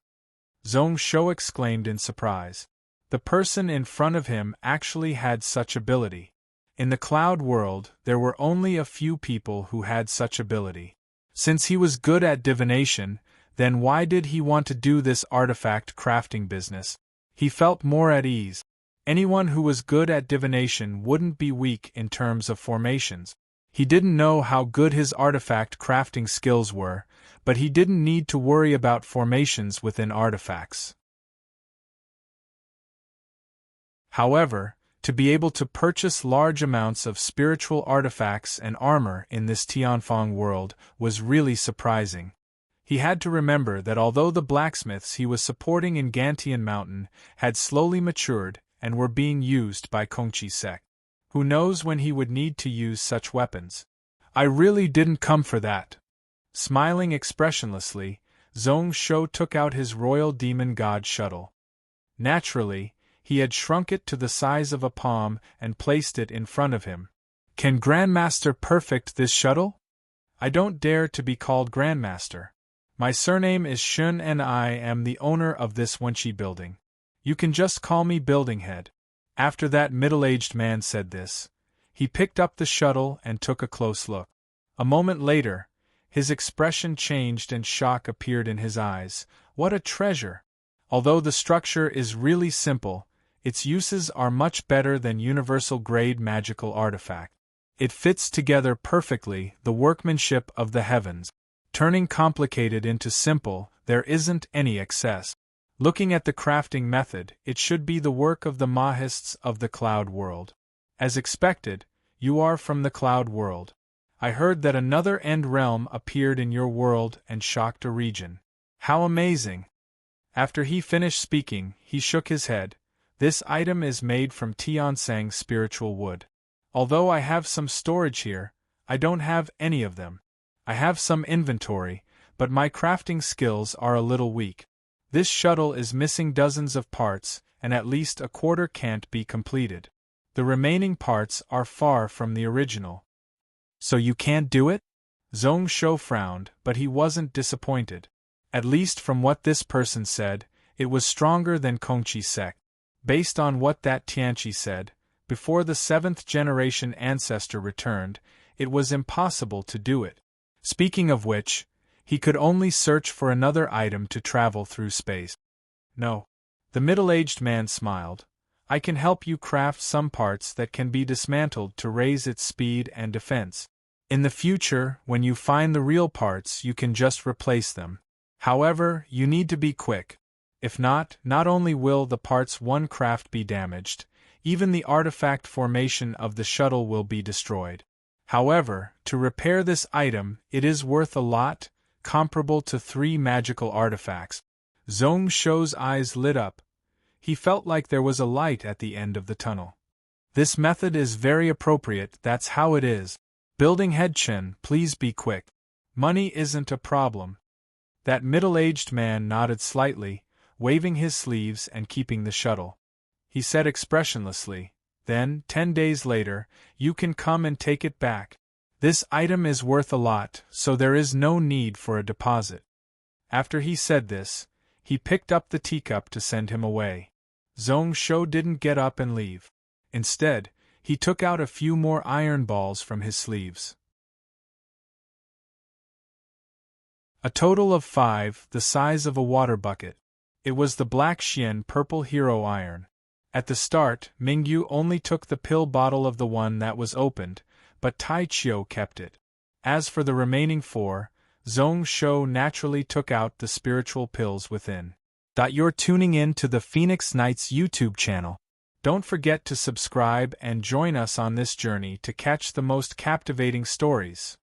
[SPEAKER 1] Zhong Shou exclaimed in surprise. The person in front of him actually had such ability. In the Cloud World, there were only a few people who had such ability. Since he was good at divination, then why did he want to do this artifact crafting business? He felt more at ease. Anyone who was good at divination wouldn't be weak in terms of formations. He didn't know how good his artifact crafting skills were, but he didn't need to worry about formations within artifacts. However, to be able to purchase large amounts of spiritual artifacts and armor in this Tianfang world was really surprising. He had to remember that although the blacksmiths he was supporting in Gantian Mountain had slowly matured and were being used by Kongqi sect, who knows when he would need to use such weapons? I really didn't come for that. Smiling expressionlessly, Zhong Shou took out his royal demon god shuttle. Naturally, he had shrunk it to the size of a palm and placed it in front of him. Can Grandmaster perfect this shuttle? I don't dare to be called Grandmaster. My surname is Shun and I am the owner of this Wenqi building. You can just call me Building Head. After that middle-aged man said this, he picked up the shuttle and took a close look. A moment later, his expression changed and shock appeared in his eyes. What a treasure! Although the structure is really simple, its uses are much better than universal-grade magical artifact. It fits together perfectly, the workmanship of the heavens. Turning complicated into simple, there isn't any excess. Looking at the crafting method, it should be the work of the Mahists of the Cloud World. As expected, you are from the Cloud World. I heard that another end realm appeared in your world and shocked a region. How amazing! After he finished speaking, he shook his head. This item is made from Tiansang spiritual wood. Although I have some storage here, I don't have any of them. I have some inventory, but my crafting skills are a little weak. This shuttle is missing dozens of parts, and at least a quarter can't be completed. The remaining parts are far from the original. So you can't do it? Zhong Shou frowned, but he wasn't disappointed. At least from what this person said, it was stronger than Kongqi sect. Based on what that Tianqi said, before the 7th generation ancestor returned, it was impossible to do it. Speaking of which, he could only search for another item to travel through space. No. The middle-aged man smiled. I can help you craft some parts that can be dismantled to raise its speed and defense. In the future, when you find the real parts, you can just replace them. However, you need to be quick. If not only will the parts one craft be damaged, even the artifact formation of the shuttle will be destroyed. However, to repair this item, it is worth a lot, comparable to 3 magical artifacts. Zhong Shou's eyes lit up. He felt like there was a light at the end of the tunnel. This method is very appropriate, that's how it is. Building head Chen, please be quick. Money isn't a problem. That middle-aged man nodded slightly, waving his sleeves and keeping the shuttle. He said expressionlessly, then, 10 days later, you can come and take it back. This item is worth a lot, so there is no need for a deposit. After he said this, he picked up the teacup to send him away. Zhong Shou didn't get up and leave. Instead, he took out a few more iron balls from his sleeves. A total of 5, the size of a water bucket. It was the Black Xian Purple Hero Iron. At the start, Mingyu only took the pill bottle of the one that was opened, but Tai Chiu kept it. As for the remaining 4, Zhong Shou naturally took out the spiritual pills within. You're tuning in to the Phoenix Knights YouTube channel. Don't forget to subscribe and join us on this journey to catch the most captivating stories.